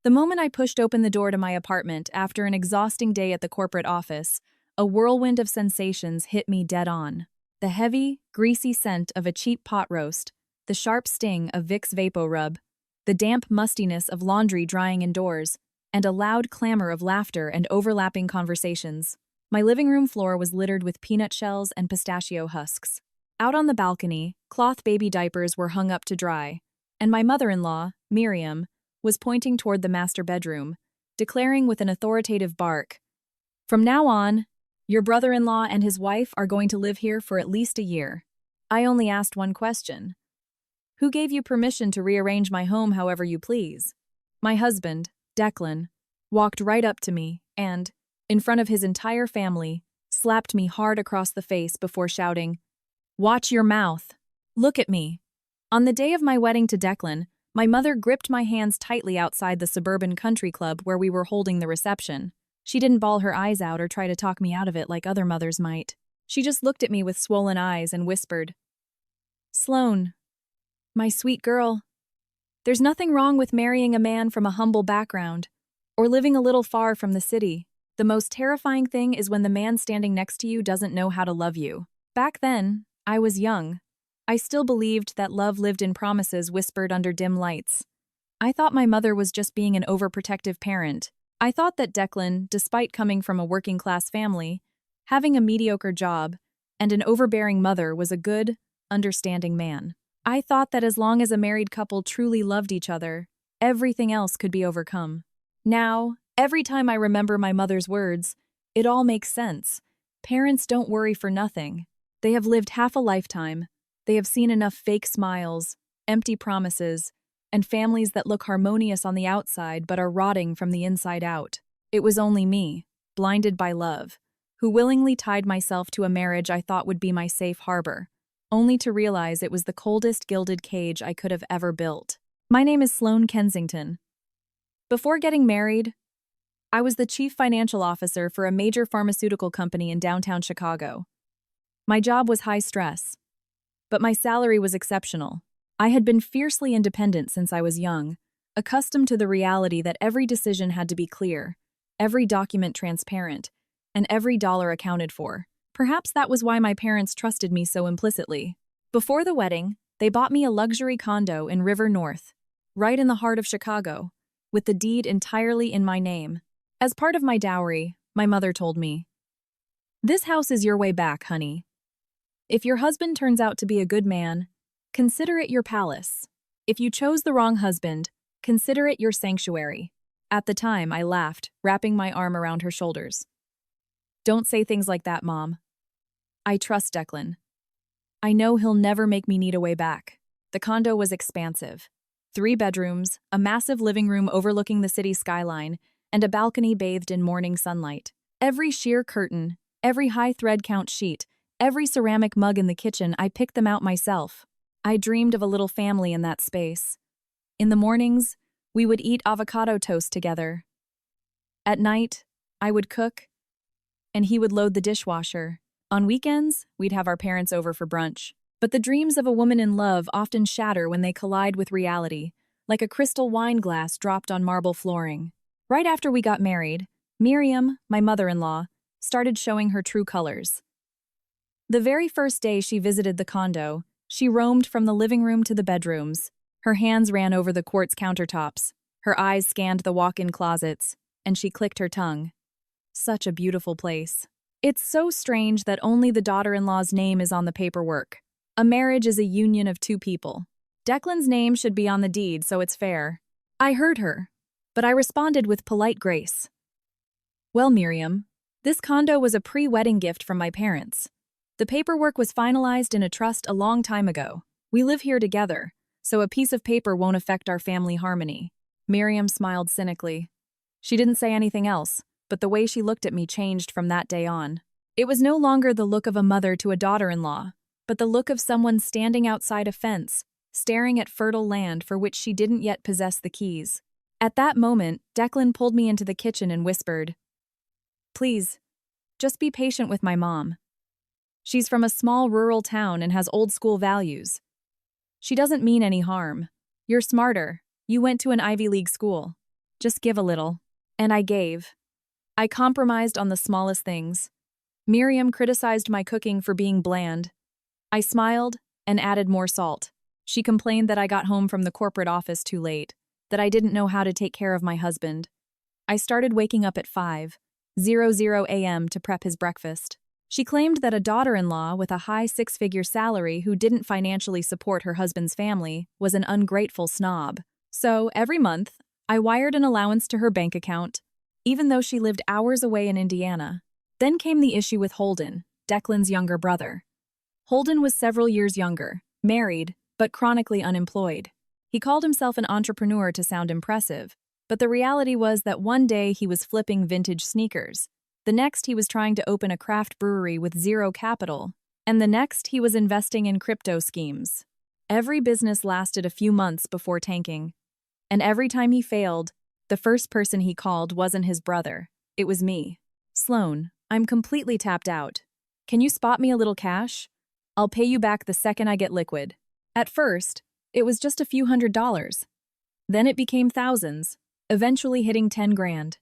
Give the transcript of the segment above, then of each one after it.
The moment I pushed open the door to my apartment after an exhausting day at the corporate office, a whirlwind of sensations hit me dead on. The heavy, greasy scent of a cheap pot roast, the sharp sting of Vicks VapoRub, the damp mustiness of laundry drying indoors, and a loud clamor of laughter and overlapping conversations. My living room floor was littered with peanut shells and pistachio husks. Out on the balcony, cloth baby diapers were hung up to dry, and my mother-in-law, Miriam, was pointing toward the master bedroom, declaring with an authoritative bark, "From now on, your brother-in-law and his wife are going to live here for at least a year." I only asked one question. "Who gave you permission to rearrange my home however you please?" My husband, Declan, walked right up to me and, in front of his entire family, slapped me hard across the face before shouting, "Watch your mouth. Look at me." On the day of my wedding to Declan, my mother gripped my hands tightly outside the suburban country club where we were holding the reception. She didn't bawl her eyes out or try to talk me out of it like other mothers might. She just looked at me with swollen eyes and whispered, "Sloane, my sweet girl, there's nothing wrong with marrying a man from a humble background or living a little far from the city. The most terrifying thing is when the man standing next to you doesn't know how to love you." Back then, I was young. I still believed that love lived in promises whispered under dim lights. I thought my mother was just being an overprotective parent. I thought that Declan, despite coming from a working-class family, having a mediocre job, and an overbearing mother, was a good, understanding man. I thought that as long as a married couple truly loved each other, everything else could be overcome. Now, every time I remember my mother's words, it all makes sense. Parents don't worry for nothing. They have lived half a lifetime. They have seen enough fake smiles, empty promises, and families that look harmonious on the outside but are rotting from the inside out. It was only me, blinded by love, who willingly tied myself to a marriage I thought would be my safe harbor, only to realize it was the coldest gilded cage I could have ever built. My name is Sloane Kensington. Before getting married, I was the chief financial officer for a major pharmaceutical company in downtown Chicago. My job was high stress, but my salary was exceptional. I had been fiercely independent since I was young, accustomed to the reality that every decision had to be clear, every document transparent, and every dollar accounted for. Perhaps that was why my parents trusted me so implicitly. Before the wedding, they bought me a luxury condo in River North, right in the heart of Chicago, with the deed entirely in my name. As part of my dowry, my mother told me, "This house is your way back, honey. If your husband turns out to be a good man, consider it your palace. If you chose the wrong husband, consider it your sanctuary." At the time, I laughed, wrapping my arm around her shoulders. "Don't say things like that, Mom. I trust Declan. I know he'll never make me need a way back." The condo was expansive. 3 bedrooms, a massive living room overlooking the city skyline, and a balcony bathed in morning sunlight. Every sheer curtain, every high thread count sheet, every ceramic mug in the kitchen, I picked them out myself. I dreamed of a little family in that space. In the mornings, we would eat avocado toast together. At night, I would cook, and he would load the dishwasher. On weekends, we'd have our parents over for brunch. But the dreams of a woman in love often shatter when they collide with reality, like a crystal wine glass dropped on marble flooring. Right after we got married, Miriam, my mother-in-law, started showing her true colors. The very first day she visited the condo, she roamed from the living room to the bedrooms. Her hands ran over the quartz countertops, her eyes scanned the walk-in closets, and she clicked her tongue. Such a beautiful place. It's so strange that only the daughter-in-law's name is on the paperwork. A marriage is a union of 2 people. Declan's name should be on the deed, so it's fair. I heard her, but I responded with polite grace. "Well, Miriam, this condo was a pre-wedding gift from my parents. The paperwork was finalized in a trust a long time ago. We live here together, so a piece of paper won't affect our family harmony." Miriam smiled cynically. She didn't say anything else, but the way she looked at me changed from that day on. It was no longer the look of a mother to a daughter-in-law, but the look of someone standing outside a fence, staring at fertile land for which she didn't yet possess the keys. At that moment, Declan pulled me into the kitchen and whispered, "Please, just be patient with my mom. She's from a small rural town and has old-school values. She doesn't mean any harm. You're smarter. You went to an Ivy League school." Just give a little. And I gave. I compromised on the smallest things. Miriam criticized my cooking for being bland. I smiled and added more salt. She complained that I got home from the corporate office too late, that I didn't know how to take care of my husband. I started waking up at 5:00 a.m. to prep his breakfast. She claimed that a daughter-in-law with a high six-figure salary who didn't financially support her husband's family was an ungrateful snob. So, every month, I wired an allowance to her bank account, even though she lived hours away in Indiana. Then came the issue with Holden, Declan's younger brother. Holden was several years younger, married, but chronically unemployed. He called himself an entrepreneur to sound impressive, but the reality was that one day he was flipping vintage sneakers. The next he was trying to open a craft brewery with zero capital, and the next he was investing in crypto schemes. Every business lasted a few months before tanking, and every time he failed, the first person he called wasn't his brother, it was me. Sloan, I'm completely tapped out. Can you spot me a little cash? I'll pay you back the second I get liquid. At first, it was just a few $100s. Then it became thousands, eventually hitting 10 grand.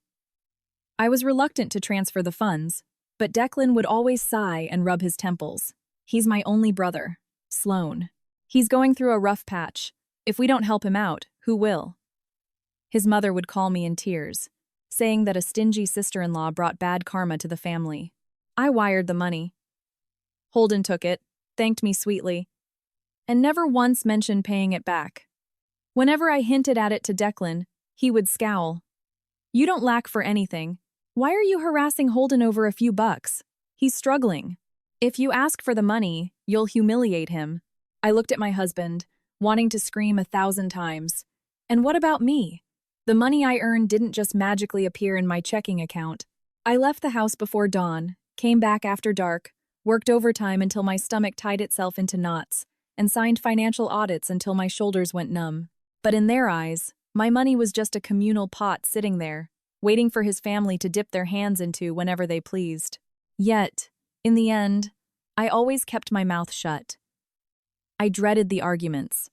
I was reluctant to transfer the funds, but Declan would always sigh and rub his temples. He's my only brother, Sloan. He's going through a rough patch. If we don't help him out, who will? His mother would call me in tears, saying that a stingy sister-in-law brought bad karma to the family. I wired the money. Holden took it, thanked me sweetly, and never once mentioned paying it back. Whenever I hinted at it to Declan, he would scowl. You don't lack for anything. Why are you harassing Holden over a few bucks? He's struggling. If you ask for the money, you'll humiliate him. I looked at my husband, wanting to scream 1,000 times. And what about me? The money I earned didn't just magically appear in my checking account. I left the house before dawn, came back after dark, worked overtime until my stomach tied itself into knots, and signed financial audits until my shoulders went numb. But in their eyes, my money was just a communal pot sitting there, waiting for his family to dip their hands into whenever they pleased. Yet, in the end, I always kept my mouth shut. I dreaded the arguments.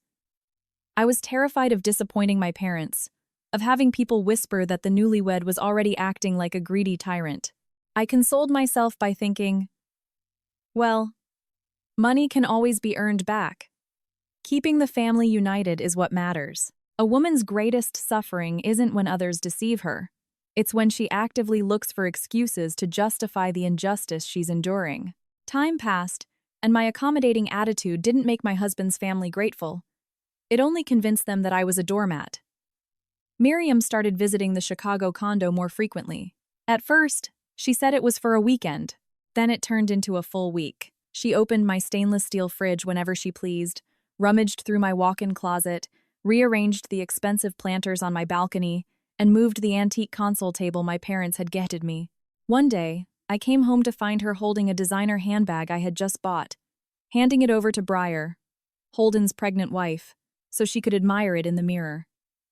I was terrified of disappointing my parents, of having people whisper that the newlywed was already acting like a greedy tyrant. I consoled myself by thinking, well, money can always be earned back. Keeping the family united is what matters. A woman's greatest suffering isn't when others deceive her. It's when she actively looks for excuses to justify the injustice she's enduring. Time passed, and my accommodating attitude didn't make my husband's family grateful. It only convinced them that I was a doormat. Miriam started visiting the Chicago condo more frequently. At first, she said it was for a weekend. Then it turned into a full week. She opened my stainless steel fridge whenever she pleased, rummaged through my walk-in closet, rearranged the expensive planters on my balcony, and moved the antique console table my parents had gifted me. One day, I came home to find her holding a designer handbag I had just bought, handing it over to Briar, Holden's pregnant wife, so she could admire it in the mirror.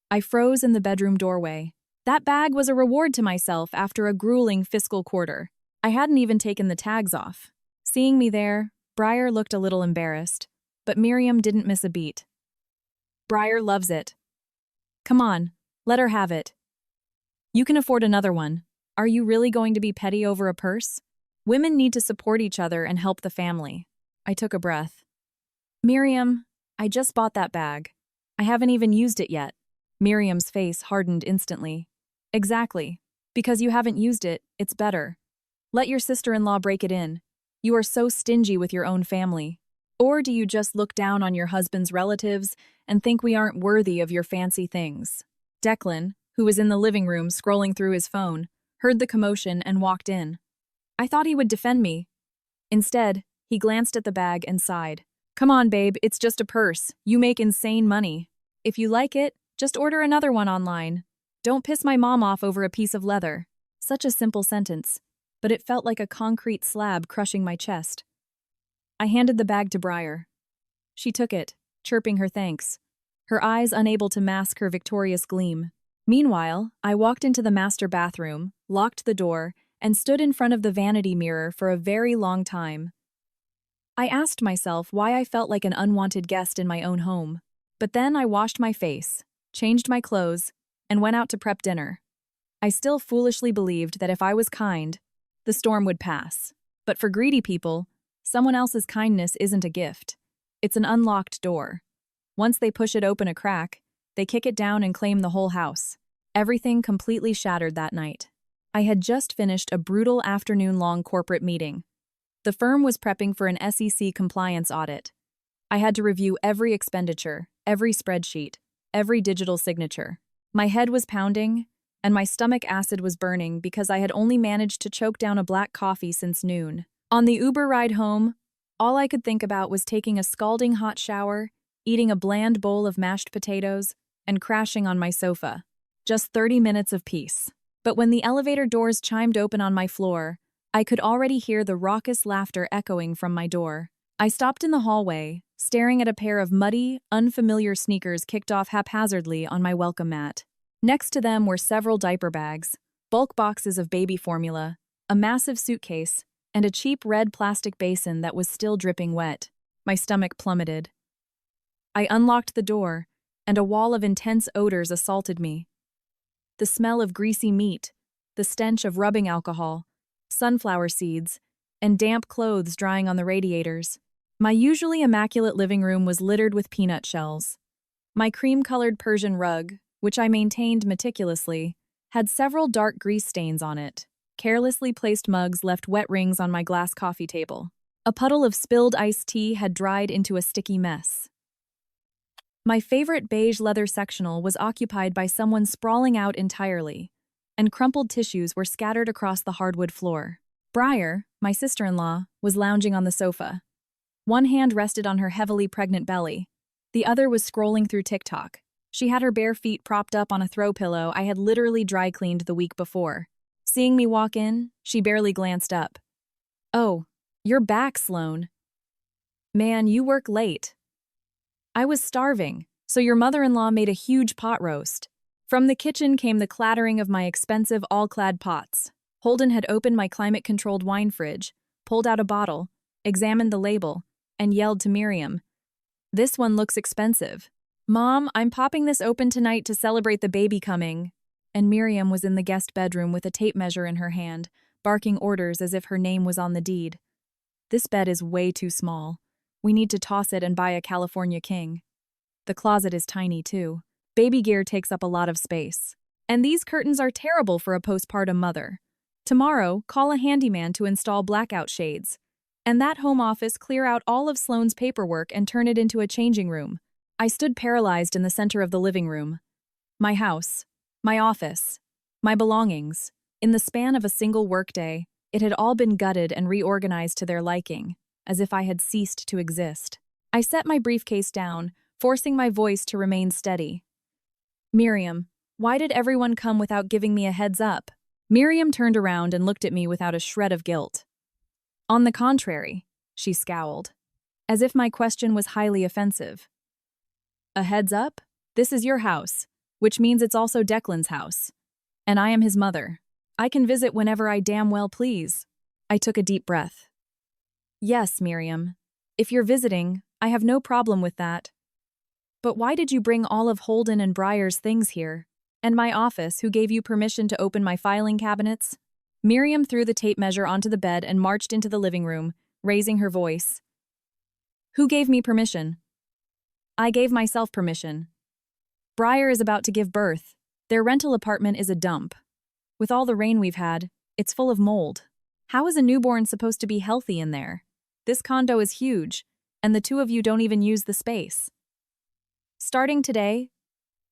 I froze in the bedroom doorway. That bag was a reward to myself after a grueling fiscal quarter. I hadn't even taken the tags off. Seeing me there, Briar looked a little embarrassed, but Miriam didn't miss a beat. Briar loves it. Come on, let her have it. You can afford another one. Are you really going to be petty over a purse? Women need to support each other and help the family. I took a breath. Miriam, I just bought that bag. I haven't even used it yet. Miriam's face hardened instantly. Exactly. Because you haven't used it, it's better. Let your sister-in-law break it in. You are so stingy with your own family. Or do you just look down on your husband's relatives and think we aren't worthy of your fancy things? Declan, who was in the living room scrolling through his phone, heard the commotion and walked in. I thought he would defend me. Instead, he glanced at the bag and sighed. Come on, babe, it's just a purse. You make insane money. If you like it, just order another one online. Don't piss my mom off over a piece of leather. Such a simple sentence, but it felt like a concrete slab crushing my chest. I handed the bag to Briar. She took it, chirping her thanks, her eyes unable to mask her victorious gleam. Meanwhile, I walked into the master bathroom, locked the door, and stood in front of the vanity mirror for a very long time. I asked myself why I felt like an unwanted guest in my own home. But then I washed my face, changed my clothes, and went out to prep dinner. I still foolishly believed that if I was kind, the storm would pass. But for greedy people, someone else's kindness isn't a gift. It's an unlocked door. Once they push it open a crack, they kick it down and claim the whole house. Everything completely shattered that night. I had just finished a brutal afternoon-long corporate meeting. The firm was prepping for an SEC compliance audit. I had to review every expenditure, every spreadsheet, every digital signature. My head was pounding, and my stomach acid was burning because I had only managed to choke down a black coffee since noon. On the Uber ride home, all I could think about was taking a scalding hot shower, eating a bland bowl of mashed potatoes, and crashing on my sofa. Just 30 minutes of peace. But when the elevator doors chimed open on my floor, I could already hear the raucous laughter echoing from my door. I stopped in the hallway, staring at a pair of muddy, unfamiliar sneakers kicked off haphazardly on my welcome mat. Next to them were several diaper bags, bulk boxes of baby formula, a massive suitcase, and a cheap red plastic basin that was still dripping wet. My stomach plummeted. I unlocked the door, and a wall of intense odors assaulted me. The smell of greasy meat, the stench of rubbing alcohol, sunflower seeds, and damp clothes drying on the radiators. My usually immaculate living room was littered with peanut shells. My cream-colored Persian rug, which I maintained meticulously, had several dark grease stains on it. Carelessly placed mugs left wet rings on my glass coffee table. A puddle of spilled iced tea had dried into a sticky mess. My favorite beige leather sectional was occupied by someone sprawling out entirely, and crumpled tissues were scattered across the hardwood floor. Briar, my sister-in-law, was lounging on the sofa. One hand rested on her heavily pregnant belly. The other was scrolling through TikTok. She had her bare feet propped up on a throw pillow I had literally dry cleaned the week before. Seeing me walk in, she barely glanced up. "Oh, you're back, Sloan. Man, you work late." I was starving, so your mother-in-law made a huge pot roast. From the kitchen came the clattering of my expensive all-clad pots. Holden had opened my climate-controlled wine fridge, pulled out a bottle, examined the label, and yelled to Miriam, "This one looks expensive." "Mom, I'm popping this open tonight to celebrate the baby coming." And Miriam was in the guest bedroom with a tape measure in her hand, barking orders as if her name was on the deed. "This bed is way too small. We need to toss it and buy a California king. The closet is tiny, too. Baby gear takes up a lot of space. And these curtains are terrible for a postpartum mother. Tomorrow, call a handyman to install blackout shades. And that home office clear out all of Sloane's paperwork and turn it into a changing room." I stood paralyzed in the center of the living room. My house, my office, my belongings. In the span of a single workday, it had all been gutted and reorganized to their liking, as if I had ceased to exist. I set my briefcase down, forcing my voice to remain steady. "Miriam, why did everyone come without giving me a heads up?" Miriam turned around and looked at me without a shred of guilt. "On the contrary," she scowled, as if my question was highly offensive. "A heads up? This is your house, which means it's also Declan's house. And I am his mother. I can visit whenever I damn well please." I took a deep breath. "Yes, Miriam. If you're visiting, I have no problem with that. But why did you bring all of Holden and Briar's things here? And my office, who gave you permission to open my filing cabinets?" Miriam threw the tape measure onto the bed and marched into the living room, raising her voice. "Who gave me permission?" "I gave myself permission. Briar is about to give birth. Their rental apartment is a dump. With all the rain we've had, it's full of mold. How is a newborn supposed to be healthy in there? This condo is huge, and the two of you don't even use the space. Starting today,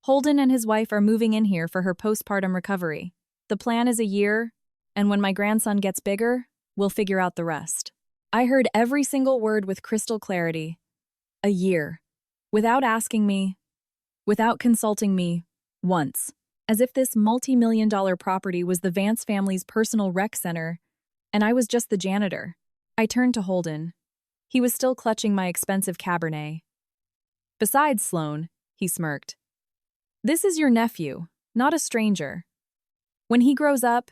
Holden and his wife are moving in here for her postpartum recovery. The plan is a year, and when my grandson gets bigger, we'll figure out the rest." I heard every single word with crystal clarity. A year. Without asking me, without consulting me, once. As if this multi-million-dollar property was the Vance family's personal rec center, and I was just the janitor. I turned to Holden. He was still clutching my expensive Cabernet. "Besides, Sloan," he smirked, "this is your nephew, not a stranger. When he grows up,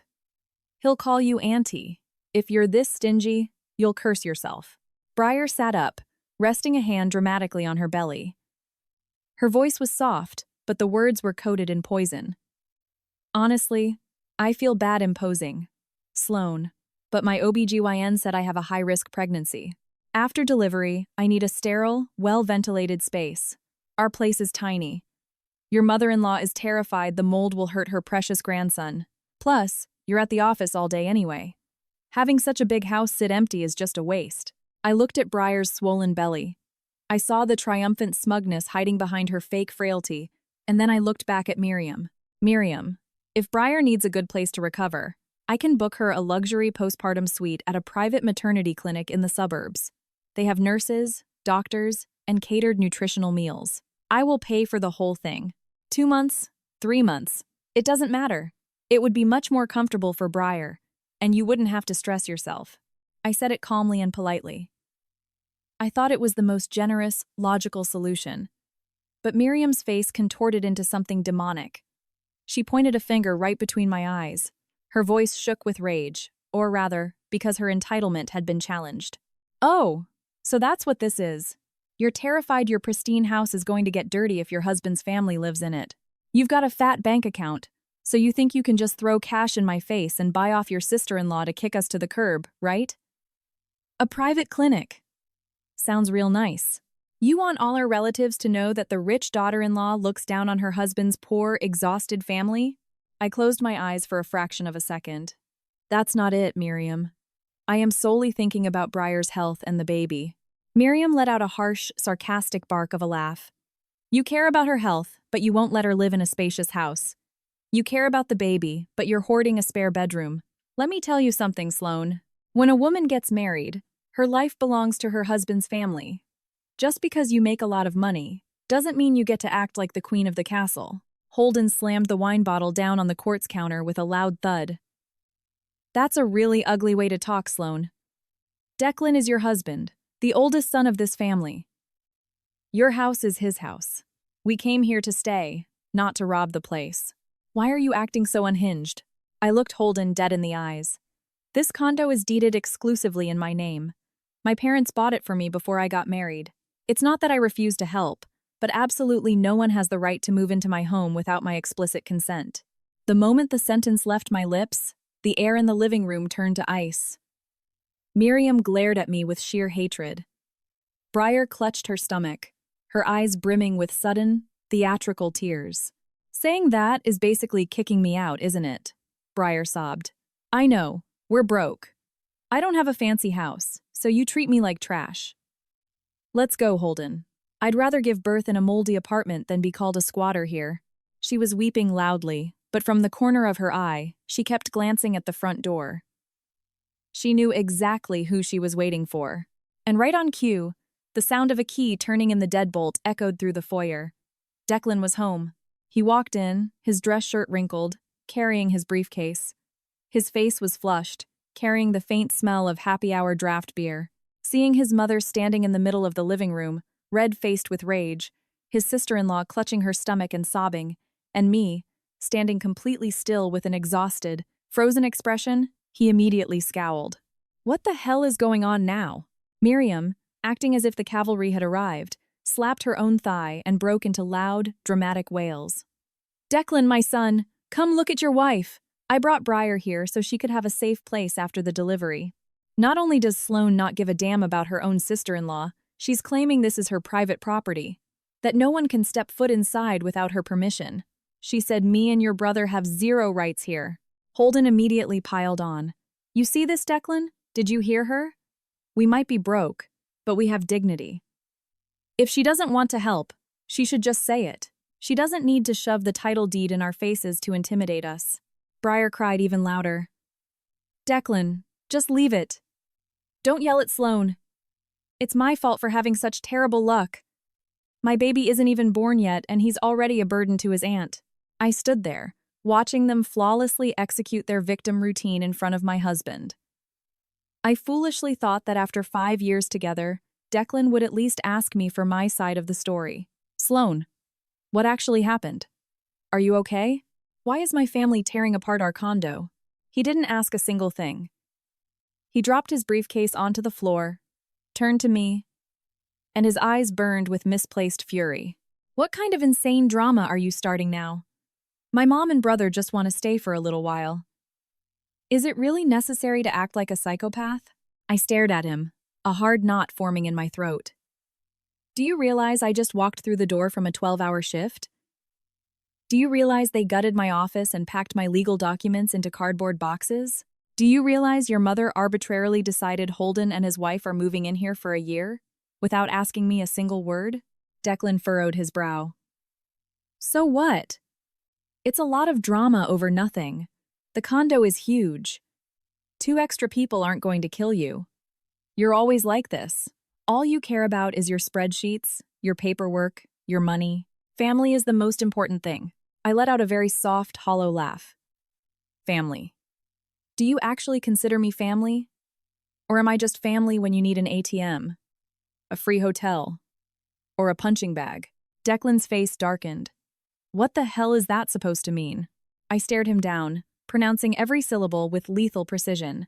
he'll call you Auntie. If you're this stingy, you'll curse yourself." Briar sat up, resting a hand dramatically on her belly. Her voice was soft, but the words were coated in poison. Honestly, I feel bad imposing. Sloan. But my OBGYN said I have a high-risk pregnancy. After delivery, I need a sterile, well-ventilated space. Our place is tiny. Your mother-in-law is terrified the mold will hurt her precious grandson. Plus, you're at the office all day anyway. Having such a big house sit empty is just a waste. I looked at Briar's swollen belly. I saw the triumphant smugness hiding behind her fake frailty, and then I looked back at Miriam. Miriam, if Briar needs a good place to recover, I can book her a luxury postpartum suite at a private maternity clinic in the suburbs. They have nurses, doctors, and catered nutritional meals. I will pay for the whole thing. 2 months, 3 months. It doesn't matter. It would be much more comfortable for Briar, and you wouldn't have to stress yourself. I said it calmly and politely. I thought it was the most generous, logical solution. But Miriam's face contorted into something demonic. She pointed a finger right between my eyes. Her voice shook with rage, or rather, because her entitlement had been challenged. Oh, so that's what this is. You're terrified your pristine house is going to get dirty if your husband's family lives in it. You've got a fat bank account, so you think you can just throw cash in my face and buy off your sister-in-law to kick us to the curb, right? A private clinic. Sounds real nice. You want all our relatives to know that the rich daughter-in-law looks down on her husband's poor, exhausted family? I closed my eyes for a fraction of a second. That's not it, Miriam. I am solely thinking about Briar's health and the baby. Miriam let out a harsh, sarcastic bark of a laugh. You care about her health, but you won't let her live in a spacious house. You care about the baby, but you're hoarding a spare bedroom. Let me tell you something, Sloan. When a woman gets married, her life belongs to her husband's family. Just because you make a lot of money doesn't mean you get to act like the queen of the castle. Holden slammed the wine bottle down on the quartz counter with a loud thud. That's a really ugly way to talk, Sloan. Declan is your husband, the oldest son of this family. Your house is his house. We came here to stay, not to rob the place. Why are you acting so unhinged? I looked Holden dead in the eyes. This condo is deeded exclusively in my name. My parents bought it for me before I got married. It's not that I refuse to help, but absolutely no one has the right to move into my home without my explicit consent. The moment the sentence left my lips, the air in the living room turned to ice. Miriam glared at me with sheer hatred. Briar clutched her stomach, her eyes brimming with sudden, theatrical tears. Saying that is basically kicking me out, isn't it? Briar sobbed. I know, we're broke. I don't have a fancy house, so you treat me like trash. Let's go, Holden. I'd rather give birth in a moldy apartment than be called a squatter here. She was weeping loudly, but from the corner of her eye, she kept glancing at the front door. She knew exactly who she was waiting for. And right on cue, the sound of a key turning in the deadbolt echoed through the foyer. Declan was home. He walked in, his dress shirt wrinkled, carrying his briefcase. His face was flushed, carrying the faint smell of happy-hour draft beer. Seeing his mother standing in the middle of the living room, red-faced with rage, his sister-in-law clutching her stomach and sobbing, and me, standing completely still with an exhausted, frozen expression, he immediately scowled. What the hell is going on now? Miriam, acting as if the cavalry had arrived, slapped her own thigh and broke into loud, dramatic wails. Declan, my son, come look at your wife. I brought Briar here so she could have a safe place after the delivery. Not only does Sloan not give a damn about her own sister-in-law, she's claiming this is her private property, that no one can step foot inside without her permission. She said me and your brother have zero rights here. Holden immediately piled on. You see this, Declan? Did you hear her? We might be broke, but we have dignity. If she doesn't want to help, she should just say it. She doesn't need to shove the title deed in our faces to intimidate us. Briar cried even louder. Declan, just leave it. Don't yell at Sloan. It's my fault for having such terrible luck. My baby isn't even born yet, and he's already a burden to his aunt. I stood there, watching them flawlessly execute their victim routine in front of my husband. I foolishly thought that after 5 years together, Declan would at least ask me for my side of the story. Sloan, what actually happened? Are you okay? Why is my family tearing apart our condo? He didn't ask a single thing. He dropped his briefcase onto the floor, turned to me, and his eyes burned with misplaced fury. What kind of insane drama are you starting now? My mom and brother just want to stay for a little while. Is it really necessary to act like a psychopath? I stared at him, a hard knot forming in my throat. Do you realize I just walked through the door from a 12-hour shift? Do you realize they gutted my office and packed my legal documents into cardboard boxes? Do you realize your mother arbitrarily decided Holden and his wife are moving in here for a year, without asking me a single word? Declan furrowed his brow. So what? It's a lot of drama over nothing. The condo is huge. 2 extra people aren't going to kill you. You're always like this. All you care about is your spreadsheets, your paperwork, your money. Family is the most important thing. I let out a very soft, hollow laugh. Family. Do you actually consider me family? Or am I just family when you need an ATM, a free hotel, or a punching bag? Declan's face darkened. What the hell is that supposed to mean? I stared him down, pronouncing every syllable with lethal precision.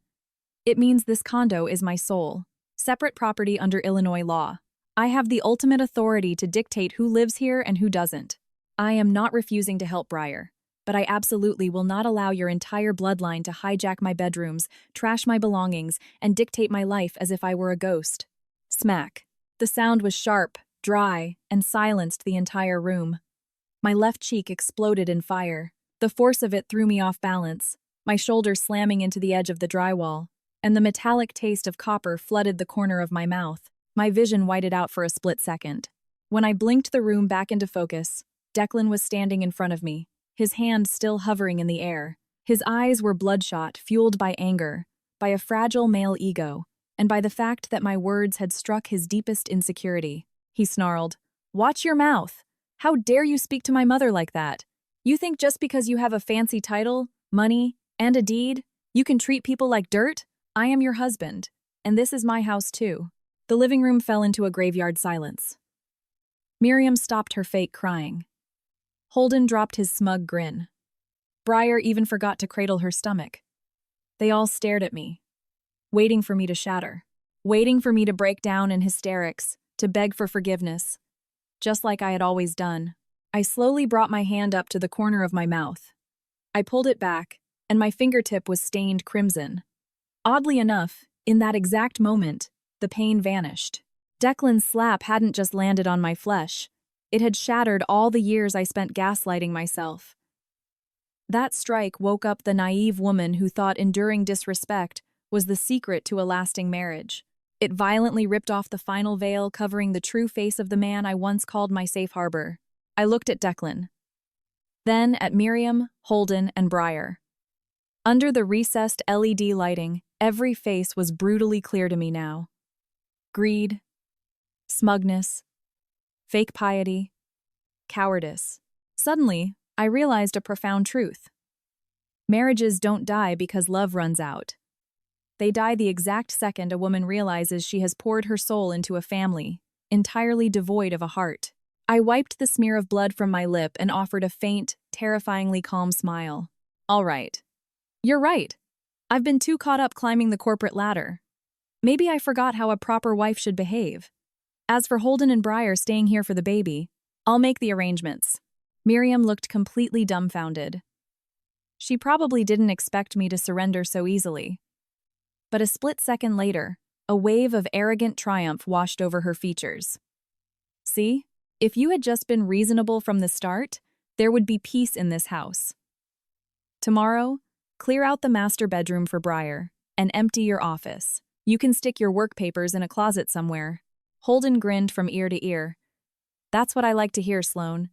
It means this condo is my sole, separate property under Illinois law. I have the ultimate authority to dictate who lives here and who doesn't. I am not refusing to help Briar, but I absolutely will not allow your entire bloodline to hijack my bedrooms, trash my belongings, and dictate my life as if I were a ghost. Smack. The sound was sharp, dry, and silenced the entire room. My left cheek exploded in fire. The force of it threw me off balance, my shoulder slamming into the edge of the drywall, and the metallic taste of copper flooded the corner of my mouth. My vision whited out for a split second. When I blinked the room back into focus, Declan was standing in front of me, his hand still hovering in the air. His eyes were bloodshot, fueled by anger, by a fragile male ego, and by the fact that my words had struck his deepest insecurity. He snarled, "Watch your mouth! How dare you speak to my mother like that? You think just because you have a fancy title, money, and a deed, you can treat people like dirt? I am your husband, and this is my house too." The living room fell into a graveyard silence. Miriam stopped her fake crying. Holden dropped his smug grin. Briar even forgot to cradle her stomach. They all stared at me, waiting for me to shatter, waiting for me to break down in hysterics, to beg for forgiveness, just like I had always done. I slowly brought my hand up to the corner of my mouth. I pulled it back, and my fingertip was stained crimson. Oddly enough, in that exact moment, the pain vanished. Declan's slap hadn't just landed on my flesh. It had shattered all the years I spent gaslighting myself. That strike woke up the naive woman who thought enduring disrespect was the secret to a lasting marriage. It violently ripped off the final veil covering the true face of the man I once called my safe harbor. I looked at Declan, then at Miriam, Holden, and Briar. Under the recessed LED lighting, every face was brutally clear to me now. Greed, smugness, fake piety, cowardice. Suddenly, I realized a profound truth. Marriages don't die because love runs out. They die the exact second a woman realizes she has poured her soul into a family, entirely devoid of a heart. I wiped the smear of blood from my lip and offered a faint, terrifyingly calm smile. All right. You're right. I've been too caught up climbing the corporate ladder. Maybe I forgot how a proper wife should behave. As for Holden and Briar staying here for the baby, I'll make the arrangements. Miriam looked completely dumbfounded. She probably didn't expect me to surrender so easily. But a split second later, a wave of arrogant triumph washed over her features. See, if you had just been reasonable from the start, there would be peace in this house. Tomorrow, clear out the master bedroom for Briar and empty your office. You can stick your work papers in a closet somewhere. Holden grinned from ear to ear. That's what I like to hear, Sloane.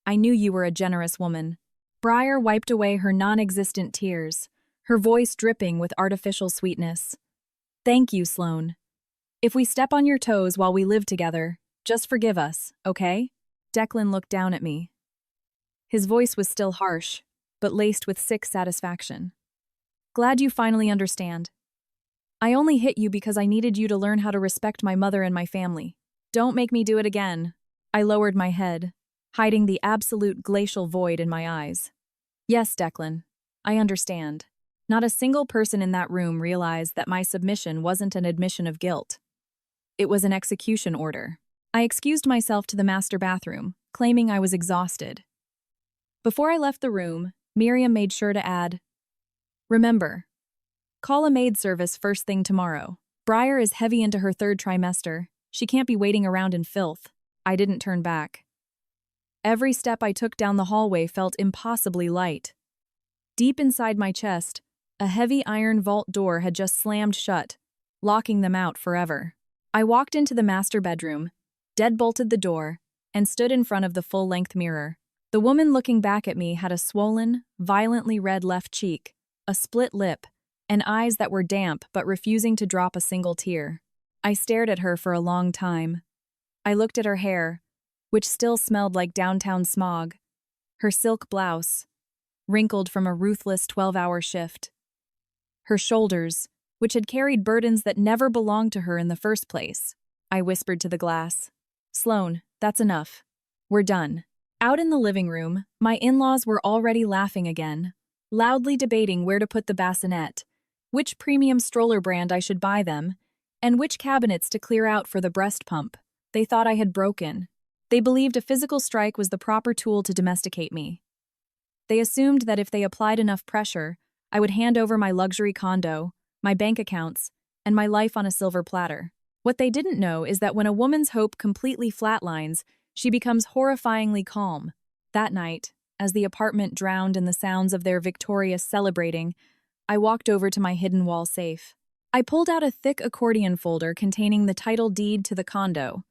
I knew you were a generous woman. Briar wiped away her non-existent tears, her voice dripping with artificial sweetness. Thank you, Sloane. If we step on your toes while we live together, just forgive us, okay? Declan looked down at me. His voice was still harsh, but laced with sick satisfaction. Glad you finally understand. I only hit you because I needed you to learn how to respect my mother and my family. Don't make me do it again. I lowered my head, hiding the absolute glacial void in my eyes. Yes, Declan, I understand. Not a single person in that room realized that my submission wasn't an admission of guilt. It was an execution order. I excused myself to the master bathroom, claiming I was exhausted. Before I left the room, Miriam made sure to add, "Remember, call a maid service first thing tomorrow. Briar is heavy into her third trimester. She can't be waiting around in filth." I didn't turn back. Every step I took down the hallway felt impossibly light. Deep inside my chest, a heavy iron vault door had just slammed shut, locking them out forever. I walked into the master bedroom, deadbolted the door, and stood in front of the full-length mirror. The woman looking back at me had a swollen, violently red left cheek, a split lip, and eyes that were damp but refusing to drop a single tear. I stared at her for a long time. I looked at her hair, which still smelled like downtown smog, her silk blouse, wrinkled from a ruthless 12-hour shift, her shoulders, which had carried burdens that never belonged to her in the first place. I whispered to the glass, "Sloan, that's enough. We're done." Out in the living room, my in-laws were already laughing again, loudly debating where to put the bassinet, which premium stroller brand I should buy them, and which cabinets to clear out for the breast pump. They thought I had broken. They believed a physical strike was the proper tool to domesticate me. They assumed that if they applied enough pressure, I would hand over my luxury condo, my bank accounts, and my life on a silver platter. What they didn't know is that when a woman's hope completely flatlines, she becomes horrifyingly calm. That night, as the apartment drowned in the sounds of their victorious celebrating, I walked over to my hidden wall safe. I pulled out a thick accordion folder containing the title deed to the condo,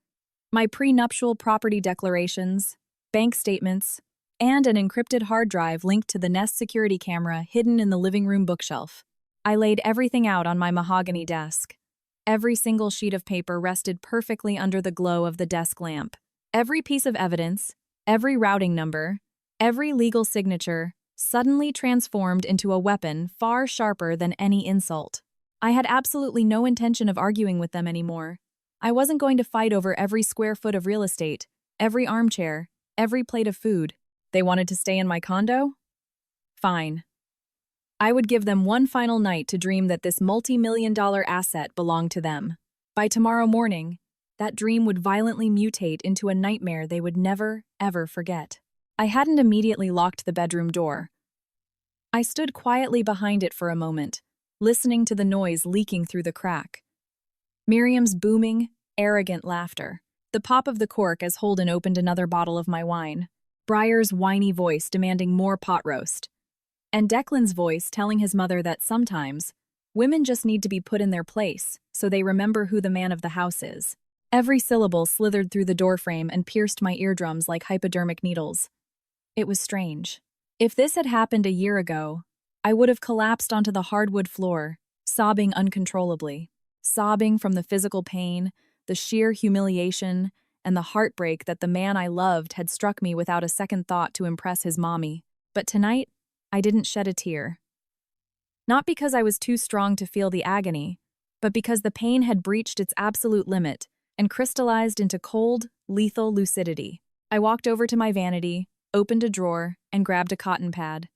my prenuptial property declarations, bank statements, and an encrypted hard drive linked to the Nest security camera hidden in the living room bookshelf. I laid everything out on my mahogany desk. Every single sheet of paper rested perfectly under the glow of the desk lamp. Every piece of evidence, every routing number, every legal signature suddenly transformed into a weapon far sharper than any insult. I had absolutely no intention of arguing with them anymore. I wasn't going to fight over every square foot of real estate, every armchair, every plate of food. They wanted to stay in my condo? Fine. I would give them one final night to dream that this multi-million-dollar asset belonged to them. By tomorrow morning, that dream would violently mutate into a nightmare they would never, ever forget. I hadn't immediately locked the bedroom door. I stood quietly behind it for a moment, listening to the noise leaking through the crack. Miriam's booming, arrogant laughter, the pop of the cork as Holden opened another bottle of my wine, Briar's whiny voice demanding more pot roast, and Declan's voice telling his mother that sometimes women just need to be put in their place so they remember who the man of the house is. Every syllable slithered through the doorframe and pierced my eardrums like hypodermic needles. It was strange. If this had happened a year ago, I would have collapsed onto the hardwood floor, sobbing uncontrollably. Sobbing from the physical pain, the sheer humiliation, and the heartbreak that the man I loved had struck me without a second thought to impress his mommy. But tonight, I didn't shed a tear. Not because I was too strong to feel the agony, but because the pain had breached its absolute limit and crystallized into cold, lethal lucidity. I walked over to my vanity, opened a drawer, and grabbed a cotton pad.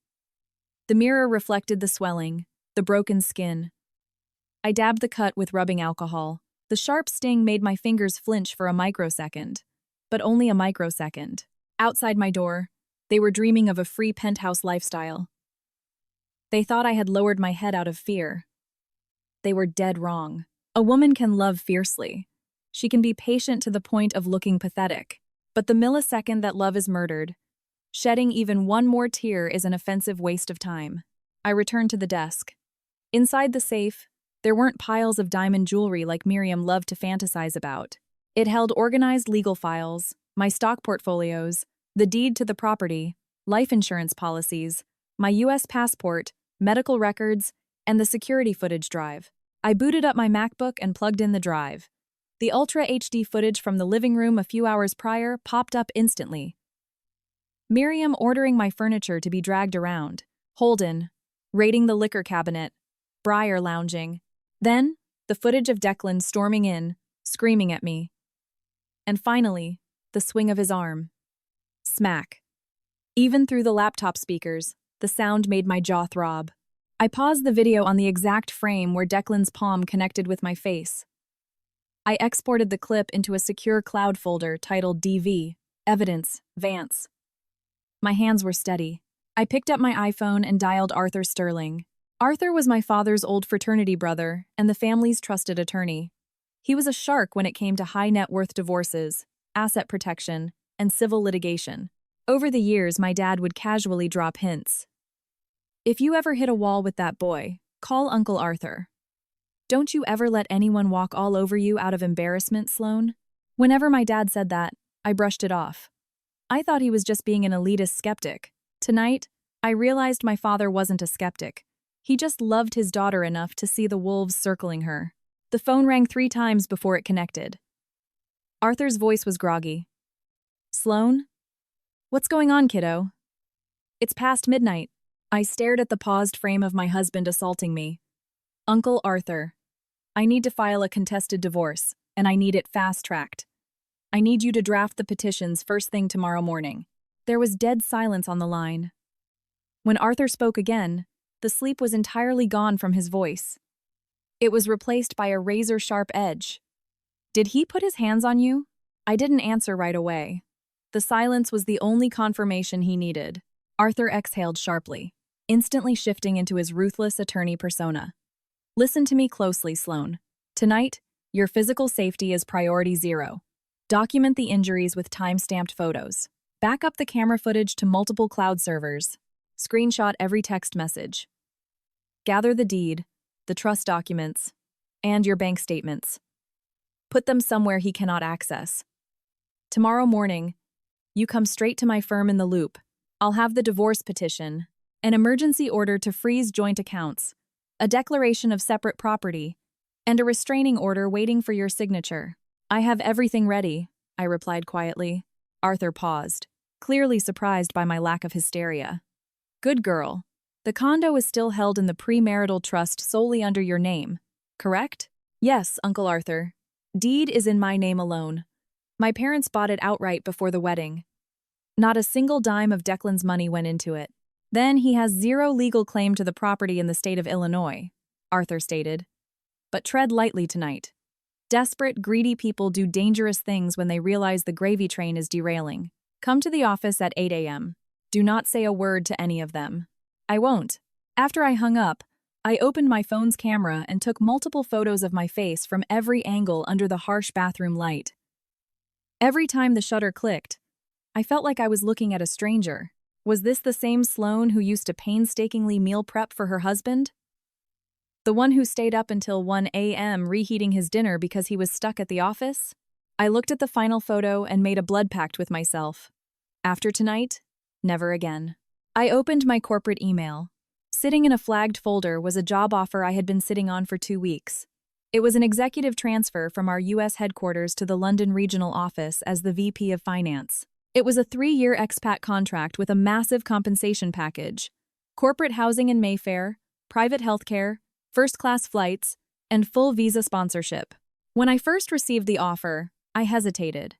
The mirror reflected the swelling, the broken skin. I dabbed the cut with rubbing alcohol. The sharp sting made my fingers flinch for a microsecond, but only a microsecond. Outside my door, they were dreaming of a free penthouse lifestyle. They thought I had lowered my head out of fear. They were dead wrong. A woman can love fiercely. She can be patient to the point of looking pathetic. But the millisecond that love is murdered, shedding even one more tear is an offensive waste of time. I returned to the desk. Inside the safe, there weren't piles of diamond jewelry like Miriam loved to fantasize about. It held organized legal files, my stock portfolios, the deed to the property, life insurance policies, my U.S. passport, medical records, and the security footage drive. I booted up my MacBook and plugged in the drive. The Ultra HD footage from the living room a few hours prior popped up instantly. Miriam ordering my furniture to be dragged around, Holden raiding the liquor cabinet, Briar lounging. Then, the footage of Declan storming in, screaming at me. And finally, the swing of his arm. Smack. Even through the laptop speakers, the sound made my jaw throb. I paused the video on the exact frame where Declan's palm connected with my face. I exported the clip into a secure cloud folder titled DV, Evidence, Vance. My hands were steady. I picked up my iPhone and dialed Arthur Sterling. Arthur was my father's old fraternity brother and the family's trusted attorney. He was a shark when it came to high net worth divorces, asset protection, and civil litigation. Over the years, my dad would casually drop hints. If you ever hit a wall with that boy, call Uncle Arthur. Don't you ever let anyone walk all over you out of embarrassment, Sloane? Whenever my dad said that, I brushed it off. I thought he was just being an elitist skeptic. Tonight, I realized my father wasn't a skeptic. He just loved his daughter enough to see the wolves circling her. The phone rang 3 times before it connected. Arthur's voice was groggy. Sloane? What's going on, kiddo? It's past midnight. I stared at the paused frame of my husband assaulting me. Uncle Arthur, I need to file a contested divorce, and I need it fast-tracked. I need you to draft the petitions first thing tomorrow morning. There was dead silence on the line. When Arthur spoke again, the sleep was entirely gone from his voice. It was replaced by a razor-sharp edge. Did he put his hands on you? I didn't answer right away. The silence was the only confirmation he needed. Arthur exhaled sharply, instantly shifting into his ruthless attorney persona. Listen to me closely, Sloane. Tonight, your physical safety is priority 0. Document the injuries with time-stamped photos. Back up the camera footage to multiple cloud servers. Screenshot every text message. Gather the deed, the trust documents, and your bank statements. Put them somewhere he cannot access. Tomorrow morning, you come straight to my firm in the Loop. I'll have the divorce petition, an emergency order to freeze joint accounts, a declaration of separate property, and a restraining order waiting for your signature. I have everything ready, I replied quietly. Arthur paused, clearly surprised by my lack of hysteria. Good girl. The condo is still held in the premarital trust solely under your name, correct? Yes, Uncle Arthur. Deed is in my name alone. My parents bought it outright before the wedding. Not a single dime of Declan's money went into it. Then he has 0 legal claim to the property in the state of Illinois, Arthur stated. But tread lightly tonight. Desperate, greedy people do dangerous things when they realize the gravy train is derailing. Come to the office at 8 a.m. Do not say a word to any of them. I won't. After I hung up, I opened my phone's camera and took multiple photos of my face from every angle under the harsh bathroom light. Every time the shutter clicked, I felt like I was looking at a stranger. Was this the same Sloane who used to painstakingly meal prep for her husband? The one who stayed up until 1 a.m. reheating his dinner because he was stuck at the office? I looked at the final photo and made a blood pact with myself. After tonight, never again. I opened my corporate email. Sitting in a flagged folder was a job offer I had been sitting on for 2 weeks. It was an executive transfer from our U.S. headquarters to the London regional office as the VP of Finance. It was a 3-year expat contract with a massive compensation package, corporate housing in Mayfair, private healthcare, first-class flights, and full visa sponsorship. When I first received the offer, I hesitated.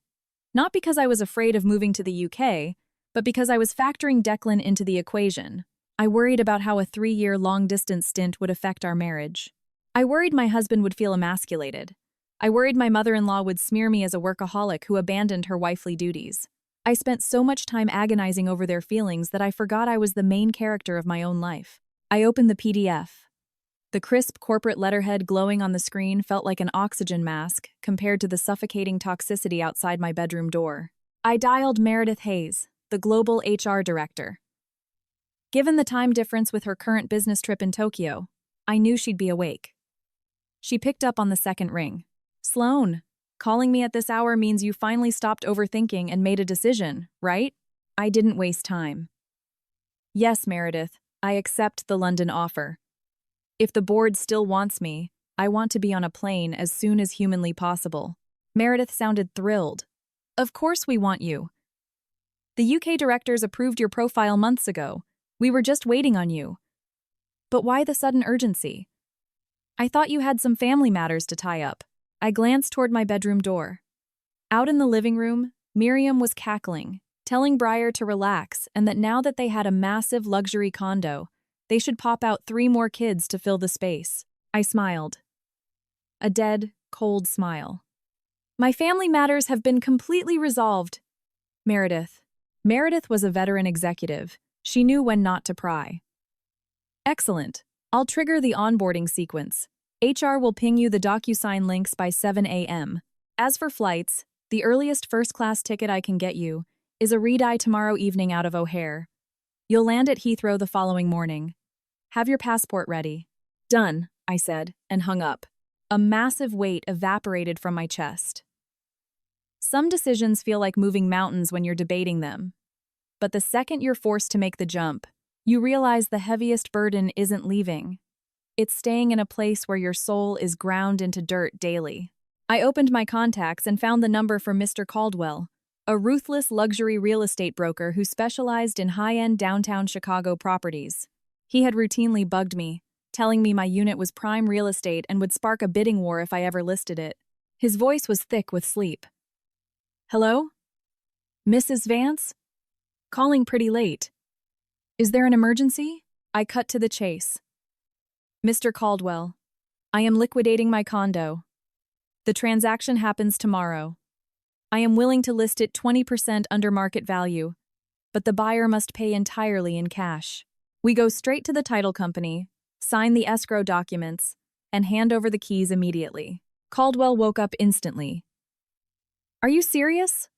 Not because I was afraid of moving to the UK, but because I was factoring Declan into the equation. I worried about how a 3-year long-distance stint would affect our marriage. I worried my husband would feel emasculated. I worried my mother-in-law would smear me as a workaholic who abandoned her wifely duties. I spent so much time agonizing over their feelings that I forgot I was the main character of my own life. I opened the PDF. The crisp corporate letterhead glowing on the screen felt like an oxygen mask compared to the suffocating toxicity outside my bedroom door. I dialed Meredith Hayes, the global HR director. Given the time difference with her current business trip in Tokyo, I knew she'd be awake. She picked up on the second ring. Sloane, calling me at this hour means you finally stopped overthinking and made a decision, right? I didn't waste time. Yes, Meredith, I accept the London offer. If the board still wants me, I want to be on a plane as soon as humanly possible. Meredith sounded thrilled. Of course we want you. The UK directors approved your profile months ago. We were just waiting on you. But why the sudden urgency? I thought you had some family matters to tie up. I glanced toward my bedroom door. Out in the living room, Miriam was cackling, telling Briar to relax and that now that they had a massive luxury condo, they should pop out 3 more kids to fill the space. I smiled. A dead, cold smile. My family matters have been completely resolved. Meredith. Meredith was a veteran executive. She knew when not to pry. Excellent. I'll trigger the onboarding sequence. HR will ping you the DocuSign links by 7 a.m. As for flights, the earliest first-class ticket I can get you is a red-eye tomorrow evening out of O'Hare. You'll land at Heathrow the following morning. Have your passport ready. Done, I said, and hung up. A massive weight evaporated from my chest. Some decisions feel like moving mountains when you're debating them. But the second you're forced to make the jump, you realize the heaviest burden isn't leaving. It's staying in a place where your soul is ground into dirt daily. I opened my contacts and found the number for Mr. Caldwell, a ruthless luxury real estate broker who specialized in high-end downtown Chicago properties. He had routinely bugged me, telling me my unit was prime real estate and would spark a bidding war if I ever listed it. His voice was thick with sleep. Hello? Mrs. Vance? Calling pretty late. Is there an emergency? I cut to the chase. Mr. Caldwell, I am liquidating my condo. The transaction happens tomorrow. I am willing to list it 20% under market value, but the buyer must pay entirely in cash. We go straight to the title company, sign the escrow documents, and hand over the keys immediately. Caldwell woke up instantly. Are you serious?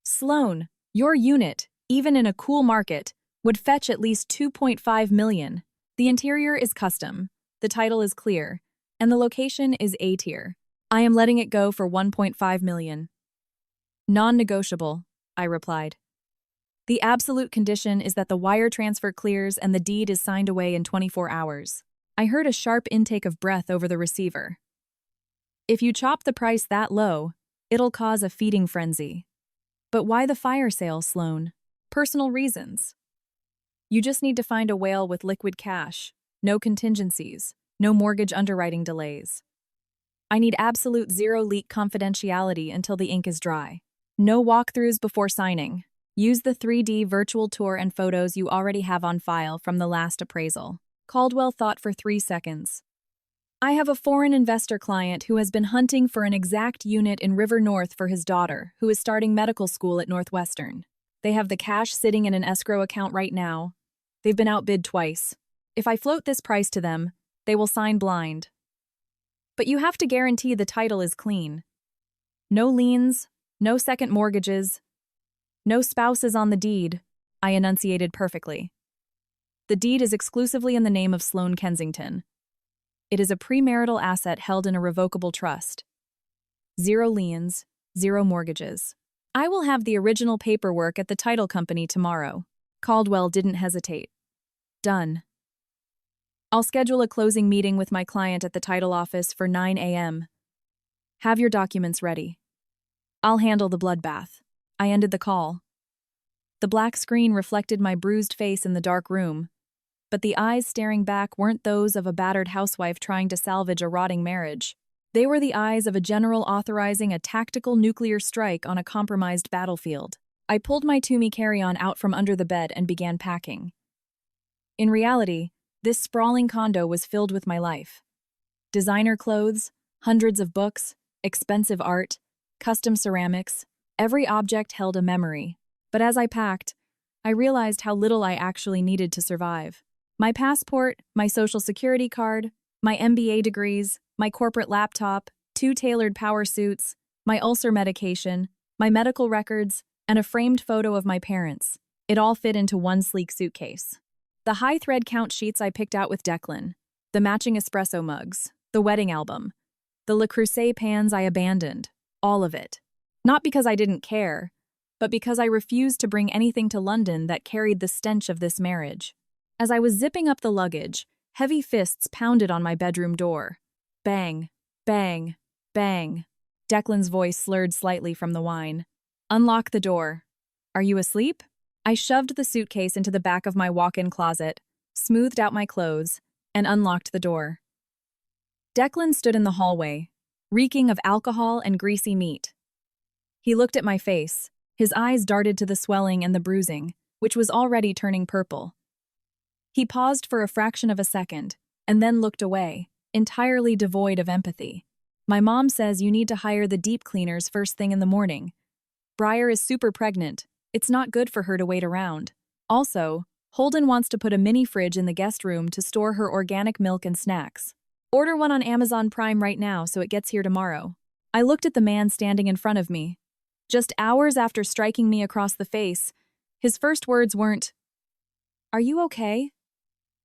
Sloan, your unit, even in a cool market, would fetch at least $2.5 million. The interior is custom, the title is clear, and the location is A-tier. I am letting it go for $1.5 million. Non-negotiable, I replied. The absolute condition is that the wire transfer clears and the deed is signed away in 24 hours. I heard a sharp intake of breath over the receiver. If you chop the price that low, it'll cause a feeding frenzy. But why the fire sale, Sloan? Personal reasons. You just need to find a whale with liquid cash, no contingencies, no mortgage underwriting delays. I need absolute zero-leak confidentiality until the ink is dry. No walkthroughs before signing. Use the 3D virtual tour and photos you already have on file from the last appraisal. Caldwell thought for 3 seconds. I have a foreign investor client who has been hunting for an exact unit in River North for his daughter, who is starting medical school at Northwestern. They have the cash sitting in an escrow account right now. They've been outbid twice. If I float this price to them, they will sign blind. But you have to guarantee the title is clean. No liens, no second mortgages, no spouses on the deed, I enunciated perfectly. The deed is exclusively in the name of Sloan Kensington. It is a premarital asset held in a revocable trust. 0 liens, 0 mortgages. I will have the original paperwork at the title company tomorrow. Caldwell didn't hesitate. Done. I'll schedule a closing meeting with my client at the title office for 9 a.m. Have your documents ready. I'll handle the bloodbath. I ended the call. The black screen reflected my bruised face in the dark room, but the eyes staring back weren't those of a battered housewife trying to salvage a rotting marriage. They were the eyes of a general authorizing a tactical nuclear strike on a compromised battlefield. I pulled my Toomey carry-on out from under the bed and began packing. In reality, this sprawling condo was filled with my life. Designer clothes, hundreds of books, expensive art, custom ceramics, every object held a memory. But as I packed, I realized how little I actually needed to survive. My passport, my social security card, my MBA degrees, my corporate laptop, 2 tailored power suits, my ulcer medication, my medical records, and a framed photo of my parents. It all fit into one sleek suitcase. The high-thread count sheets I picked out with Declan, the matching espresso mugs, the wedding album, the Le Creuset pans I abandoned, all of it. Not because I didn't care, but because I refused to bring anything to London that carried the stench of this marriage. As I was zipping up the luggage, heavy fists pounded on my bedroom door. Bang, bang, bang. Declan's voice slurred slightly from the wine. Unlock the door. Are you asleep? I shoved the suitcase into the back of my walk-in closet, smoothed out my clothes, and unlocked the door. Declan stood in the hallway, reeking of alcohol and greasy meat. He looked at my face. His eyes darted to the swelling and the bruising, which was already turning purple. He paused for a fraction of a second, and then looked away, entirely devoid of empathy. My mom says you need to hire the deep cleaners first thing in the morning. Briar is super pregnant. It's not good for her to wait around. Also, Holden wants to put a mini fridge in the guest room to store her organic milk and snacks. Order one on Amazon Prime right now so it gets here tomorrow. I looked at the man standing in front of me. Just hours after striking me across the face, his first words weren't, "Are you okay?"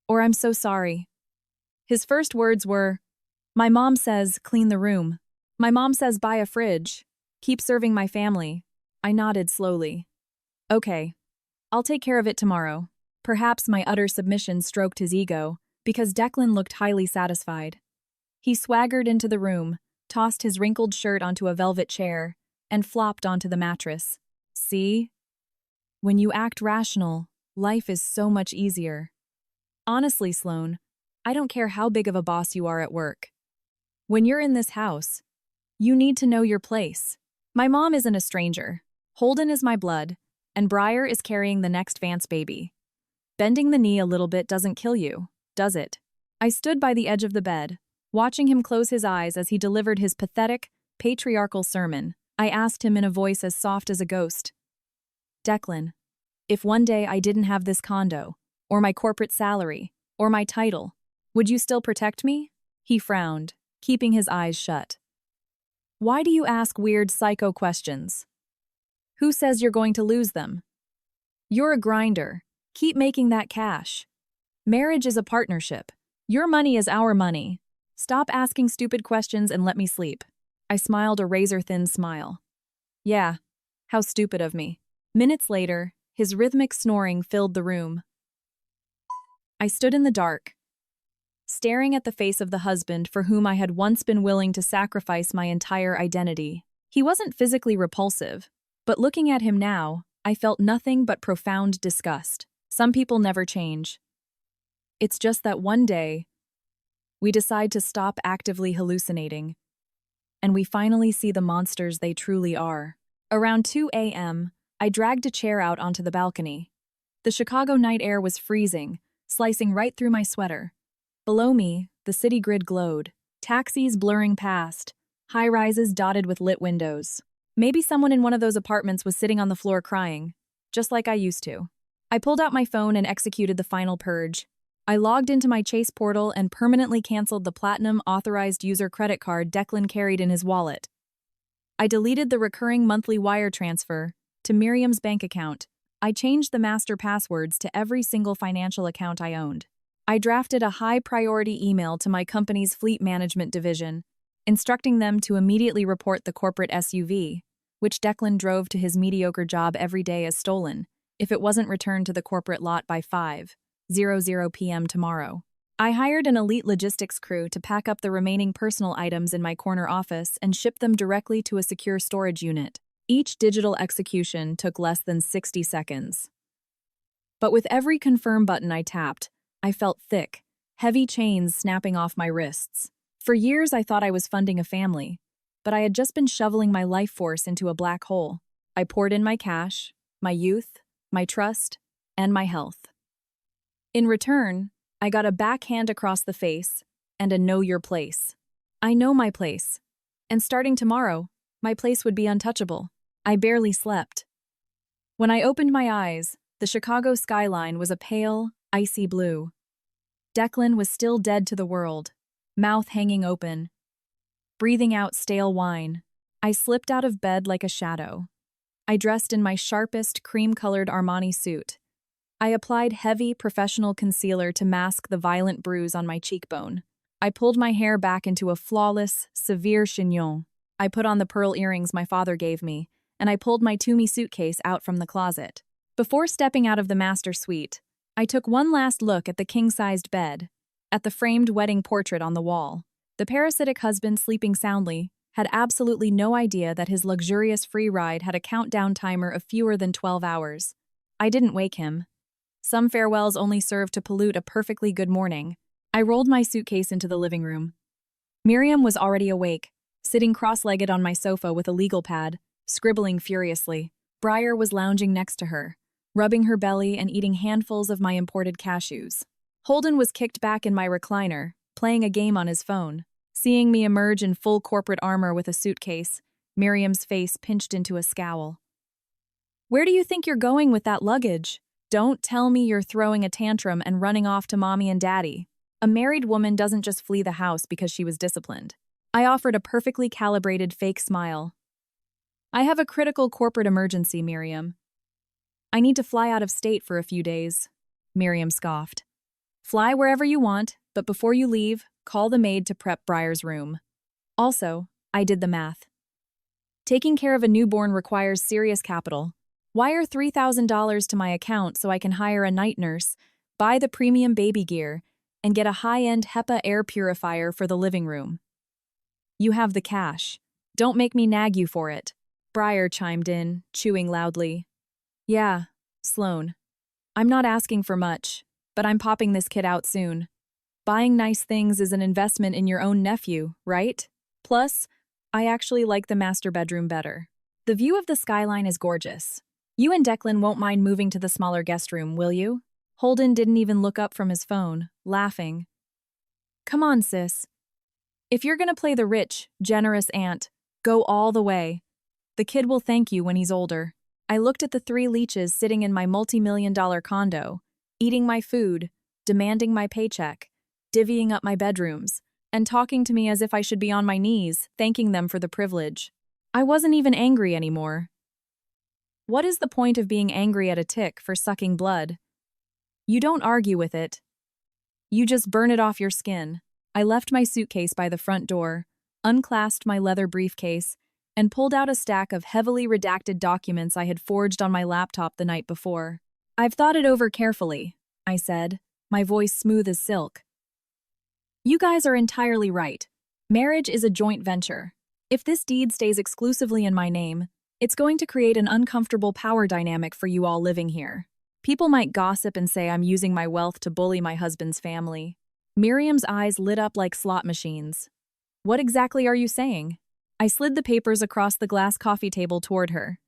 or "I'm so sorry." His first words were, "My mom says, clean the room. My mom says, buy a fridge. Keep serving my family." I nodded slowly. "Okay. I'll take care of it tomorrow." Perhaps my utter submission stroked his ego, because Declan looked highly satisfied. He swaggered into the room, tossed his wrinkled shirt onto a velvet chair, and flopped onto the mattress. "See? When you act rational, life is so much easier. Honestly, Sloane, I don't care how big of a boss you are at work. When you're in this house, you need to know your place. My mom isn't a stranger. Holden is my blood, and Briar is carrying the next Vance baby. Bending the knee a little bit doesn't kill you, does it?" I stood by the edge of the bed, watching him close his eyes as he delivered his pathetic, patriarchal sermon. I asked him in a voice as soft as a ghost, "Declan, if one day I didn't have this condo, or my corporate salary, or my title, would you still protect me?" He frowned, keeping his eyes shut. "Why do you ask weird psycho questions? Who says you're going to lose them? You're a grinder. Keep making that cash. Marriage is a partnership. Your money is our money. Stop asking stupid questions and let me sleep." I smiled a razor-thin smile. "Yeah, how stupid of me." Minutes later, his rhythmic snoring filled the room. I stood in the dark, staring at the face of the husband for whom I had once been willing to sacrifice my entire identity. He wasn't physically repulsive, but looking at him now, I felt nothing but profound disgust. Some people never change. It's just that one day, we decide to stop actively hallucinating, and we finally see the monsters they truly are. Around 2 a.m., I dragged a chair out onto the balcony. The Chicago night air was freezing, slicing right through my sweater. Below me, the city grid glowed, taxis blurring past, high-rises dotted with lit windows. Maybe someone in one of those apartments was sitting on the floor crying, just like I used to. I pulled out my phone and executed the final purge. I logged into my Chase portal and permanently canceled the Platinum Authorized User credit card Declan carried in his wallet. I deleted the recurring monthly wire transfer to Miriam's bank account. I changed the master passwords to every single financial account I owned. I drafted a high-priority email to my company's fleet management division, instructing them to immediately report the corporate SUV, which Declan drove to his mediocre job every day, as stolen, if it wasn't returned to the corporate lot by 5:00 p.m. tomorrow. I hired an elite logistics crew to pack up the remaining personal items in my corner office and ship them directly to a secure storage unit. Each digital execution took less than 60 seconds. But with every confirm button I tapped, I felt thick, heavy chains snapping off my wrists. For years I thought I was funding a family, but I had just been shoveling my life force into a black hole. I poured in my cash, my youth, my trust, and my health. In return, I got a backhand across the face and a know your place. I know my place, and starting tomorrow, my place would be untouchable. I barely slept. When I opened my eyes, the Chicago skyline was a pale, icy blue. Declan was still dead to the world, mouth hanging open, breathing out stale wine. I slipped out of bed like a shadow. I dressed in my sharpest, cream-colored Armani suit. I applied heavy, professional concealer to mask the violent bruise on my cheekbone. I pulled my hair back into a flawless, severe chignon. I put on the pearl earrings my father gave me, and I pulled my Toomey suitcase out from the closet. Before stepping out of the master suite, I took one last look at the king-sized bed, at the framed wedding portrait on the wall. The parasitic husband, sleeping soundly, had absolutely no idea that his luxurious free ride had a countdown timer of fewer than 12 hours. I didn't wake him. Some farewells only served to pollute a perfectly good morning. I rolled my suitcase into the living room. Miriam was already awake, sitting cross-legged on my sofa with a legal pad, scribbling furiously. Briar was lounging next to her, rubbing her belly and eating handfuls of my imported cashews. Holden was kicked back in my recliner, playing a game on his phone. Seeing me emerge in full corporate armor with a suitcase, Miriam's face pinched into a scowl. Where do you think you're going with that luggage? Don't tell me you're throwing a tantrum and running off to mommy and daddy. A married woman doesn't just flee the house because she was disciplined. I offered a perfectly calibrated fake smile. I have a critical corporate emergency, Miriam. I need to fly out of state for a few days. Miriam scoffed. Fly wherever you want, but before you leave, call the maid to prep Briar's room. Also, I did the math. Taking care of a newborn requires serious capital. Wire $3,000 to my account so I can hire a night nurse, buy the premium baby gear, and get a high-end HEPA air purifier for the living room. You have the cash. Don't make me nag you for it. Briar chimed in, chewing loudly. Yeah, Sloan. I'm not asking for much, but I'm popping this kid out soon. Buying nice things is an investment in your own nephew, right? Plus, I actually like the master bedroom better. The view of the skyline is gorgeous. You and Declan won't mind moving to the smaller guest room, will you? Holden didn't even look up from his phone, laughing. Come on, sis. If you're gonna play the rich, generous aunt, go all the way. The kid will thank you when he's older. I looked at the three leeches sitting in my multi-million-dollar condo, eating my food, demanding my paycheck, divvying up my bedrooms, and talking to me as if I should be on my knees, thanking them for the privilege. I wasn't even angry anymore. What is the point of being angry at a tick for sucking blood? You don't argue with it. You just burn it off your skin. I left my suitcase by the front door, unclasped my leather briefcase, and pulled out a stack of heavily redacted documents I had forged on my laptop the night before. I've thought it over carefully, I said, my voice smooth as silk. You guys are entirely right. Marriage is a joint venture. If this deed stays exclusively in my name, it's going to create an uncomfortable power dynamic for you all living here. People might gossip and say I'm using my wealth to bully my husband's family. Miriam's eyes lit up like slot machines. What exactly are you saying? I slid the papers across the glass coffee table toward her.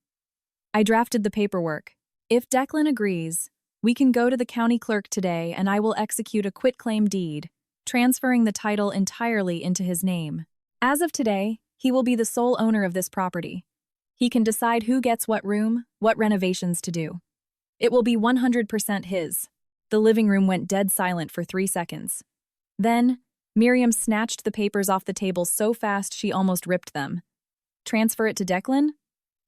I drafted the paperwork. If Declan agrees, we can go to the county clerk today and I will execute a quitclaim deed, transferring the title entirely into his name. As of today, he will be the sole owner of this property. He can decide who gets what room, what renovations to do. It will be 100% his. The living room went dead silent for 3 seconds. Then, Miriam snatched the papers off the table so fast she almost ripped them. Transfer it to Declan?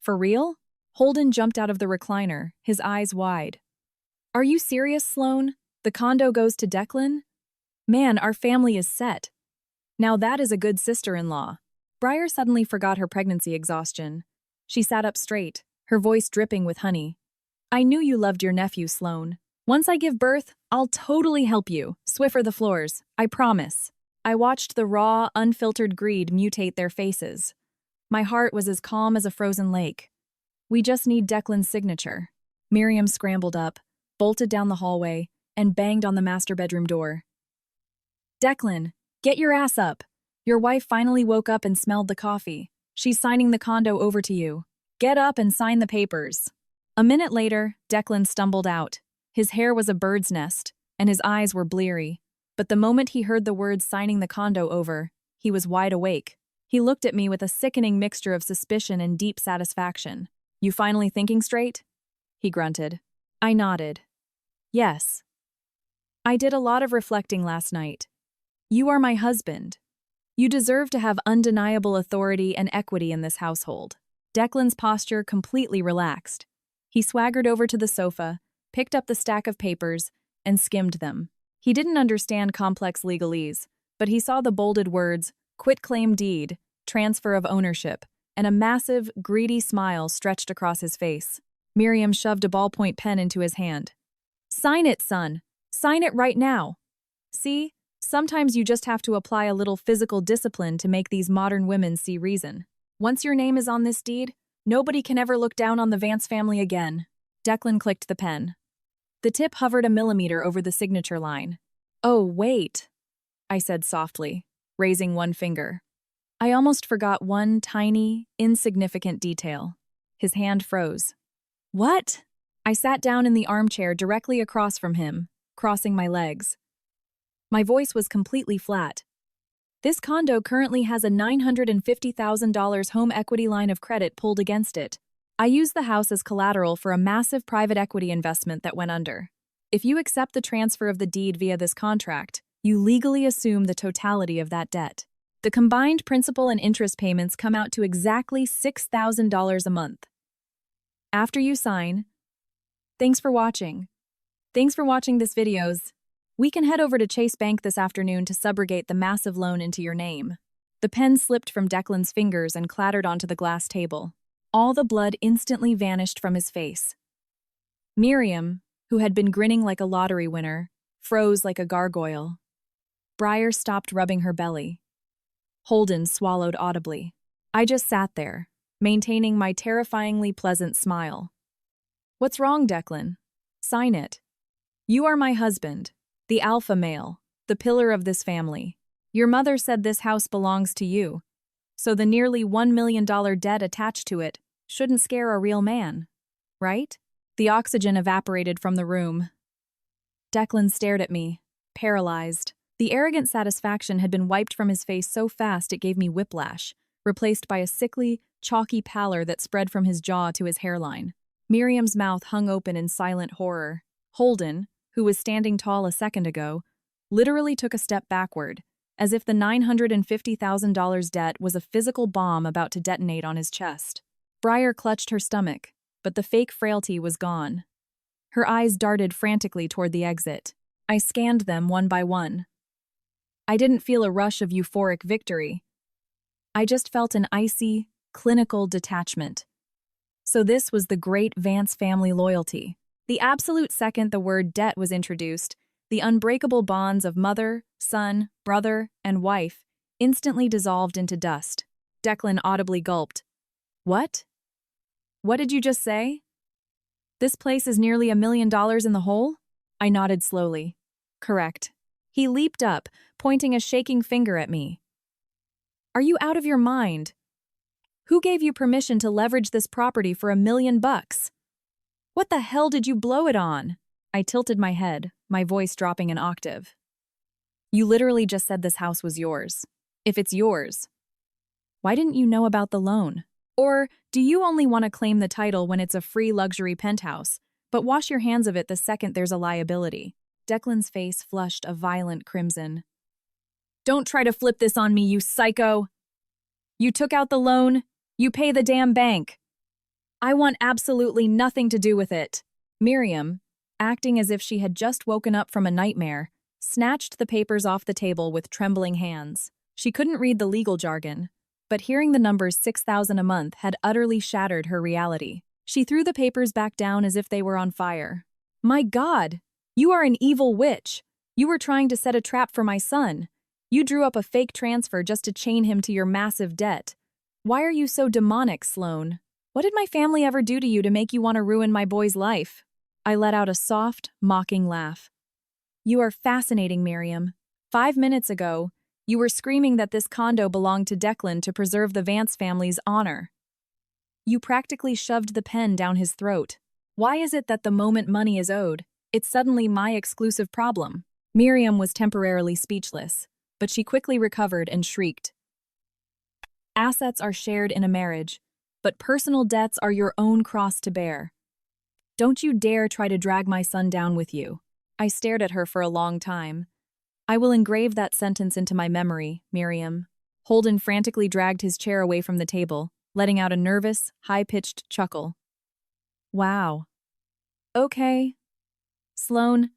For real? Holden jumped out of the recliner, his eyes wide. Are you serious, Sloan? The condo goes to Declan? Man, our family is set. Now that is a good sister-in-law. Briar suddenly forgot her pregnancy exhaustion. She sat up straight, her voice dripping with honey. I knew you loved your nephew, Sloan. Once I give birth, I'll totally help you. Swiffer the floors, I promise. I watched the raw, unfiltered greed mutate their faces. My heart was as calm as a frozen lake. We just need Declan's signature. Miriam scrambled up, bolted down the hallway, and banged on the master bedroom door. Declan, get your ass up. Your wife finally woke up and smelled the coffee. She's signing the condo over to you. Get up and sign the papers. A minute later, Declan stumbled out. His hair was a bird's nest, and his eyes were bleary. But the moment he heard the words signing the condo over, he was wide awake. He looked at me with a sickening mixture of suspicion and deep satisfaction. You finally thinking straight? He grunted. I nodded. Yes. I did a lot of reflecting last night. You are my husband. You deserve to have undeniable authority and equity in this household. Declan's posture completely relaxed. He swaggered over to the sofa, picked up the stack of papers, and skimmed them. He didn't understand complex legalese, but he saw the bolded words, quitclaim deed, transfer of ownership, and a massive, greedy smile stretched across his face. Miriam shoved a ballpoint pen into his hand. Sign it, son. Sign it right now. See? Sometimes you just have to apply a little physical discipline to make these modern women see reason. Once your name is on this deed, nobody can ever look down on the Vance family again. Declan clicked the pen. The tip hovered a millimeter over the signature line. Oh, wait, I said softly, raising one finger. I almost forgot one tiny, insignificant detail. His hand froze. What? I sat down in the armchair directly across from him, crossing my legs. My voice was completely flat. This condo currently has a $950,000 home equity line of credit pulled against it. I used the house as collateral for a massive private equity investment that went under. If you accept the transfer of the deed via this contract, you legally assume the totality of that debt. The combined principal and interest payments come out to exactly $6,000 a month. After you sign, thanks for watching. Thanks for watching this videos. We can head over to Chase Bank this afternoon to subrogate the massive loan into your name. The pen slipped from Declan's fingers and clattered onto the glass table. All the blood instantly vanished from his face. Miriam, who had been grinning like a lottery winner, froze like a gargoyle. Briar stopped rubbing her belly. Holden swallowed audibly. I just sat there, maintaining my terrifyingly pleasant smile. What's wrong, Declan? Sign it. You are my husband, the alpha male, the pillar of this family. Your mother said this house belongs to you, so the nearly $1 million debt attached to it shouldn't scare a real man, right? The oxygen evaporated from the room. Declan stared at me, paralyzed. The arrogant satisfaction had been wiped from his face so fast it gave me whiplash, replaced by a sickly, chalky pallor that spread from his jaw to his hairline. Miriam's mouth hung open in silent horror. Holden, who was standing tall a second ago, literally took a step backward, as if the $950,000 debt was a physical bomb about to detonate on his chest. Briar clutched her stomach, but the fake frailty was gone. Her eyes darted frantically toward the exit. I scanned them one by one. I didn't feel a rush of euphoric victory. I just felt an icy, clinical detachment. So this was the great Vance family loyalty. The absolute second the word debt was introduced, the unbreakable bonds of mother, son, brother, and wife instantly dissolved into dust. Declan audibly gulped. What? What did you just say? This place is nearly $1 million in the hole? I nodded slowly. Correct. He leaped up, pointing a shaking finger at me. Are you out of your mind? Who gave you permission to leverage this property for $1 million? What the hell did you blow it on? I tilted my head, my voice dropping an octave. You literally just said this house was yours. If it's yours, why didn't you know about the loan? Or do you only want to claim the title when it's a free luxury penthouse, but wash your hands of it the second there's a liability? Declan's face flushed a violent crimson. Don't try to flip this on me, you psycho! You took out the loan, you pay the damn bank. I want absolutely nothing to do with it. Miriam, acting as if she had just woken up from a nightmare, snatched the papers off the table with trembling hands. She couldn't read the legal jargon, but hearing the numbers $6,000 a month had utterly shattered her reality. She threw the papers back down as if they were on fire. My God! You are an evil witch. You were trying to set a trap for my son. You drew up a fake transfer just to chain him to your massive debt. Why are you so demonic, Sloane? What did my family ever do to you to make you want to ruin my boy's life? I let out a soft, mocking laugh. You are fascinating, Miriam. 5 minutes ago, you were screaming that this condo belonged to Declan to preserve the Vance family's honor. You practically shoved the pen down his throat. Why is it that the moment money is owed, it's suddenly my exclusive problem? Miriam was temporarily speechless, but she quickly recovered and shrieked. Assets are shared in a marriage, but personal debts are your own cross to bear. Don't you dare try to drag my son down with you. I stared at her for a long time. I will engrave that sentence into my memory, Miriam. Holden frantically dragged his chair away from the table, letting out a nervous, high-pitched chuckle. Wow. Okay. Sloane,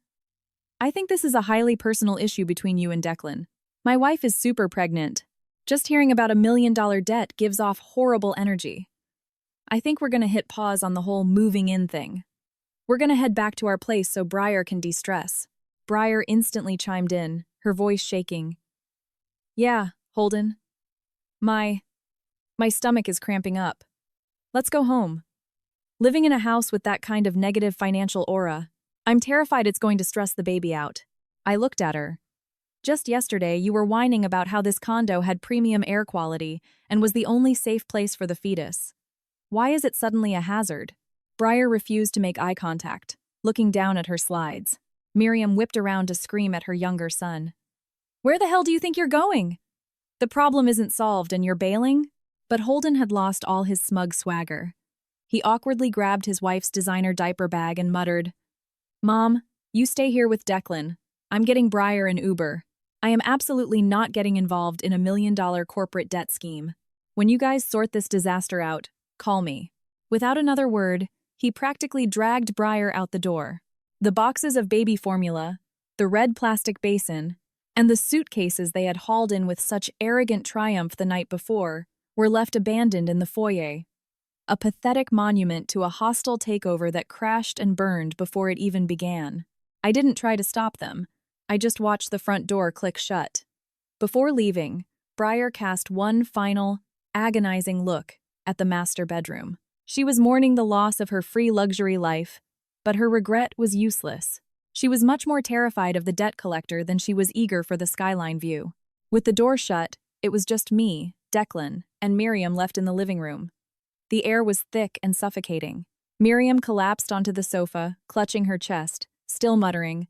I think this is a highly personal issue between you and Declan. My wife is super pregnant. Just hearing about $1 million debt gives off horrible energy. I think we're going to hit pause on the whole moving in thing. We're going to head back to our place so Briar can de-stress. Briar instantly chimed in, her voice shaking. Yeah, Holden. My stomach is cramping up. Let's go home. Living in a house with that kind of negative financial aura, I'm terrified it's going to stress the baby out. I looked at her. Just yesterday, you were whining about how this condo had premium air quality and was the only safe place for the fetus. Why is it suddenly a hazard? Briar refused to make eye contact, looking down at her slides. Miriam whipped around to scream at her younger son. Where the hell do you think you're going? The problem isn't solved and you're bailing? But Holden had lost all his smug swagger. He awkwardly grabbed his wife's designer diaper bag and muttered, "Mom, you stay here with Declan. I'm getting Briar an Uber. I am absolutely not getting involved in a $1 million corporate debt scheme. When you guys sort this disaster out, call me." Without another word, he practically dragged Briar out the door. The boxes of baby formula, the red plastic basin, and the suitcases they had hauled in with such arrogant triumph the night before were left abandoned in the foyer. A pathetic monument to a hostile takeover that crashed and burned before it even began. I didn't try to stop them. I just watched the front door click shut. Before leaving, Briar cast one final, agonizing look at the master bedroom. She was mourning the loss of her free luxury life, but her regret was useless. She was much more terrified of the debt collector than she was eager for the skyline view. With the door shut, it was just me, Declan, and Miriam left in the living room. The air was thick and suffocating. Miriam collapsed onto the sofa, clutching her chest, still muttering,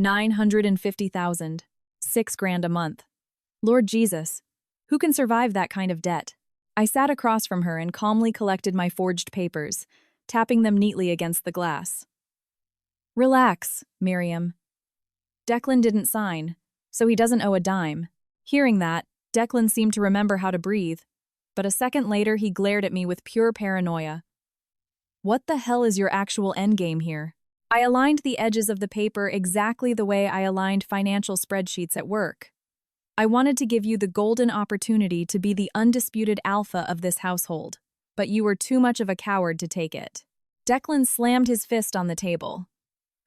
$950,000, $6,000 a month. Lord Jesus, who can survive that kind of debt? I sat across from her and calmly collected my forged papers, tapping them neatly against the glass. Relax, Miriam. Declan didn't sign, so he doesn't owe a dime. Hearing that, Declan seemed to remember how to breathe, but a second later he glared at me with pure paranoia. What the hell is your actual endgame here? I aligned the edges of the paper exactly the way I aligned financial spreadsheets at work. I wanted to give you the golden opportunity to be the undisputed alpha of this household, but you were too much of a coward to take it. Declan slammed his fist on the table.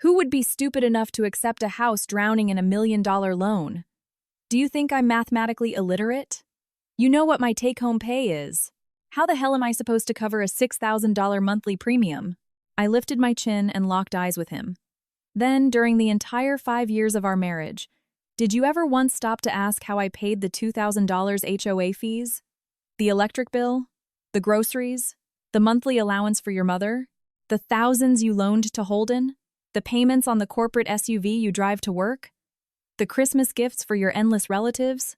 Who would be stupid enough to accept a house drowning in $1 million loan? Do you think I'm mathematically illiterate? You know what my take-home pay is. How the hell am I supposed to cover a $6,000 monthly premium? I lifted my chin and locked eyes with him. Then, during the entire 5 years of our marriage, did you ever once stop to ask how I paid the $2,000 HOA fees? The electric bill? The groceries? The monthly allowance for your mother? The thousands you loaned to Holden? The payments on the corporate SUV you drive to work? The Christmas gifts for your endless relatives?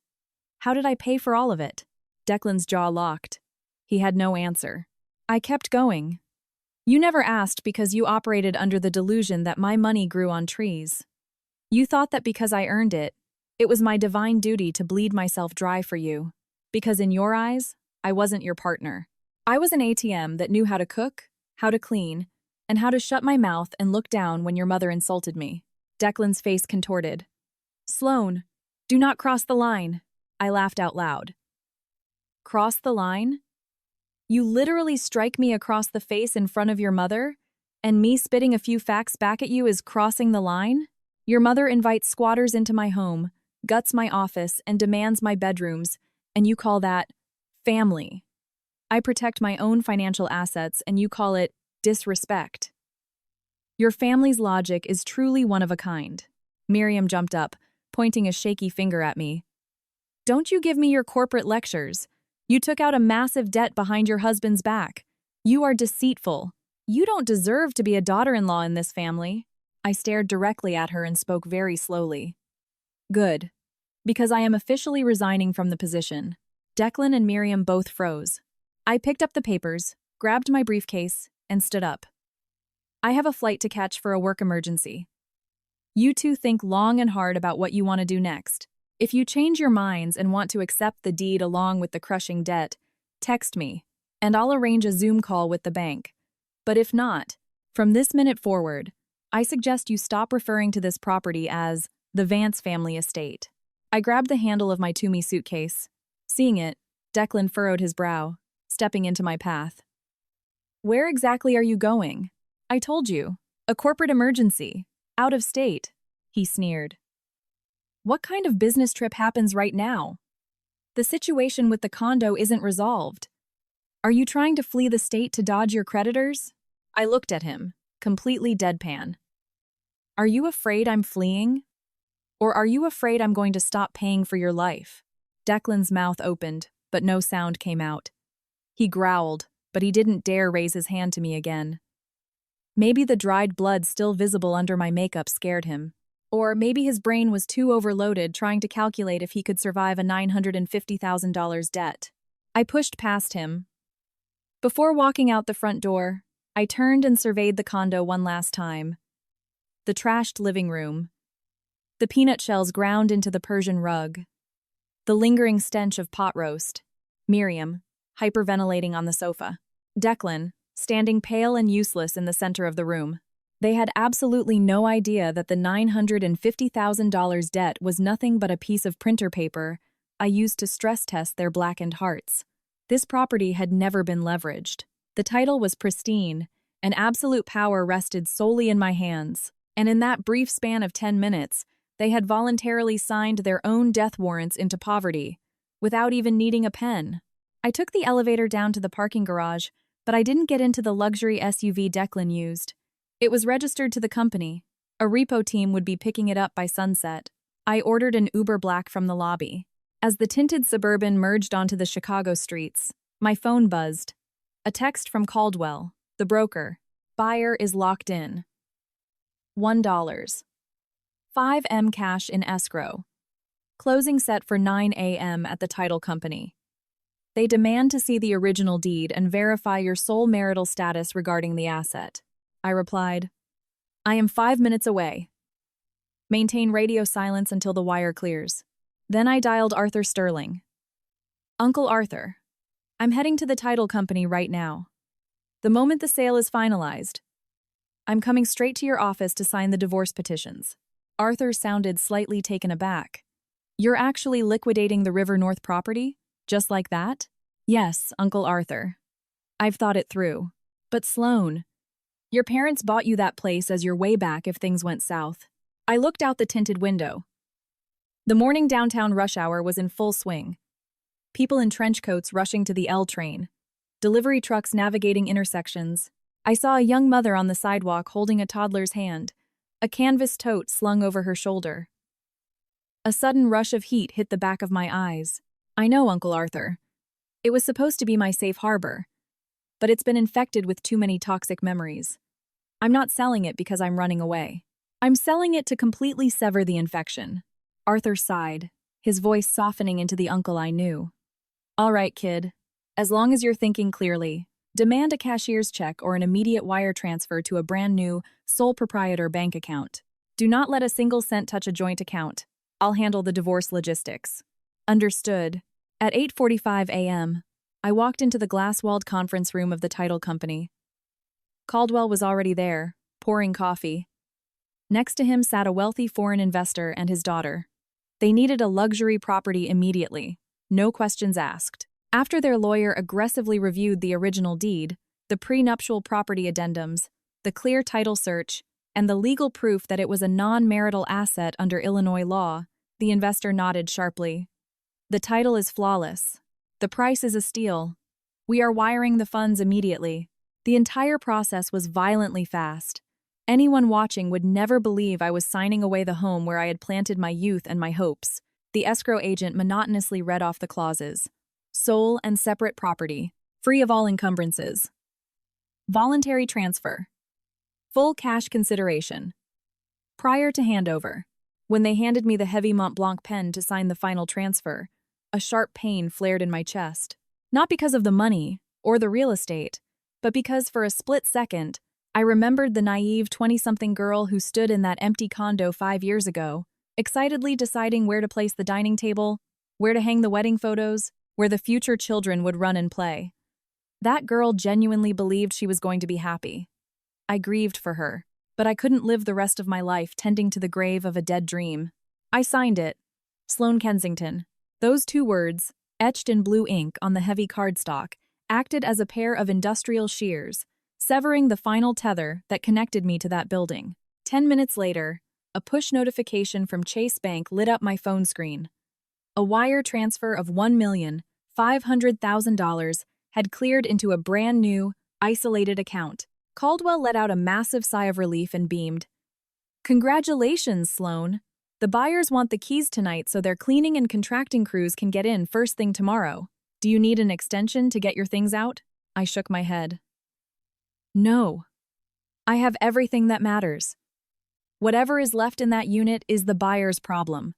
How did I pay for all of it? Declan's jaw locked. He had no answer. I kept going. You never asked because you operated under the delusion that my money grew on trees. You thought that because I earned it, it was my divine duty to bleed myself dry for you. Because in your eyes, I wasn't your partner. I was an ATM that knew how to cook, how to clean, and how to shut my mouth and look down when your mother insulted me. Declan's face contorted. Sloane, do not cross the line. I laughed out loud. Cross the line? You literally strike me across the face in front of your mother, and me spitting a few facts back at you is crossing the line? Your mother invites squatters into my home, guts my office, and demands my bedrooms, and you call that family. I protect my own financial assets, and you call it disrespect. Your family's logic is truly one of a kind. Miriam jumped up, pointing a shaky finger at me. Don't you give me your corporate lectures. You took out a massive debt behind your husband's back. You are deceitful. You don't deserve to be a daughter-in-law in this family. I stared directly at her and spoke very slowly. Good. Because I am officially resigning from the position. Declan and Miriam both froze. I picked up the papers, grabbed my briefcase, and stood up. I have a flight to catch for a work emergency. You two think long and hard about what you want to do next. If you change your minds and want to accept the deed along with the crushing debt, text me, and I'll arrange a Zoom call with the bank. But if not, from this minute forward, I suggest you stop referring to this property as the Vance family estate. I grabbed the handle of my Toomey suitcase. Seeing it, Declan furrowed his brow, stepping into my path. Where exactly are you going? I told you, a corporate emergency, out of state, he sneered. What kind of business trip happens right now? The situation with the condo isn't resolved. Are you trying to flee the state to dodge your creditors? I looked at him, completely deadpan. Are you afraid I'm fleeing? Or are you afraid I'm going to stop paying for your life? Declan's mouth opened, but no sound came out. He growled, but he didn't dare raise his hand to me again. Maybe the dried blood still visible under my makeup scared him. Or maybe his brain was too overloaded trying to calculate if he could survive a $950,000 debt. I pushed past him. Before walking out the front door, I turned and surveyed the condo one last time. The trashed living room, the peanut shells ground into the Persian rug, the lingering stench of pot roast, Miriam, hyperventilating on the sofa, Declan, standing pale and useless in the center of the room. They had absolutely no idea that the $950,000 debt was nothing but a piece of printer paper I used to stress test their blackened hearts. This property had never been leveraged. The title was pristine, and absolute power rested solely in my hands. And in that brief span of 10 minutes, they had voluntarily signed their own death warrants into poverty, without even needing a pen. I took the elevator down to the parking garage, but I didn't get into the luxury SUV Declan used. It was registered to the company. A repo team would be picking it up by sunset. I ordered an Uber Black from the lobby. As the tinted Suburban merged onto the Chicago streets, my phone buzzed. A text from Caldwell, the broker. Buyer is locked in. $1. 5M cash in escrow. Closing set for 9 a.m. at the title company. They demand to see the original deed and verify your sole marital status regarding the asset. I replied, I am 5 minutes away. Maintain radio silence until the wire clears. Then I dialed Arthur Sterling. Uncle Arthur, I'm heading to the title company right now. The moment the sale is finalized, I'm coming straight to your office to sign the divorce petitions. Arthur sounded slightly taken aback. You're actually liquidating the River North property? Just like that? Yes, Uncle Arthur. I've thought it through. But Sloan, your parents bought you that place as your way back if things went south. I looked out the tinted window. The morning downtown rush hour was in full swing. People in trench coats rushing to the L train. Delivery trucks navigating intersections. I saw a young mother on the sidewalk holding a toddler's hand, a canvas tote slung over her shoulder. A sudden rush of heat hit the back of my eyes. I know, Uncle Arthur. It was supposed to be my safe harbor, but it's been infected with too many toxic memories. I'm not selling it because I'm running away. I'm selling it to completely sever the infection. Arthur sighed, his voice softening into the uncle I knew. All right, kid. As long as you're thinking clearly, demand a cashier's check or an immediate wire transfer to a brand new, sole proprietor bank account. Do not let a single cent touch a joint account. I'll handle the divorce logistics. Understood. At 8:45 a.m., I walked into the glass-walled conference room of the title company. Caldwell was already there, pouring coffee. Next to him sat a wealthy foreign investor and his daughter. They needed a luxury property immediately, no questions asked. After their lawyer aggressively reviewed the original deed, the prenuptial property addendums, the clear title search, and the legal proof that it was a non-marital asset under Illinois law, the investor nodded sharply. The title is flawless. The price is a steal. We are wiring the funds immediately. The entire process was violently fast. Anyone watching would never believe I was signing away the home where I had planted my youth and my hopes. The escrow agent monotonously read off the clauses. Sole and separate property, free of all encumbrances. Voluntary transfer. Full cash consideration. Prior to handover, when they handed me the heavy Mont Blanc pen to sign the final transfer, a sharp pain flared in my chest. Not because of the money or the real estate, but because for a split second, I remembered the naive 20-something girl who stood in that empty condo 5 years ago, excitedly deciding where to place the dining table, where to hang the wedding photos, where the future children would run and play. That girl genuinely believed she was going to be happy. I grieved for her, but I couldn't live the rest of my life tending to the grave of a dead dream. I signed it. Sloan Kensington. Those 2 words, etched in blue ink on the heavy cardstock, acted as a pair of industrial shears, severing the final tether that connected me to that building. 10 minutes later, a push notification from Chase Bank lit up my phone screen. A wire transfer of $1,500,000 had cleared into a brand new, isolated account. Caldwell let out a massive sigh of relief and beamed. Congratulations, Sloan. The buyers want the keys tonight so their cleaning and contracting crews can get in first thing tomorrow. Do you need an extension to get your things out? I shook my head. No. I have everything that matters. Whatever is left in that unit is the buyer's problem.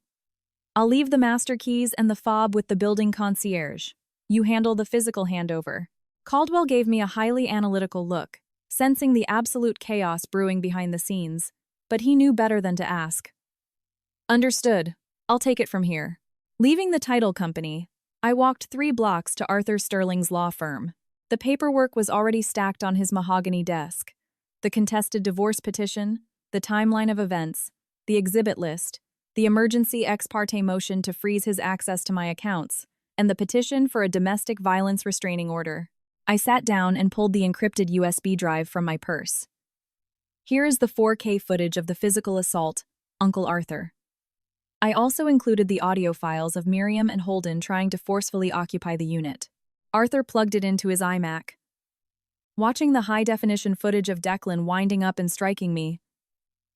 I'll leave the master keys and the fob with the building concierge. You handle the physical handover. Caldwell gave me a highly analytical look, sensing the absolute chaos brewing behind the scenes, but he knew better than to ask. Understood. I'll take it from here. Leaving the title company, I walked 3 blocks to Arthur Sterling's law firm. The paperwork was already stacked on his mahogany desk. The contested divorce petition, the timeline of events, the exhibit list, the emergency ex parte motion to freeze his access to my accounts, and the petition for a domestic violence restraining order. I sat down and pulled the encrypted USB drive from my purse. Here is the 4K footage of the physical assault, Uncle Arthur. I also included the audio files of Miriam and Holden trying to forcefully occupy the unit. Arthur plugged it into his iMac. Watching the high-definition footage of Declan winding up and striking me,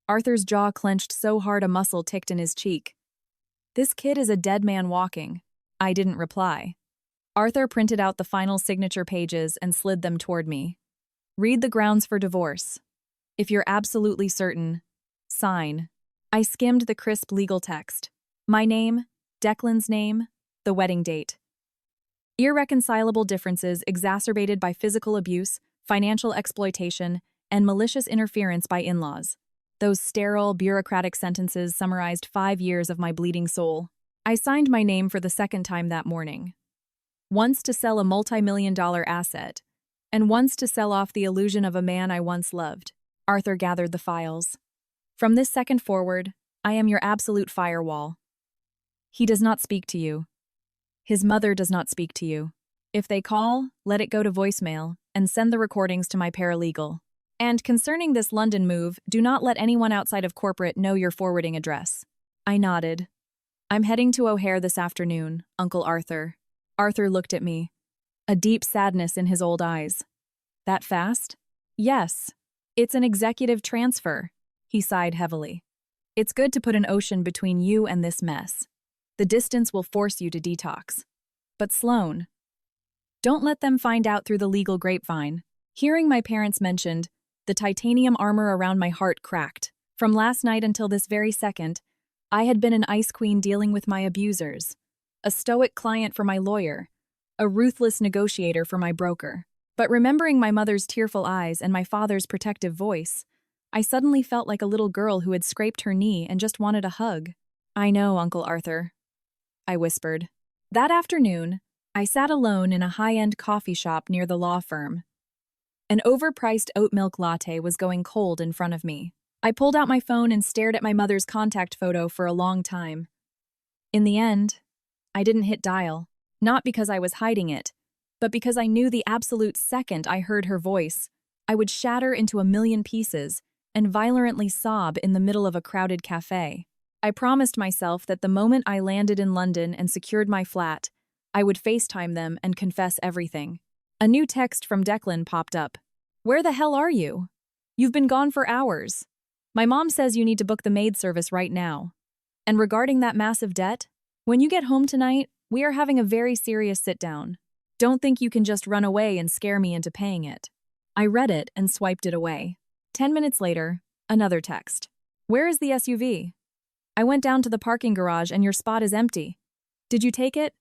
Arthur's jaw clenched so hard a muscle ticked in his cheek. This kid is a dead man walking. I didn't reply. Arthur printed out the final signature pages and slid them toward me. Read the grounds for divorce. If you're absolutely certain, sign. I skimmed the crisp legal text. My name, Declan's name, the wedding date. Irreconcilable differences exacerbated by physical abuse, financial exploitation, and malicious interference by in-laws. Those sterile, bureaucratic sentences summarized 5 years of my bleeding soul. I signed my name for the second time that morning. Once to sell a multi-million-dollar asset, and once to sell off the illusion of a man I once loved. Arthur gathered the files. From this second forward, I am your absolute firewall. He does not speak to you. His mother does not speak to you. If they call, let it go to voicemail, and send the recordings to my paralegal. And concerning this London move, do not let anyone outside of corporate know your forwarding address. I nodded. I'm heading to O'Hare this afternoon, Uncle Arthur. Arthur looked at me, a deep sadness in his old eyes. That fast? Yes. It's an executive transfer. He sighed heavily. It's good to put an ocean between you and this mess. The distance will force you to detox. But Sloane, don't let them find out through the legal grapevine. Hearing my parents mentioned, the titanium armor around my heart cracked. From last night until this very second, I had been an ice queen dealing with my abusers, a stoic client for my lawyer, a ruthless negotiator for my broker. But remembering my mother's tearful eyes and my father's protective voice, I suddenly felt like a little girl who had scraped her knee and just wanted a hug. I know, Uncle Arthur, I whispered. That afternoon, I sat alone in a high-end coffee shop near the law firm. An overpriced oat milk latte was going cold in front of me. I pulled out my phone and stared at my mother's contact photo for a long time. In the end, I didn't hit dial, not because I was hiding it, but because I knew the absolute second I heard her voice, I would shatter into a million pieces and violently sob in the middle of a crowded cafe. I promised myself that the moment I landed in London and secured my flat, I would FaceTime them and confess everything. A new text from Declan popped up. Where the hell are you? You've been gone for hours. My mom says you need to book the maid service right now. And regarding that massive debt, when you get home tonight, we are having a very serious sit-down. Don't think you can just run away and scare me into paying it. I read it and swiped it away. 10 minutes later, another text. Where is the SUV? I went down to the parking garage and your spot is empty. Did you take it?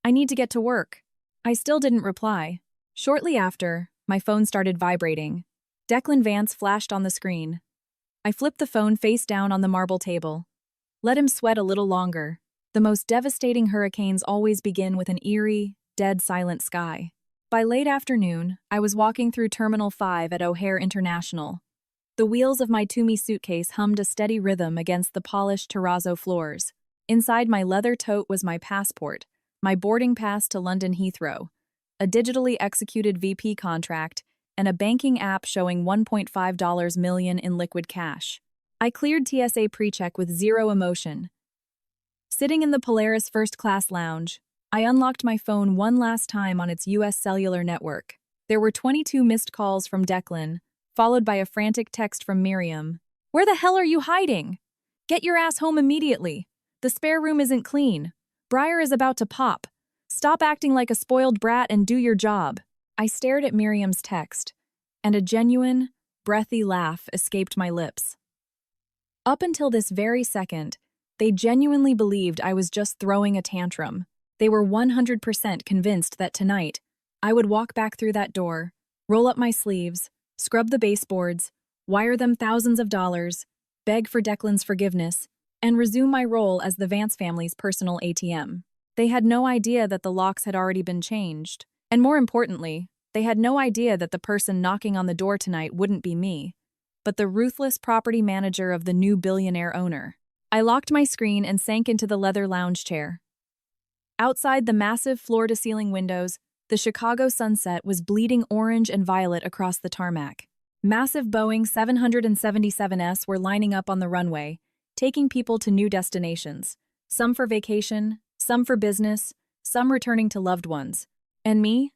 I need to get to work. I still didn't reply. Shortly after, my phone started vibrating. Declan Vance flashed on the screen. I flipped the phone face down on the marble table. Let him sweat a little longer. The most devastating hurricanes always begin with an eerie, dead silent sky. By late afternoon, I was walking through Terminal 5 at O'Hare International. The wheels of my Toomey suitcase hummed a steady rhythm against the polished terrazzo floors. Inside my leather tote was my passport, my boarding pass to London Heathrow, a digitally executed VP contract, and a banking app showing $1.5 million in liquid cash. I cleared TSA pre-check with zero emotion. Sitting in the Polaris first-class lounge, I unlocked my phone one last time on its US cellular network. There were 22 missed calls from Declan, followed by a frantic text from Miriam. Where the hell are you hiding? Get your ass home immediately. The spare room isn't clean. Briar is about to pop. Stop acting like a spoiled brat and do your job. I stared at Miriam's text, and a genuine, breathy laugh escaped my lips. Up until this very second, they genuinely believed I was just throwing a tantrum. They were 100% convinced that tonight, I would walk back through that door, roll up my sleeves, scrub the baseboards, wire them thousands of dollars, beg for Declan's forgiveness, and resume my role as the Vance family's personal ATM. They had no idea that the locks had already been changed. And more importantly, they had no idea that the person knocking on the door tonight wouldn't be me, but the ruthless property manager of the new billionaire owner. I locked my screen and sank into the leather lounge chair. Outside the massive floor-to-ceiling windows, the Chicago sunset was bleeding orange and violet across the tarmac. Massive Boeing 777s were lining up on the runway, taking people to new destinations, some for vacation, some for business, some returning to loved ones. And me?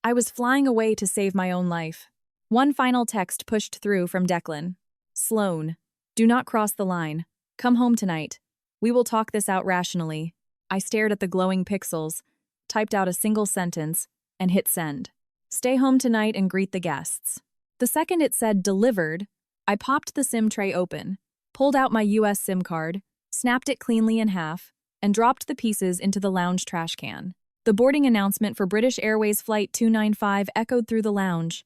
I was flying away to save my own life. One final text pushed through from Declan. Sloan, do not cross the line. Come home tonight. We will talk this out rationally. I stared at the glowing pixels, typed out a single sentence, and hit send. Stay home tonight and greet the guests. The second it said delivered, I popped the SIM tray open, pulled out my US SIM card, snapped it cleanly in half, and dropped the pieces into the lounge trash can. The boarding announcement for British Airways Flight 295 echoed through the lounge.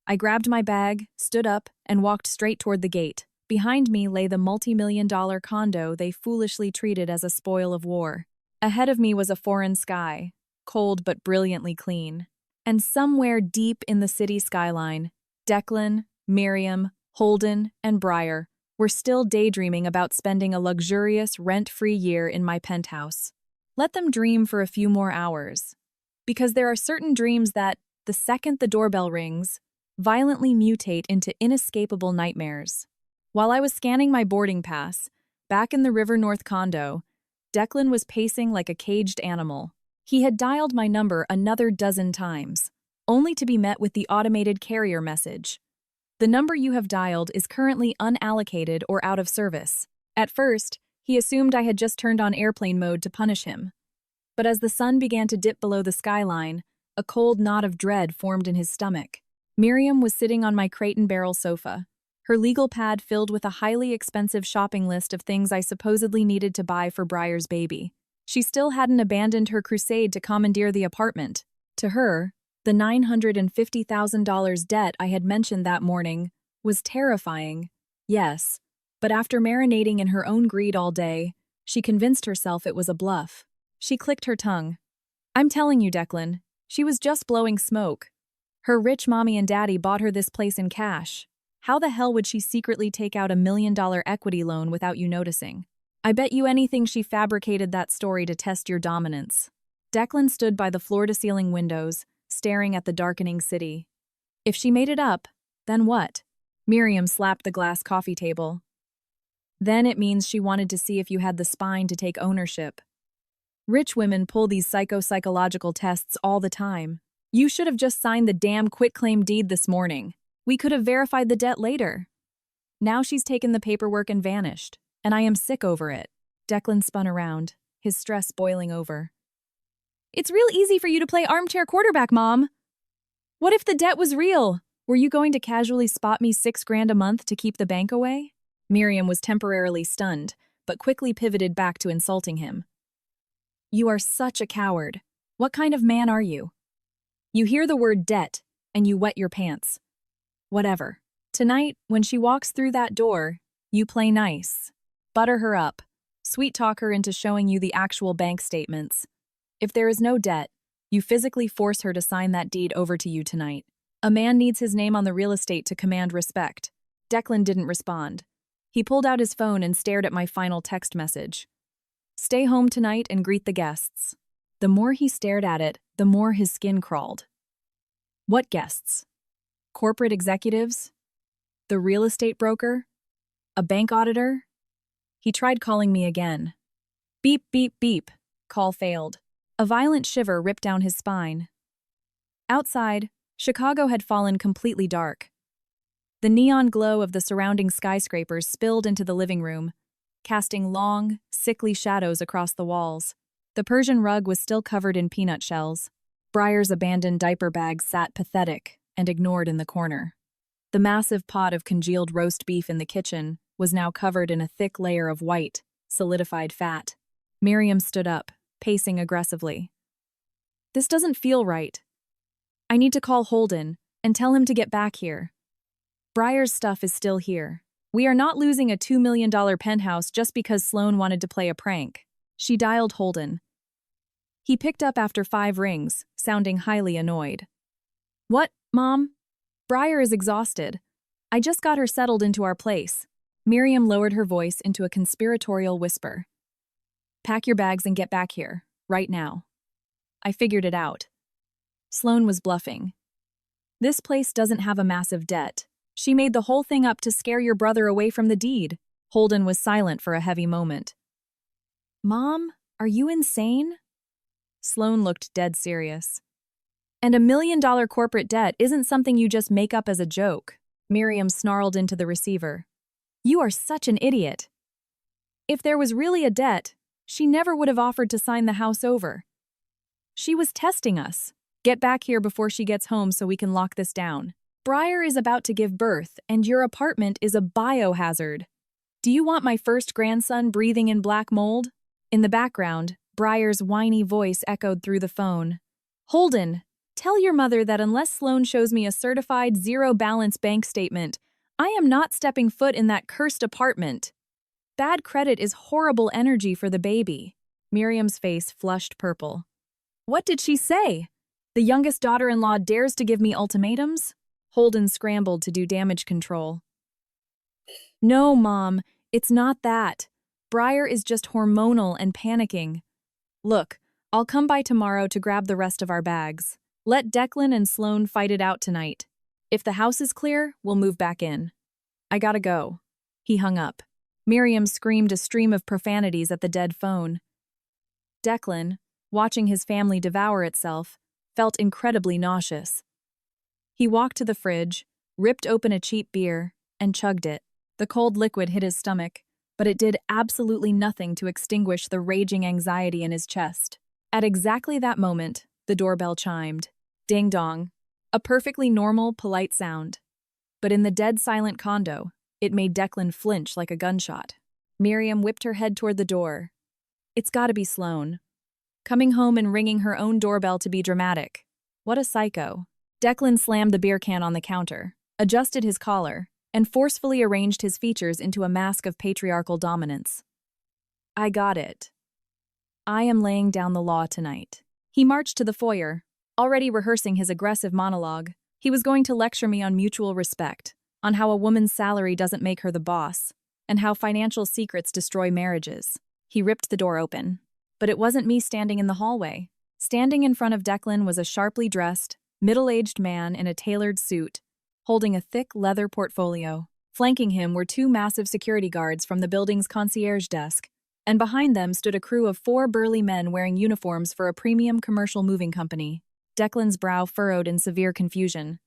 I grabbed my bag, stood up, and walked straight toward the gate. Behind me lay the multi-million-dollar condo they foolishly treated as a spoil of war. Ahead of me was a foreign sky, cold but brilliantly clean. And somewhere deep in the city skyline, Declan, Miriam, Holden, and Breyer were still daydreaming about spending a luxurious, rent-free year in my penthouse. Let them dream for a few more hours. Because there are certain dreams that, the second the doorbell rings, violently mutate into inescapable nightmares. While I was scanning my boarding pass, back in the River North condo, Declan was pacing like a caged animal. He had dialed my number another dozen times, only to be met with the automated carrier message. The number you have dialed is currently unallocated or out of service. At first, he assumed I had just turned on airplane mode to punish him. But as the sun began to dip below the skyline, a cold knot of dread formed in his stomach. Miriam was sitting on my crate and barrel sofa, her legal pad filled with a highly expensive shopping list of things I supposedly needed to buy for Breyer's baby. She still hadn't abandoned her crusade to commandeer the apartment. To her, the $950,000 debt I had mentioned that morning was terrifying, yes, but after marinating in her own greed all day, she convinced herself it was a bluff. She clicked her tongue. I'm telling you, Declan, she was just blowing smoke. Her rich mommy and daddy bought her this place in cash. How the hell would she secretly take out $1 million equity loan without you noticing? I bet you anything she fabricated that story to test your dominance. Declan stood by the floor-to-ceiling windows, staring at the darkening city. If she made it up, then what? Miriam slapped the glass coffee table. Then it means she wanted to see if you had the spine to take ownership. Rich women pull these psychological tests all the time. You should have just signed the damn quitclaim deed this morning. We could have verified the debt later. Now she's taken the paperwork and vanished, and I am sick over it. Declan spun around, his stress boiling over. It's real easy for you to play armchair quarterback, Mom. What if the debt was real? Were you going to casually spot me $6,000 a month to keep the bank away? Miriam was temporarily stunned, but quickly pivoted back to insulting him. You are such a coward. What kind of man are you? You hear the word debt, and you wet your pants. Whatever. Tonight, when she walks through that door, you play nice. Butter her up. Sweet-talk her into showing you the actual bank statements. If there is no debt, you physically force her to sign that deed over to you tonight. A man needs his name on the real estate to command respect. Declan didn't respond. He pulled out his phone and stared at my final text message. Stay home tonight and greet the guests. The more he stared at it, the more his skin crawled. What guests? Corporate executives? The real estate broker? A bank auditor? He tried calling me again. Beep, beep, beep. Call failed. A violent shiver ripped down his spine. Outside, Chicago had fallen completely dark. The neon glow of the surrounding skyscrapers spilled into the living room, casting long, sickly shadows across the walls. The Persian rug was still covered in peanut shells. Breyer's abandoned diaper bag sat pathetic and ignored in the corner. The massive pot of congealed roast beef in the kitchen was now covered in a thick layer of white, solidified fat. Miriam stood up, pacing aggressively. This doesn't feel right. I need to call Holden and tell him to get back here. Briar's stuff is still here. We are not losing a $2 million penthouse just because Sloane wanted to play a prank. She dialed Holden. He picked up after 5 rings, sounding highly annoyed. What, Mom? Briar is exhausted. I just got her settled into our place. Miriam lowered her voice into a conspiratorial whisper. Pack your bags and get back here, right now. I figured it out. Sloane was bluffing. This place doesn't have a massive debt. She made the whole thing up to scare your brother away from the deed. Holden was silent for a heavy moment. Mom, are you insane? Sloane looked dead serious. And $1 million corporate debt isn't something you just make up as a joke. Miriam snarled into the receiver. You are such an idiot. If there was really a debt, she never would have offered to sign the house over. She was testing us. Get back here before she gets home so we can lock this down. Briar is about to give birth, and your apartment is a biohazard. Do you want my first grandson breathing in black mold? In the background, Briar's whiny voice echoed through the phone. Holden, tell your mother that unless Sloane shows me a certified zero-balance bank statement, I am not stepping foot in that cursed apartment. Bad credit is horrible energy for the baby. Miriam's face flushed purple. What did she say? The youngest daughter-in-law dares to give me ultimatums? Holden scrambled to do damage control. No, Mom, it's not that. Briar is just hormonal and panicking. Look, I'll come by tomorrow to grab the rest of our bags. Let Declan and Sloane fight it out tonight. If the house is clear, we'll move back in. I gotta go. He hung up. Miriam screamed a stream of profanities at the dead phone. Declan, watching his family devour itself, felt incredibly nauseous. He walked to the fridge, ripped open a cheap beer, and chugged it. The cold liquid hit his stomach, but it did absolutely nothing to extinguish the raging anxiety in his chest. At exactly that moment, the doorbell chimed. Ding-dong. A perfectly normal, polite sound. But in the dead-silent condo, it made Declan flinch like a gunshot. Miriam whipped her head toward the door. It's gotta be Sloane. Coming home and ringing her own doorbell to be dramatic. What a psycho. Declan slammed the beer can on the counter, adjusted his collar, and forcefully arranged his features into a mask of patriarchal dominance. I got it. I am laying down the law tonight. He marched to the foyer, already rehearsing his aggressive monologue. He was going to lecture me on mutual respect, on how a woman's salary doesn't make her the boss, and how financial secrets destroy marriages. He ripped the door open. But it wasn't me standing in the hallway. Standing in front of Declan was a sharply dressed, middle-aged man in a tailored suit, holding a thick leather portfolio. Flanking him were 2 massive security guards from the building's concierge desk, and behind them stood a crew of 4 burly men wearing uniforms for a premium commercial moving company. Declan's brow furrowed in severe confusion.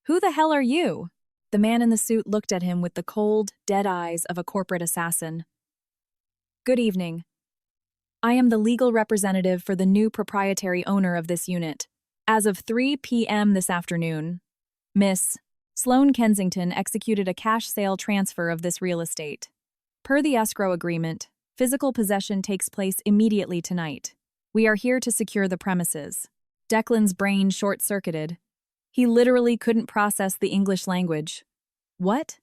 Who the hell are you? The man in the suit looked at him with the cold, dead eyes of a corporate assassin. Good evening. I am the legal representative for the new proprietary owner of this unit. As of 3 p.m. this afternoon, Miss Sloane Kensington executed a cash sale transfer of this real estate. Per the escrow agreement, physical possession takes place immediately tonight. We are here to secure the premises. Declan's brain short-circuited. He literally couldn't process the English language. What?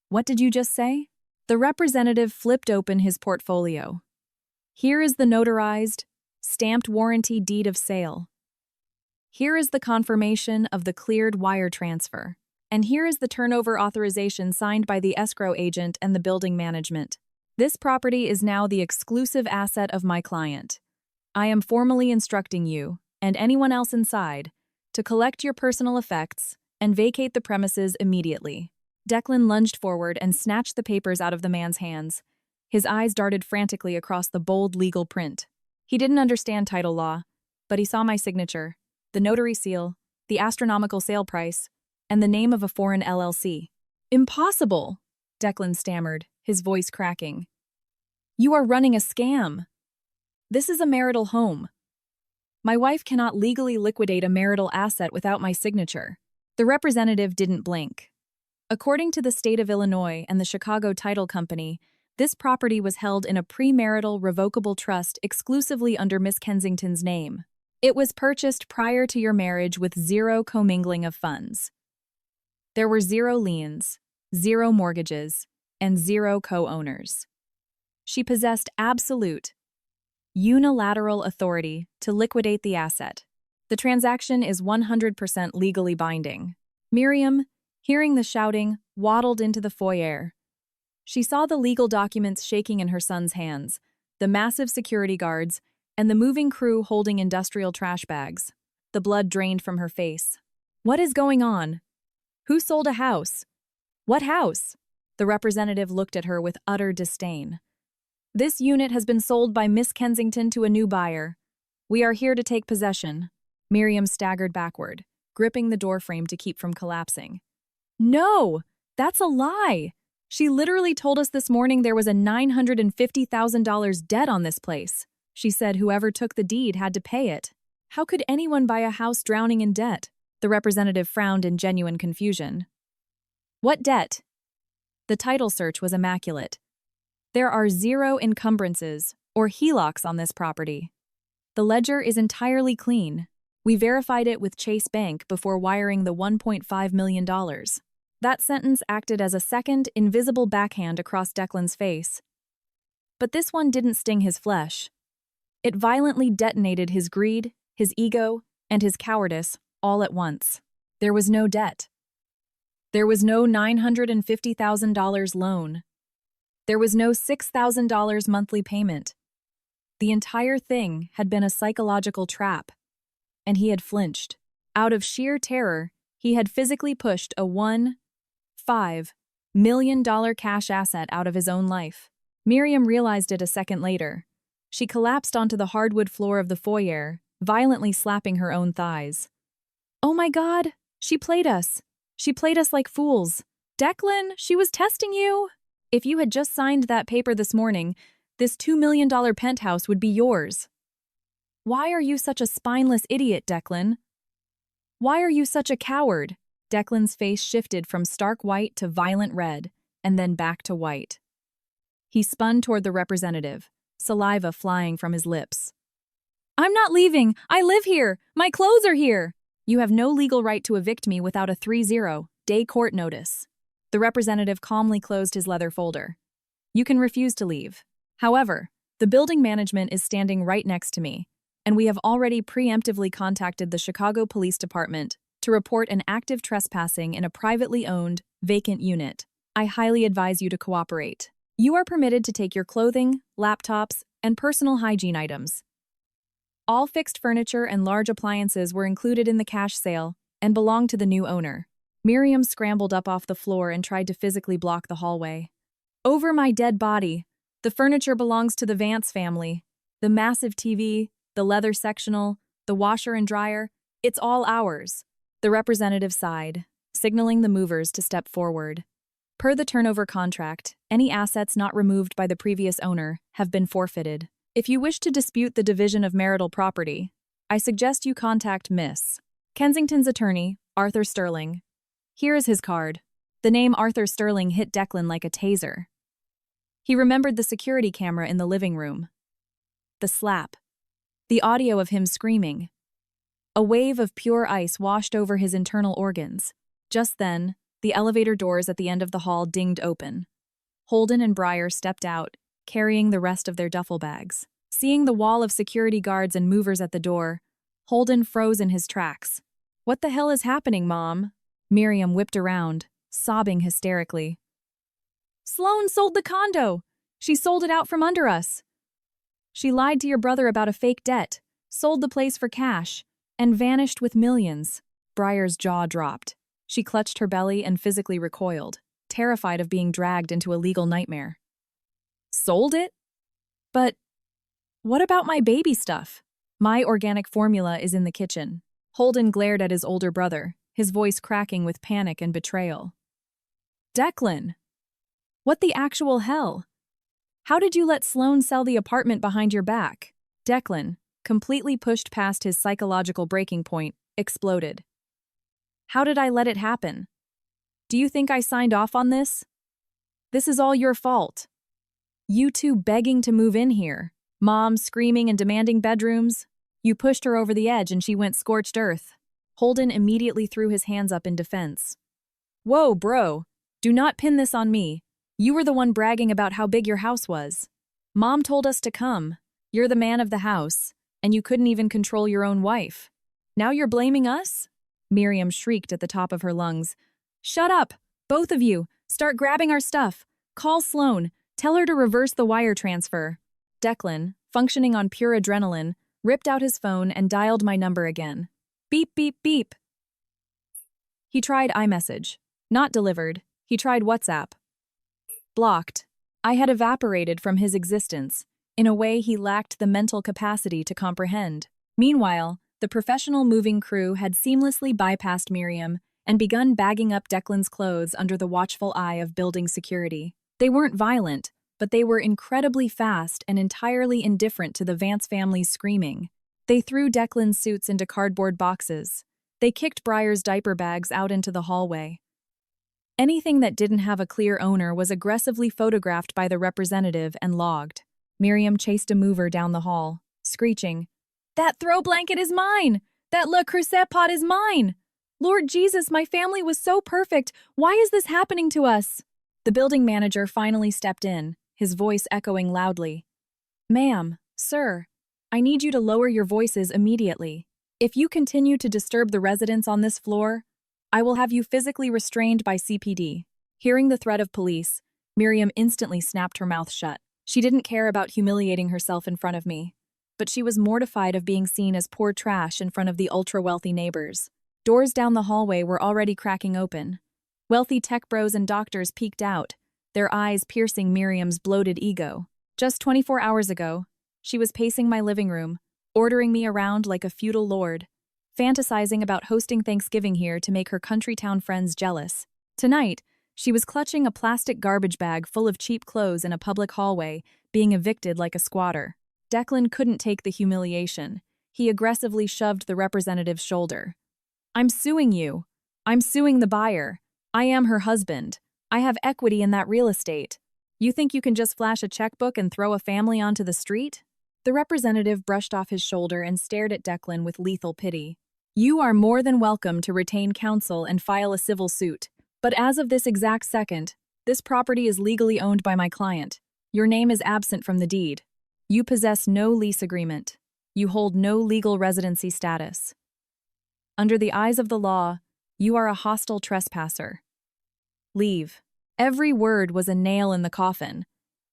What did you just say? The representative flipped open his portfolio. Here is the notarized, stamped warranty deed of sale. Here is the confirmation of the cleared wire transfer. And here is the turnover authorization signed by the escrow agent and the building management. This property is now the exclusive asset of my client. I am formally instructing you, and anyone else inside, to collect your personal effects and vacate the premises immediately. Declan lunged forward and snatched the papers out of the man's hands. His eyes darted frantically across the bold legal print. He didn't understand title law, but he saw my signature, the notary seal, the astronomical sale price, and the name of a foreign LLC. Impossible, Declan stammered, his voice cracking. You are running a scam. This is a marital home. My wife cannot legally liquidate a marital asset without my signature. The representative didn't blink. According to the state of Illinois and the Chicago Title Company, this property was held in a premarital revocable trust exclusively under Miss Kensington's name. It was purchased prior to your marriage with zero commingling of funds. There were zero liens, zero mortgages, and zero co-owners. She possessed absolute, unilateral authority to liquidate the asset. The transaction is 100% legally binding. Miriam, hearing the shouting, waddled into the foyer. She saw the legal documents shaking in her son's hands, the massive security guards, and the moving crew holding industrial trash bags. The blood drained from her face. What is going on? Who sold a house? What house? The representative looked at her with utter disdain. This unit has been sold by Miss Kensington to a new buyer. We are here to take possession. Miriam staggered backward, gripping the doorframe to keep from collapsing. No, that's a lie. She literally told us this morning there was a $950,000 debt on this place. She said whoever took the deed had to pay it. How could anyone buy a house drowning in debt? The representative frowned in genuine confusion. What debt? The title search was immaculate. There are zero encumbrances or HELOCs on this property. The ledger is entirely clean. We verified it with Chase Bank before wiring the $1.5 million. That sentence acted as a second, invisible backhand across Declan's face. But this one didn't sting his flesh. It violently detonated his greed, his ego, and his cowardice all at once. There was no debt. There was no $950,000 loan. There was no $6,000 monthly payment. The entire thing had been a psychological trap, and he had flinched. Out of sheer terror, he had physically pushed a $1.5 million cash asset out of his own life. Miriam realized it a second later. She collapsed onto the hardwood floor of the foyer, violently slapping her own thighs. Oh my God, she played us. She played us like fools. Declan, she was testing you. If you had just signed that paper this morning, this $2 million penthouse would be yours. Why are you such a spineless idiot, Declan? Why are you such a coward? Declan's face shifted from stark white to violent red, and then back to white. He spun toward the representative, saliva flying from his lips. I'm not leaving. I live here. My clothes are here. You have no legal right to evict me without a 30-day court notice. The representative calmly closed his leather folder. You can refuse to leave. However, the building management is standing right next to me, and we have already preemptively contacted the Chicago Police Department to report an active trespassing in a privately owned, vacant unit. I highly advise you to cooperate. You are permitted to take your clothing, laptops, and personal hygiene items. All fixed furniture and large appliances were included in the cash sale and belong to the new owner. Miriam scrambled up off the floor and tried to physically block the hallway. Over my dead body. The furniture belongs to the Vance family. The massive TV, the leather sectional, the washer and dryer, it's all ours. The representative sighed, signaling the movers to step forward. Per the turnover contract, any assets not removed by the previous owner have been forfeited. If you wish to dispute the division of marital property, I suggest you contact Miss Kensington's attorney, Arthur Sterling. Here is his card. The name Arthur Sterling hit Declan like a taser. He remembered the security camera in the living room. The slap. The audio of him screaming. A wave of pure ice washed over his internal organs. Just then, the elevator doors at the end of the hall dinged open. Holden and Breyer stepped out, carrying the rest of their duffel bags. Seeing the wall of security guards and movers at the door, Holden froze in his tracks. What the hell is happening, Mom? Miriam whipped around, sobbing hysterically. Sloane sold the condo. She sold it out from under us. She lied to your brother about a fake debt, sold the place for cash, and vanished with millions. Breyer's jaw dropped. She clutched her belly and physically recoiled, terrified of being dragged into a legal nightmare. Sold it? But what about my baby stuff? My organic formula is in the kitchen. Holden glared at his older brother, his voice cracking with panic and betrayal. Declan! What the actual hell? How did you let Sloane sell the apartment behind your back? Declan, completely pushed past his psychological breaking point, exploded. How did I let it happen? Do you think I signed off on this? This is all your fault. You two begging to move in here, Mom screaming and demanding bedrooms. You pushed her over the edge and she went scorched earth. Holden immediately threw his hands up in defense. Whoa, bro. Do not pin this on me. You were the one bragging about how big your house was. Mom told us to come. You're the man of the house, and you couldn't even control your own wife. Now you're blaming us? Miriam shrieked at the top of her lungs. Shut up, both of you. Start grabbing our stuff. Call Sloan. Tell her to reverse the wire transfer. Declan, functioning on pure adrenaline, ripped out his phone and dialed my number again. Beep, beep, beep. He tried iMessage. Not delivered. He tried WhatsApp. Blocked. I had evaporated from his existence, in a way he lacked the mental capacity to comprehend. Meanwhile, the professional moving crew had seamlessly bypassed Miriam and begun bagging up Declan's clothes under the watchful eye of building security. They weren't violent, but they were incredibly fast and entirely indifferent to the Vance family's screaming. They threw Declan's suits into cardboard boxes. They kicked Briar's diaper bags out into the hallway. Anything that didn't have a clear owner was aggressively photographed by the representative and logged. Miriam chased a mover down the hall, screeching, That throw blanket is mine! That Le Creuset pot is mine! Lord Jesus, my family was so perfect! Why is this happening to us? The building manager finally stepped in, his voice echoing loudly. Ma'am, sir, I need you to lower your voices immediately. If you continue to disturb the residents on this floor, I will have you physically restrained by CPD. Hearing the threat of police, Miriam instantly snapped her mouth shut. She didn't care about humiliating herself in front of me, but she was mortified of being seen as poor trash in front of the ultra-wealthy neighbors. Doors down the hallway were already cracking open. Wealthy tech bros and doctors peeked out, their eyes piercing Miriam's bloated ego. Just 24 hours ago, she was pacing my living room, ordering me around like a feudal lord, fantasizing about hosting Thanksgiving here to make her country town friends jealous. Tonight, she was clutching a plastic garbage bag full of cheap clothes in a public hallway, being evicted like a squatter. Declan couldn't take the humiliation. He aggressively shoved the representative's shoulder. I'm suing you. I'm suing the buyer. I am her husband. I have equity in that real estate. You think you can just flash a checkbook and throw a family onto the street? The representative brushed off his shoulder and stared at Declan with lethal pity. You are more than welcome to retain counsel and file a civil suit. But as of this exact second, this property is legally owned by my client. Your name is absent from the deed. You possess no lease agreement. You hold no legal residency status. Under the eyes of the law, you are a hostile trespasser. Leave. Every word was a nail in the coffin.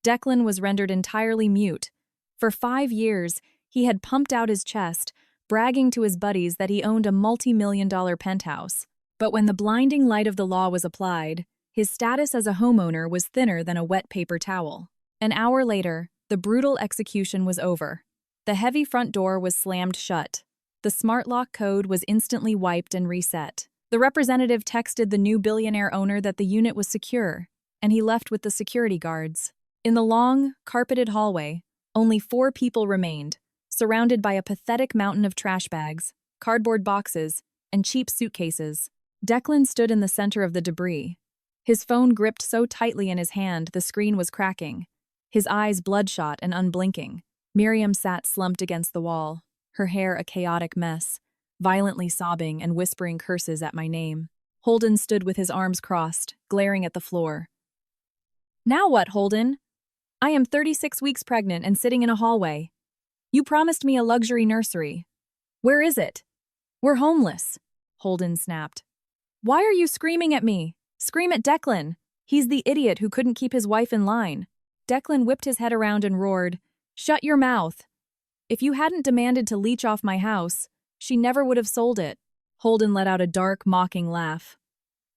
Declan was rendered entirely mute. For 5 years, he had pumped out his chest, bragging to his buddies that he owned a multi-million-dollar penthouse. But when the blinding light of the law was applied, his status as a homeowner was thinner than a wet paper towel. An hour later, the brutal execution was over. The heavy front door was slammed shut. The smart lock code was instantly wiped and reset. The representative texted the new billionaire owner that the unit was secure, and he left with the security guards. In the long, carpeted hallway, only 4 people remained, surrounded by a pathetic mountain of trash bags, cardboard boxes, and cheap suitcases. Declan stood in the center of the debris. His phone gripped so tightly in his hand the screen was cracking, his eyes bloodshot and unblinking. Miriam sat slumped against the wall, her hair a chaotic mess, violently sobbing and whispering curses at my name. Holden stood with his arms crossed, glaring at the floor. Now what, Holden? I am 36 weeks pregnant and sitting in a hallway. You promised me a luxury nursery. Where is it? We're homeless, Holden snapped. Why are you screaming at me? Scream at Declan. He's the idiot who couldn't keep his wife in line. Declan whipped his head around and roared, Shut your mouth. If you hadn't demanded to leech off my house, she never would have sold it. Holden let out a dark, mocking laugh.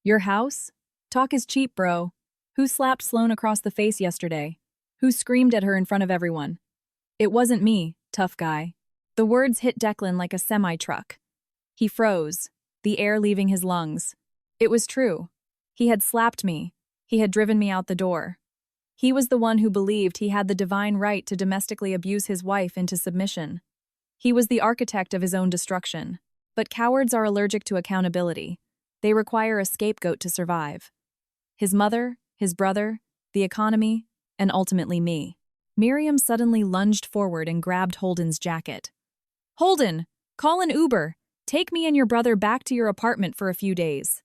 Your house? Talk is cheap, bro. Who slapped Sloan across the face yesterday? Who screamed at her in front of everyone? It wasn't me, tough guy. The words hit Declan like a semi-truck. He froze, the air leaving his lungs. It was true. He had slapped me. He had driven me out the door. He was the one who believed he had the divine right to domestically abuse his wife into submission. He was the architect of his own destruction. But cowards are allergic to accountability. They require a scapegoat to survive. His mother, his brother, the economy, and ultimately me. Miriam suddenly lunged forward and grabbed Holden's jacket. Holden, call an Uber. Take me and your brother back to your apartment for a few days.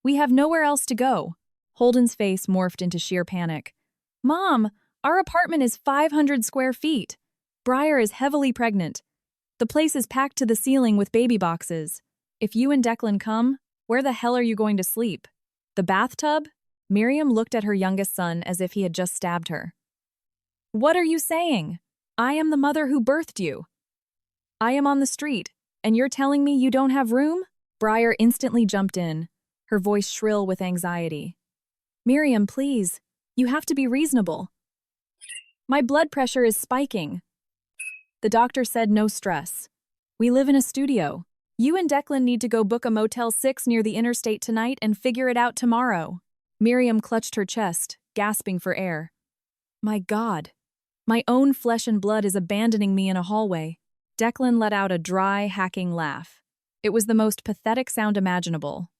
We have nowhere else to go. Holden's face morphed into sheer panic. Mom, our apartment is 500 square feet. Briar is heavily pregnant. The place is packed to the ceiling with baby boxes. If you and Declan come, where the hell are you going to sleep? The bathtub? Miriam looked at her youngest son as if he had just stabbed her. What are you saying? I am the mother who birthed you. I am on the street, and you're telling me you don't have room? Briar instantly jumped in, her voice shrill with anxiety. Miriam, please, you have to be reasonable. My blood pressure is spiking. The doctor said no stress. We live in a studio. You and Declan need to go book a Motel 6 near the interstate tonight and figure it out tomorrow. Miriam clutched her chest, gasping for air. My God. My own flesh and blood is abandoning me in a hallway. Declan let out a dry, hacking laugh. It was the most pathetic sound imaginable.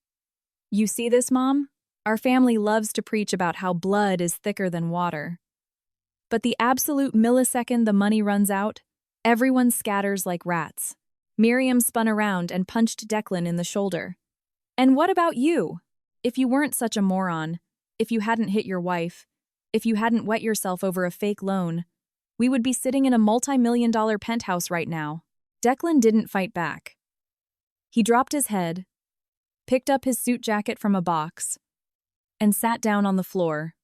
You see this, Mom? Our family loves to preach about how blood is thicker than water. But the absolute millisecond the money runs out, everyone scatters like rats. Miriam spun around and punched Declan in the shoulder. And what about you? If you weren't such a moron, if you hadn't hit your wife, if you hadn't wet yourself over a fake loan, we would be sitting in a multi-million-dollar penthouse right now. Declan didn't fight back. He dropped his head, picked up his suit jacket from a box, and sat down on the floor,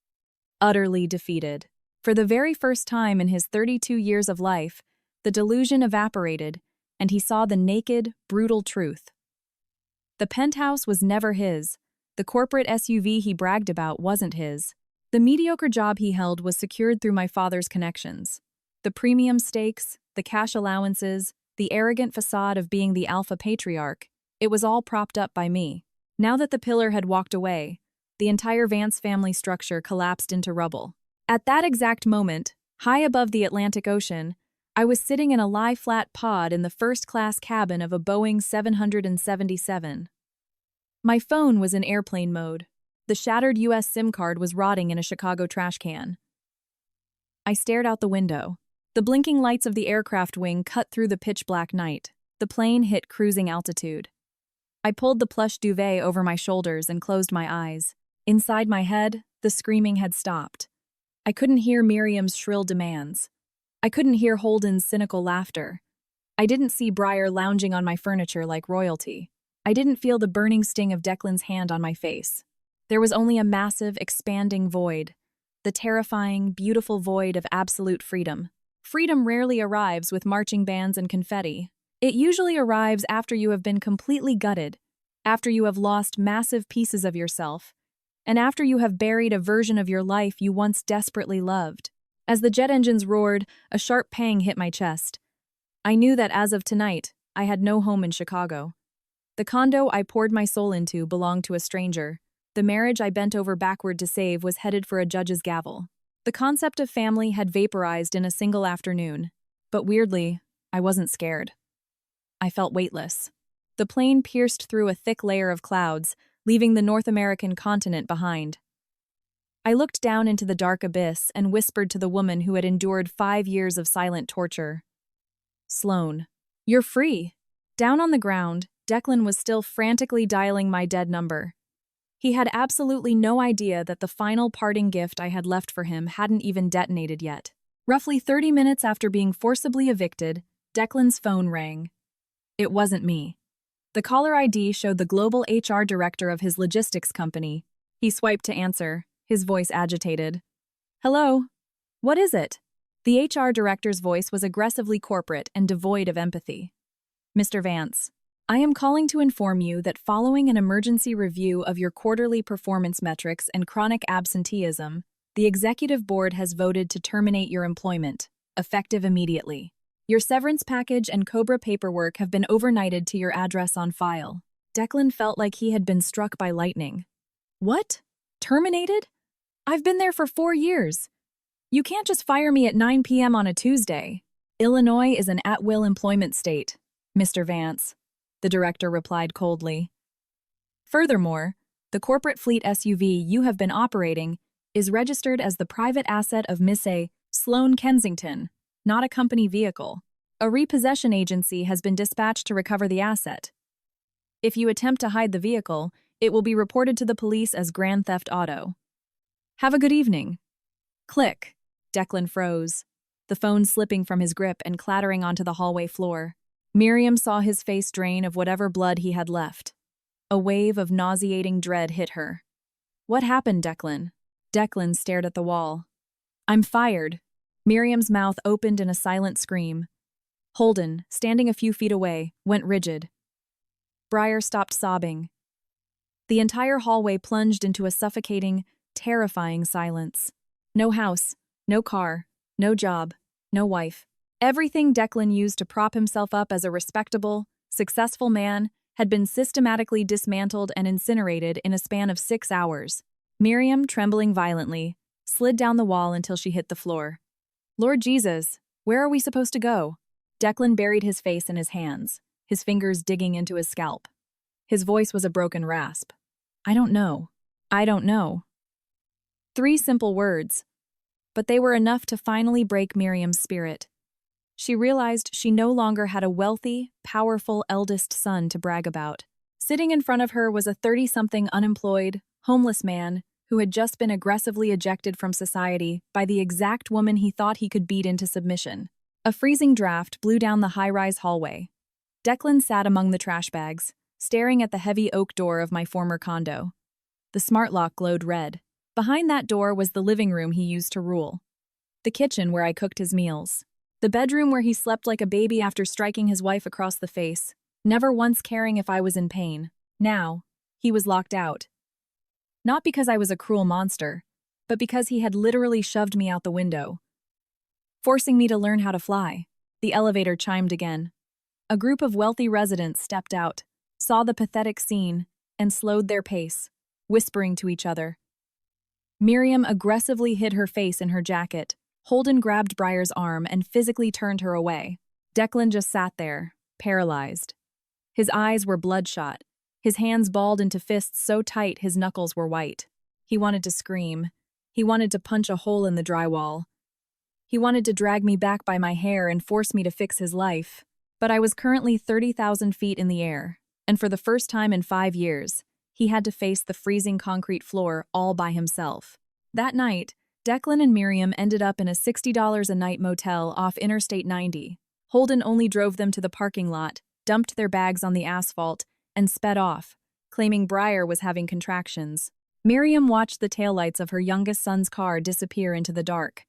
utterly defeated. For the very first time in his 32 years of life, the delusion evaporated, and he saw the naked, brutal truth. The penthouse was never his. The corporate SUV he bragged about wasn't his. The mediocre job he held was secured through my father's connections. The premium stakes, the cash allowances, the arrogant facade of being the alpha patriarch, it was all propped up by me. Now that the pillar had walked away, the entire Vance family structure collapsed into rubble. At that exact moment, high above the Atlantic Ocean, I was sitting in a lie-flat pod in the first-class cabin of a Boeing 777. My phone was in airplane mode. The shattered US SIM card was rotting in a Chicago trash can. I stared out the window. The blinking lights of the aircraft wing cut through the pitch-black night. The plane hit cruising altitude. I pulled the plush duvet over my shoulders and closed my eyes. Inside my head, the screaming had stopped. I couldn't hear Miriam's shrill demands. I couldn't hear Holden's cynical laughter. I didn't see Briar lounging on my furniture like royalty. I didn't feel the burning sting of Declan's hand on my face. There was only a massive, expanding void. The terrifying, beautiful void of absolute freedom. Freedom rarely arrives with marching bands and confetti. It usually arrives after you have been completely gutted, after you have lost massive pieces of yourself, and after you have buried a version of your life you once desperately loved. As the jet engines roared, a sharp pang hit my chest. I knew that as of tonight, I had no home in Chicago. The condo I poured my soul into belonged to a stranger. The marriage I bent over backward to save was headed for a judge's gavel. The concept of family had vaporized in a single afternoon. But weirdly, I wasn't scared. I felt weightless. The plane pierced through a thick layer of clouds, leaving the North American continent behind. I looked down into the dark abyss and whispered to the woman who had endured 5 years of silent torture. Sloane, you're free. Down on the ground, Declan was still frantically dialing my dead number. He had absolutely no idea that the final parting gift I had left for him hadn't even detonated yet. Roughly 30 minutes after being forcibly evicted, Declan's phone rang. It wasn't me. The caller ID showed the global HR director of his logistics company. He swiped to answer, his voice agitated. Hello? What is it? The HR director's voice was aggressively corporate and devoid of empathy. Mr. Vance, I am calling to inform you that following an emergency review of your quarterly performance metrics and chronic absenteeism, the executive board has voted to terminate your employment, effective immediately. Your severance package and COBRA paperwork have been overnighted to your address on file. Declan felt like he had been struck by lightning. What? Terminated? I've been there for 4 years. You can't just fire me at 9 p.m. on a Tuesday. Illinois is an at-will employment state, Mr. Vance, the director replied coldly. Furthermore, the corporate fleet SUV you have been operating is registered as the private asset of Miss A. Sloane Kensington, not a company vehicle. A repossession agency has been dispatched to recover the asset. If you attempt to hide the vehicle, it will be reported to the police as grand theft auto. Have a good evening. Click. Declan froze, the phone slipping from his grip and clattering onto the hallway floor. Miriam saw his face drain of whatever blood he had left. A wave of nauseating dread hit her. What happened, Declan? Declan stared at the wall. I'm fired. Miriam's mouth opened in a silent scream. Holden, standing a few feet away, went rigid. Briar stopped sobbing. The entire hallway plunged into a suffocating, terrifying silence. No house, no car, no job, no wife. Everything Declan used to prop himself up as a respectable, successful man had been systematically dismantled and incinerated in a span of 6 hours. Miriam, trembling violently, slid down the wall until she hit the floor. Lord Jesus, where are we supposed to go? Declan buried his face in his hands, his fingers digging into his scalp. His voice was a broken rasp. I don't know. I don't know. 3 simple words, but they were enough to finally break Miriam's spirit. She realized she no longer had a wealthy, powerful eldest son to brag about. Sitting in front of her was a 30-something unemployed, homeless man who had just been aggressively ejected from society by the exact woman he thought he could beat into submission. A freezing draft blew down the high-rise hallway. Declan sat among the trash bags, staring at the heavy oak door of my former condo. The smart lock glowed red. Behind that door was the living room he used to rule. The kitchen where I cooked his meals. The bedroom where he slept like a baby after striking his wife across the face, never once caring if I was in pain. Now, he was locked out. Not because I was a cruel monster, but because he had literally shoved me out the window, forcing me to learn how to fly. The elevator chimed again. A group of wealthy residents stepped out, saw the pathetic scene, and slowed their pace, whispering to each other. Miriam aggressively hid her face in her jacket. Holden grabbed Briar's arm and physically turned her away. Declan just sat there, paralyzed. His eyes were bloodshot, his hands balled into fists so tight his knuckles were white. He wanted to scream. He wanted to punch a hole in the drywall. He wanted to drag me back by my hair and force me to fix his life. But I was currently 30,000 feet in the air, and for the first time in 5 years, he had to face the freezing concrete floor all by himself. That night, Declan and Miriam ended up in a $60 a night motel off Interstate 90. Holden only drove them to the parking lot, dumped their bags on the asphalt, and sped off, claiming Briar was having contractions. Miriam watched the taillights of her youngest son's car disappear into the dark.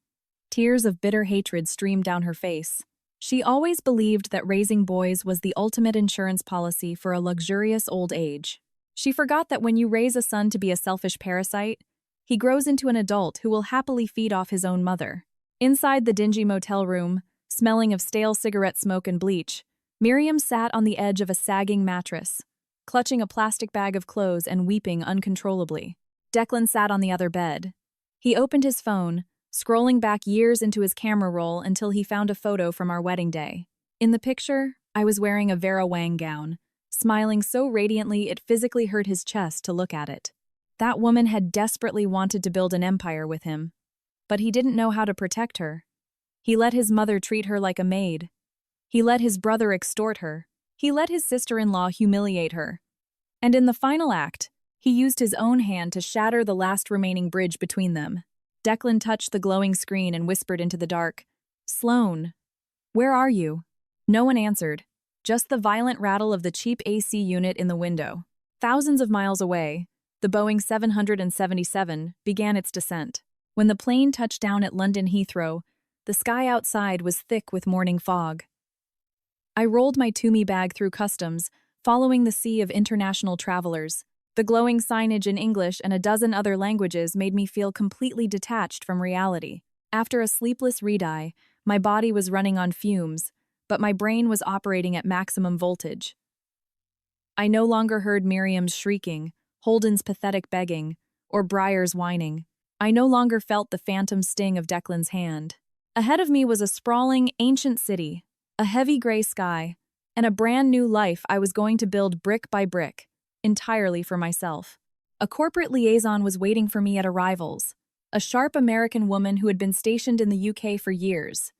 Tears of bitter hatred streamed down her face. She always believed that raising boys was the ultimate insurance policy for a luxurious old age. She forgot that when you raise a son to be a selfish parasite, he grows into an adult who will happily feed off his own mother. Inside the dingy motel room, smelling of stale cigarette smoke and bleach, Miriam sat on the edge of a sagging mattress, clutching a plastic bag of clothes and weeping uncontrollably. Declan sat on the other bed. He opened his phone, scrolling back years into his camera roll until he found a photo from our wedding day. In the picture, I was wearing a Vera Wang gown, smiling so radiantly it physically hurt his chest to look at it. That woman had desperately wanted to build an empire with him, but he didn't know how to protect her. He let his mother treat her like a maid. He let his brother extort her. He let his sister-in-law humiliate her. And in the final act, he used his own hand to shatter the last remaining bridge between them. Declan touched the glowing screen and whispered into the dark, "Sloan, where are you?" No one answered, just the violent rattle of the cheap AC unit in the window. Thousands of miles away, the Boeing 777 began its descent. When the plane touched down at London Heathrow, the sky outside was thick with morning fog. I rolled my Toomey bag through customs, following the sea of international travelers. The glowing signage in English and a dozen other languages made me feel completely detached from reality. After a sleepless red-eye, my body was running on fumes, but my brain was operating at maximum voltage. I no longer heard Miriam's shrieking, Holden's pathetic begging, or Briar's whining. I no longer felt the phantom sting of Declan's hand. Ahead of me was a sprawling, ancient city, a heavy gray sky, and a brand new life I was going to build brick by brick, entirely for myself. A corporate liaison was waiting for me at arrivals, a sharp American woman who had been stationed in the UK for years.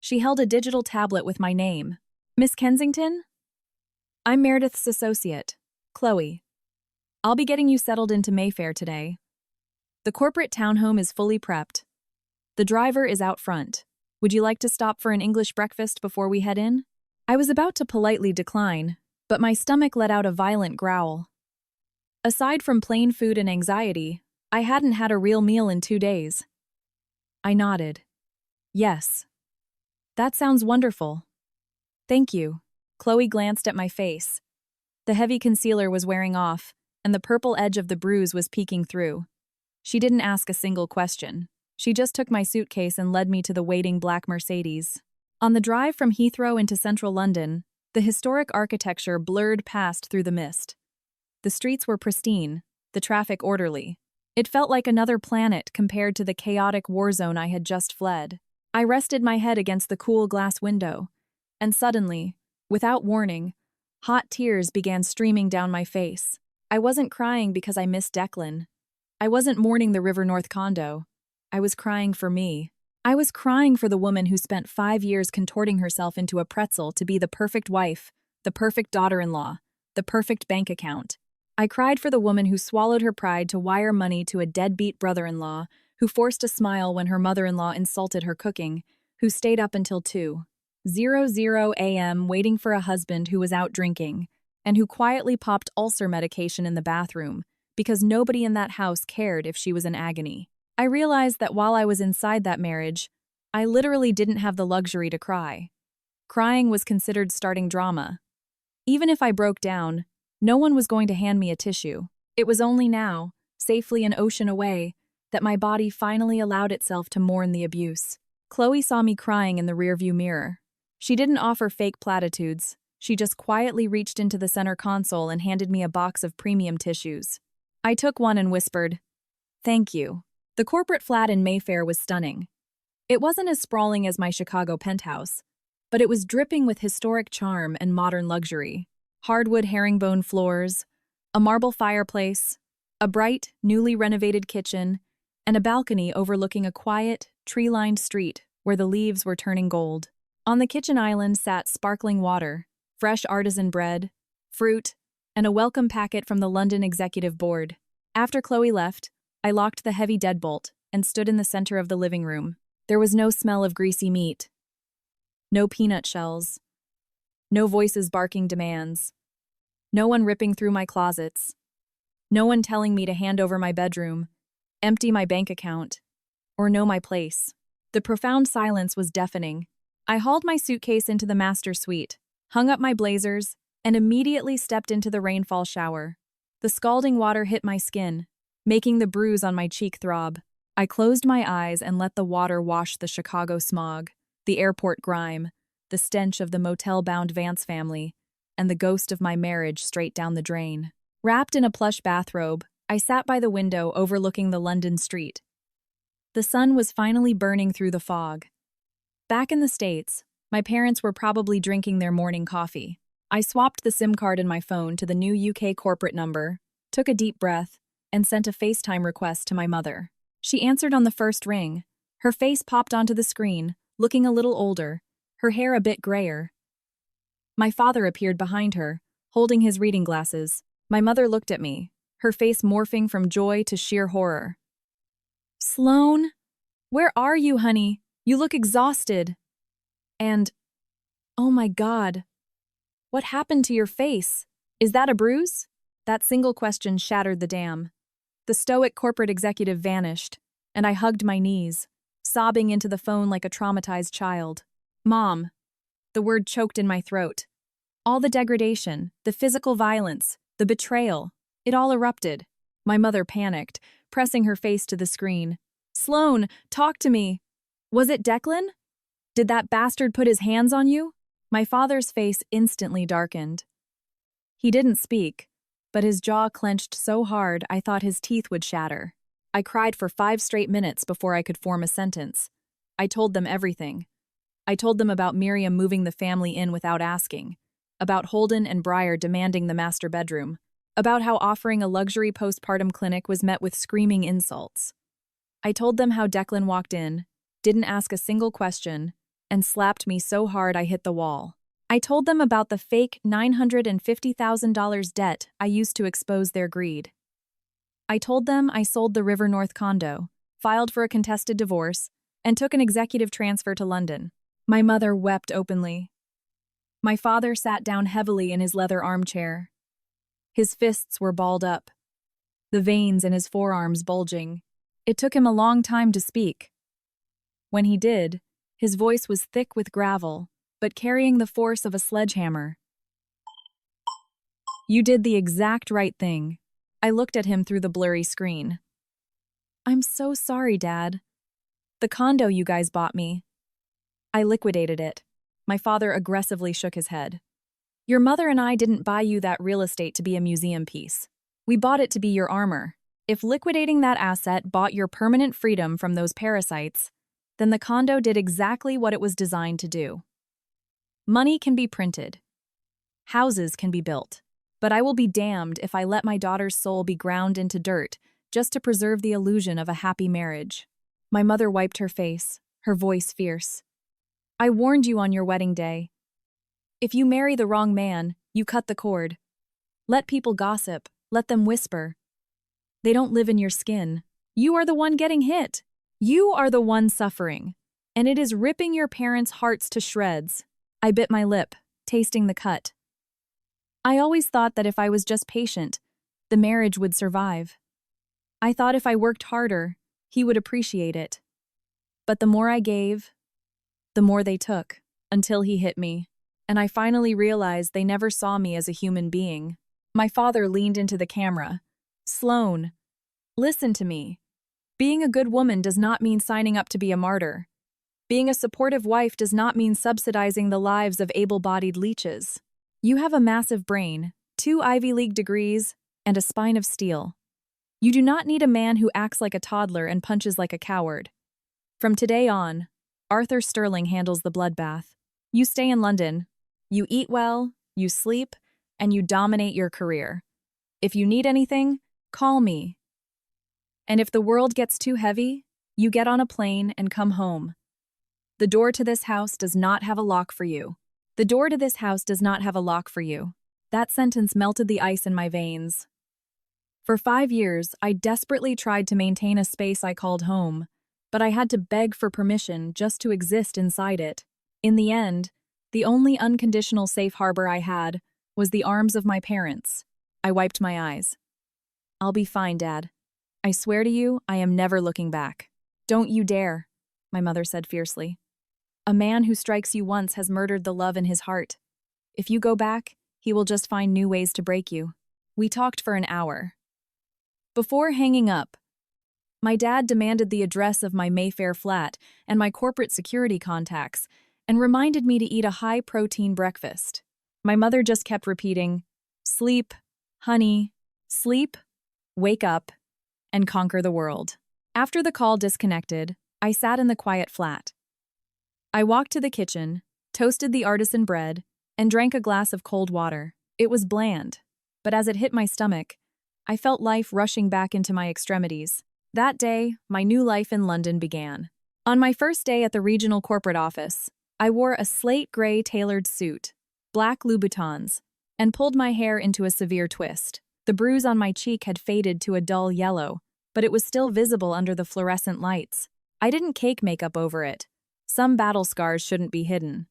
She held a digital tablet with my name. Miss Kensington? I'm Meredith's associate, Chloe. I'll be getting you settled into Mayfair today. The corporate townhome is fully prepped. The driver is out front. Would you like to stop for an English breakfast before we head in? I was about to politely decline, but my stomach let out a violent growl. Aside from plain food and anxiety, I hadn't had a real meal in 2 days. I nodded. Yes. That sounds wonderful. Thank you. Chloe glanced at my face. The heavy concealer was wearing off, and the purple edge of the bruise was peeking through. She didn't ask a single question. She just took my suitcase and led me to the waiting black Mercedes. On the drive from Heathrow into central London, the historic architecture blurred past through the mist. The streets were pristine, the traffic orderly. It felt like another planet compared to the chaotic war zone I had just fled. I rested my head against the cool glass window, and suddenly, without warning, hot tears began streaming down my face. I wasn't crying because I missed Declan. I wasn't mourning the River North condo. I was crying for me. I was crying for the woman who spent 5 years contorting herself into a pretzel to be the perfect wife, the perfect daughter-in-law, the perfect bank account. I cried for the woman who swallowed her pride to wire money to a deadbeat brother-in-law, who forced a smile when her mother-in-law insulted her cooking, who stayed up until 2:00 a.m. waiting for a husband who was out drinking, and who quietly popped ulcer medication in the bathroom because nobody in that house cared if she was in agony. I realized that while I was inside that marriage, I literally didn't have the luxury to cry. Crying was considered starting drama. Even if I broke down, no one was going to hand me a tissue. It was only now, safely an ocean away, that my body finally allowed itself to mourn the abuse. Chloe saw me crying in the rearview mirror. She didn't offer fake platitudes. She just quietly reached into the center console and handed me a box of premium tissues. I took one and whispered, "Thank you." The corporate flat in Mayfair was stunning. It wasn't as sprawling as my Chicago penthouse, but it was dripping with historic charm and modern luxury. Hardwood herringbone floors, a marble fireplace, a bright, newly renovated kitchen, and a balcony overlooking a quiet, tree-lined street where the leaves were turning gold. On the kitchen island sat sparkling water, fresh artisan bread, fruit, and a welcome packet from the London Executive Board. After Chloe left, I locked the heavy deadbolt and stood in the center of the living room. There was no smell of greasy meat, no peanut shells, no voices barking demands, no one ripping through my closets, no one telling me to hand over my bedroom, empty my bank account, or know my place. The profound silence was deafening. I hauled my suitcase into the master suite, hung up my blazers, and immediately stepped into the rainfall shower. The scalding water hit my skin, making the bruise on my cheek throb. I closed my eyes and let the water wash the Chicago smog, the airport grime, the stench of the motel-bound Vance family, and the ghost of my marriage straight down the drain. Wrapped in a plush bathrobe, I sat by the window overlooking the London street. The sun was finally burning through the fog. Back in the States, my parents were probably drinking their morning coffee. I swapped the SIM card in my phone to the new UK corporate number, took a deep breath, and sent a FaceTime request to my mother. She answered on the first ring. Her face popped onto the screen, looking a little older, her hair a bit grayer. My father appeared behind her, holding his reading glasses. My mother looked at me, her face morphing from joy to sheer horror. "Sloane? Where are you, honey? You look exhausted." And, "Oh my God, what happened to your face? Is that a bruise?" That single question shattered the dam. The stoic corporate executive vanished, and I hugged my knees, sobbing into the phone like a traumatized child. "Mom." The word choked in my throat. All the degradation, the physical violence, the betrayal, it all erupted. My mother panicked, pressing her face to the screen. "Sloane, talk to me. Was it Declan? Did that bastard put his hands on you?" My father's face instantly darkened. He didn't speak, but his jaw clenched so hard I thought his teeth would shatter. I cried for 5 straight minutes before I could form a sentence. I told them everything. I told them about Miriam moving the family in without asking, about Holden and Breyer demanding the master bedroom, about how offering a luxury postpartum clinic was met with screaming insults. I told them how Declan walked in, didn't ask a single question, and slapped me so hard I hit the wall. I told them about the fake $950,000 debt I used to expose their greed. I told them I sold the River North condo, filed for a contested divorce, and took an executive transfer to London. My mother wept openly. My father sat down heavily in his leather armchair. His fists were balled up, the veins in his forearms bulging. It took him a long time to speak. When he did, his voice was thick with gravel, but carrying the force of a sledgehammer. "You did the exact right thing." I looked at him through the blurry screen. "I'm so sorry, Dad. The condo you guys bought me. I liquidated it." My father aggressively shook his head. "Your mother and I didn't buy you that real estate to be a museum piece. We bought it to be your armor. If liquidating that asset bought your permanent freedom from those parasites, then the condo did exactly what it was designed to do. Money can be printed. Houses can be built. But I will be damned if I let my daughter's soul be ground into dirt just to preserve the illusion of a happy marriage." My mother wiped her face, her voice fierce. "I warned you on your wedding day. If you marry the wrong man, you cut the cord. Let people gossip, let them whisper. They don't live in your skin. You are the one getting hit. You are the one suffering. And it is ripping your parents' hearts to shreds." I bit my lip, tasting the cut. I always thought that if I was just patient, the marriage would survive. I thought if I worked harder, he would appreciate it. But the more I gave, the more they took, until he hit me. And I finally realized they never saw me as a human being. My father leaned into the camera. "Sloan, listen to me. Being a good woman does not mean signing up to be a martyr. Being a supportive wife does not mean subsidizing the lives of able-bodied leeches. You have a massive brain, 2 Ivy League degrees, and a spine of steel. You do not need a man who acts like a toddler and punches like a coward. From today on, Arthur Sterling handles the bloodbath. You stay in London. You eat well, you sleep, and you dominate your career. If you need anything, call me. And if the world gets too heavy, you get on a plane and come home. The door to this house does not have a lock for you. The door to this house does not have a lock for you." That sentence melted the ice in my veins. For 5 years, I desperately tried to maintain a space I called home, but I had to beg for permission just to exist inside it. In the end, the only unconditional safe harbor I had was the arms of my parents. I wiped my eyes. "I'll be fine, Dad. I swear to you, I am never looking back." "Don't you dare," my mother said fiercely. "A man who strikes you once has murdered the love in his heart. If you go back, he will just find new ways to break you." We talked for an hour. Before hanging up, my dad demanded the address of my Mayfair flat and my corporate security contacts and reminded me to eat a high-protein breakfast. My mother just kept repeating, "Sleep, honey, sleep, wake up, and conquer the world." After the call disconnected, I sat in the quiet flat. I walked to the kitchen, toasted the artisan bread, and drank a glass of cold water. It was bland, but as it hit my stomach, I felt life rushing back into my extremities. That day, my new life in London began. On my first day at the regional corporate office, I wore a slate gray tailored suit, black Louboutins, and pulled my hair into a severe twist. The bruise on my cheek had faded to a dull yellow, but it was still visible under the fluorescent lights. I didn't cake makeup over it. Some battle scars shouldn't be hidden.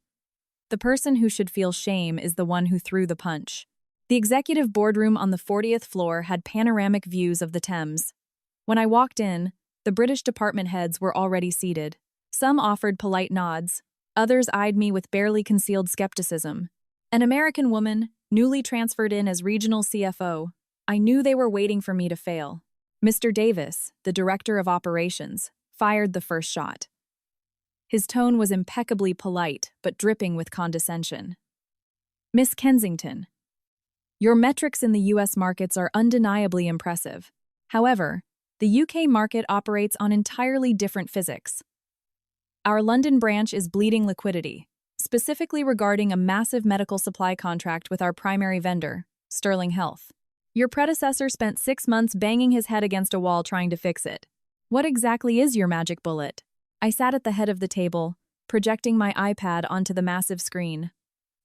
The person who should feel shame is the one who threw the punch. The executive boardroom on the 40th floor had panoramic views of the Thames. When I walked in, the British department heads were already seated. Some offered polite nods, others eyed me with barely concealed skepticism. An American woman, newly transferred in as regional CFO, I knew they were waiting for me to fail. Mr. Davis, the director of operations, fired the first shot. His tone was impeccably polite, but dripping with condescension. "Miss Kensington, your metrics in the U.S. markets are undeniably impressive. However, the UK market operates on entirely different physics. Our London branch is bleeding liquidity, specifically regarding a massive medical supply contract with our primary vendor, Sterling Health. Your predecessor spent 6 months banging his head against a wall trying to fix it. What exactly is your magic bullet?" I sat at the head of the table, projecting my iPad onto the massive screen.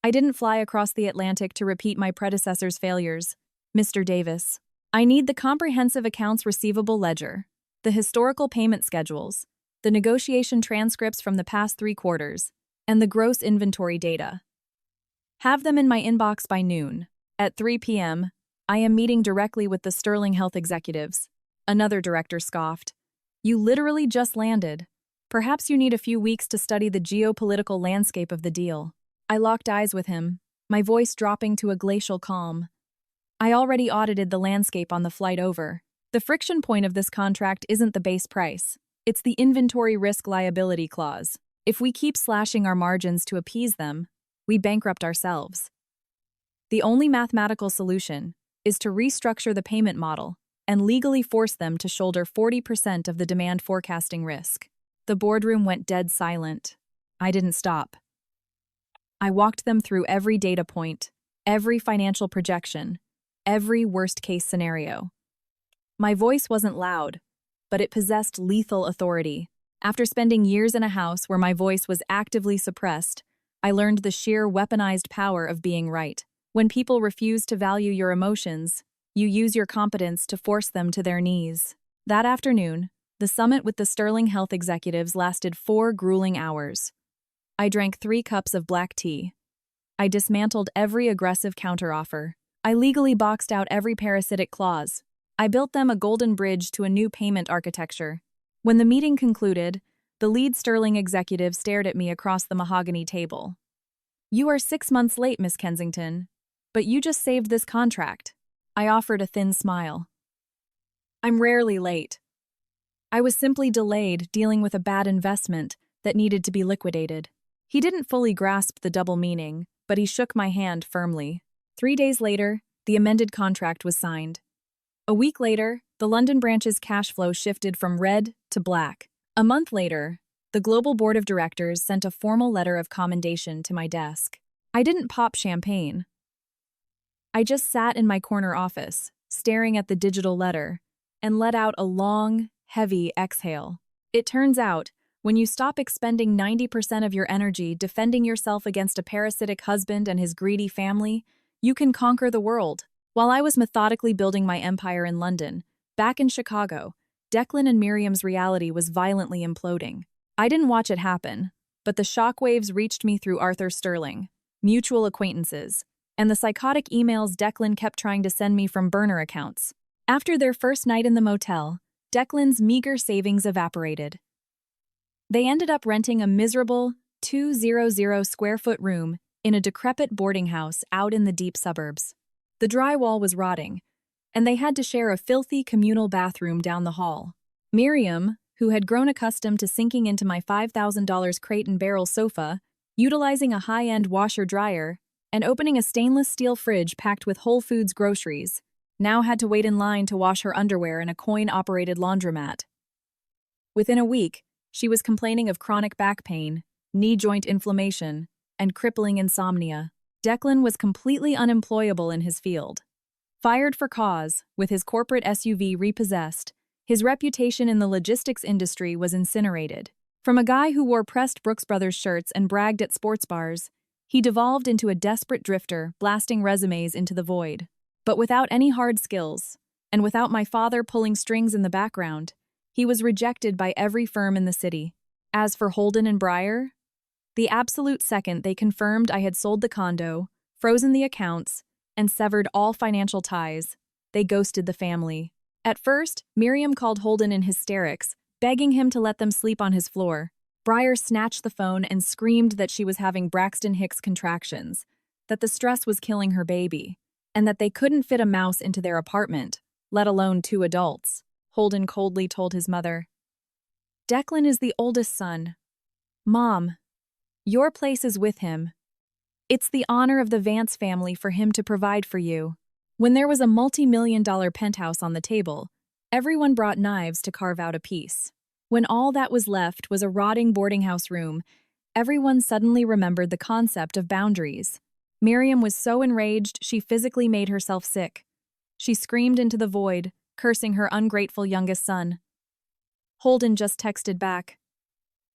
I didn't fly across the Atlantic to repeat my predecessor's failures. Mr. Davis, I need the comprehensive accounts receivable ledger, the historical payment schedules, the negotiation transcripts from the past 3 quarters, and the gross inventory data. Have them in my inbox by noon. At 3 p.m., I am meeting directly with the Sterling Health executives. Another director scoffed. You literally just landed. Perhaps you need a few weeks to study the geopolitical landscape of the deal. I locked eyes with him, my voice dropping to a glacial calm. I already audited the landscape on the flight over. The friction point of this contract isn't the base price. It's the inventory risk liability clause. If we keep slashing our margins to appease them, we bankrupt ourselves. The only mathematical solution is to restructure the payment model and legally force them to shoulder 40% of the demand forecasting risk. The boardroom went dead silent. I didn't stop. I walked them through every data point, every financial projection, every worst-case scenario. My voice wasn't loud, but it possessed lethal authority. After spending years in a house where my voice was actively suppressed, I learned the sheer weaponized power of being right. When people refuse to value your emotions, you use your competence to force them to their knees. That afternoon, the summit with the Sterling Health executives lasted 4 grueling hours. I drank 3 cups of black tea. I dismantled every aggressive counteroffer. I legally boxed out every parasitic clause. I built them a golden bridge to a new payment architecture. When the meeting concluded, the lead Sterling executive stared at me across the mahogany table. You are 6 months late, Miss Kensington, but you just saved this contract. I offered a thin smile. I'm rarely late. I was simply delayed dealing with a bad investment that needed to be liquidated. He didn't fully grasp the double meaning, but he shook my hand firmly. 3 days later, the amended contract was signed. A week later, the London branch's cash flow shifted from red to black. A month later, the global board of directors sent a formal letter of commendation to my desk. I didn't pop champagne. I just sat in my corner office, staring at the digital letter, and let out a long, heavy exhale. It turns out, when you stop expending 90% of your energy defending yourself against a parasitic husband and his greedy family, you can conquer the world. While I was methodically building my empire in London, back in Chicago, Declan and Miriam's reality was violently imploding. I didn't watch it happen, but the shockwaves reached me through Arthur Sterling, mutual acquaintances, and the psychotic emails Declan kept trying to send me from burner accounts. After their first night in the motel, Declan's meager savings evaporated. They ended up renting a miserable 200 square foot room in a decrepit boarding house out in the deep suburbs. The drywall was rotting, and they had to share a filthy communal bathroom down the hall. Miriam, who had grown accustomed to sinking into my $5,000 crate and barrel sofa, utilizing a high-end washer-dryer, and opening a stainless steel fridge packed with Whole Foods groceries, now had to wait in line to wash her underwear in a coin-operated laundromat. Within a week, she was complaining of chronic back pain, knee joint inflammation, and crippling insomnia. Declan was completely unemployable in his field. Fired for cause, with his corporate SUV repossessed, his reputation in the logistics industry was incinerated. From a guy who wore pressed Brooks Brothers shirts and bragged at sports bars, he devolved into a desperate drifter, blasting resumes into the void. But without any hard skills, and without my father pulling strings in the background, he was rejected by every firm in the city. As for Holden and Breyer, the absolute second they confirmed I had sold the condo, frozen the accounts, and severed all financial ties, they ghosted the family. At first, Miriam called Holden in hysterics, begging him to let them sleep on his floor. Breyer snatched the phone and screamed that she was having Braxton Hicks contractions, that the stress was killing her baby, and that they couldn't fit a mouse into their apartment, let alone 2 adults. Holden coldly told his mother, "Declan is the oldest son. Mom, your place is with him. It's the honor of the Vance family for him to provide for you." When there was a multi-million-dollar penthouse on the table, everyone brought knives to carve out a piece. When all that was left was a rotting boarding house room, everyone suddenly remembered the concept of boundaries. Miriam was so enraged she physically made herself sick. She screamed into the void, cursing her ungrateful youngest son. Holden just texted back,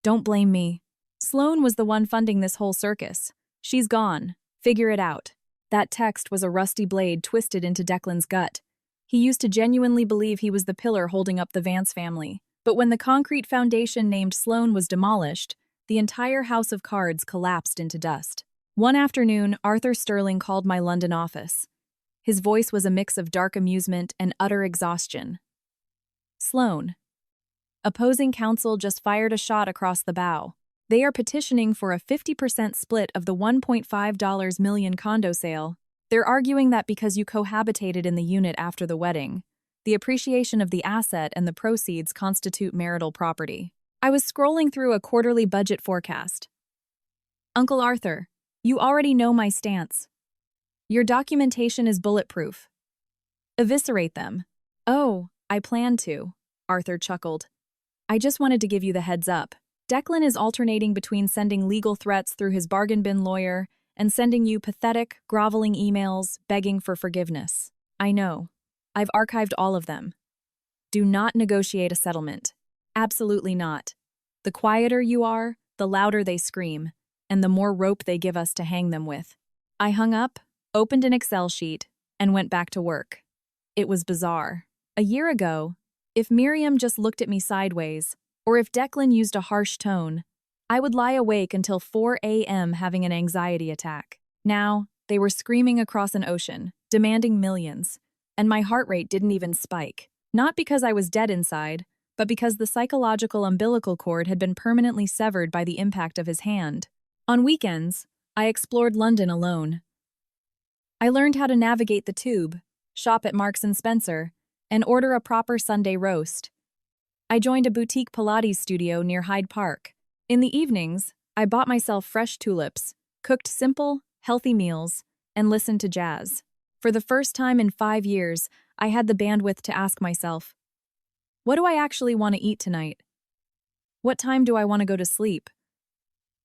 "Don't blame me. Sloan was the one funding this whole circus. She's gone. Figure it out. That text was a rusty blade twisted into Declan's gut. He used to genuinely believe he was the pillar holding up the Vance family. But when the concrete foundation named Sloan was demolished, the entire house of cards collapsed into dust. One afternoon, Arthur Sterling called my London office. His voice was a mix of dark amusement and utter exhaustion. Sloan. Opposing counsel just fired a shot across the bow. They are petitioning for a 50% split of the $1.5 million condo sale. They're arguing that because you cohabitated in the unit after the wedding, the appreciation of the asset and the proceeds constitute marital property. I was scrolling through a quarterly budget forecast. Uncle Arthur, you already know my stance. Your documentation is bulletproof. Eviscerate them. Oh, I plan to, Arthur chuckled. I just wanted to give you the heads up. Declan is alternating between sending legal threats through his bargain bin lawyer and sending you pathetic, groveling emails begging for forgiveness. I know. I've archived all of them. Do not negotiate a settlement. Absolutely not. The quieter you are, the louder they scream, and the more rope they give us to hang them with. I hung up, opened an Excel sheet, and went back to work. It was bizarre. A year ago, if Miriam just looked at me sideways, or if Declan used a harsh tone, I would lie awake until 4 a.m. having an anxiety attack. Now, they were screaming across an ocean, demanding millions, and my heart rate didn't even spike. Not because I was dead inside, but because the psychological umbilical cord had been permanently severed by the impact of his hand. On weekends, I explored London alone. I learned how to navigate the tube, shop at Marks & Spencer, and order a proper Sunday roast. I joined a boutique Pilates studio near Hyde Park. In the evenings, I bought myself fresh tulips, cooked simple, healthy meals, and listened to jazz. For the first time in 5 years, I had the bandwidth to ask myself, what do I actually want to eat tonight? What time do I want to go to sleep?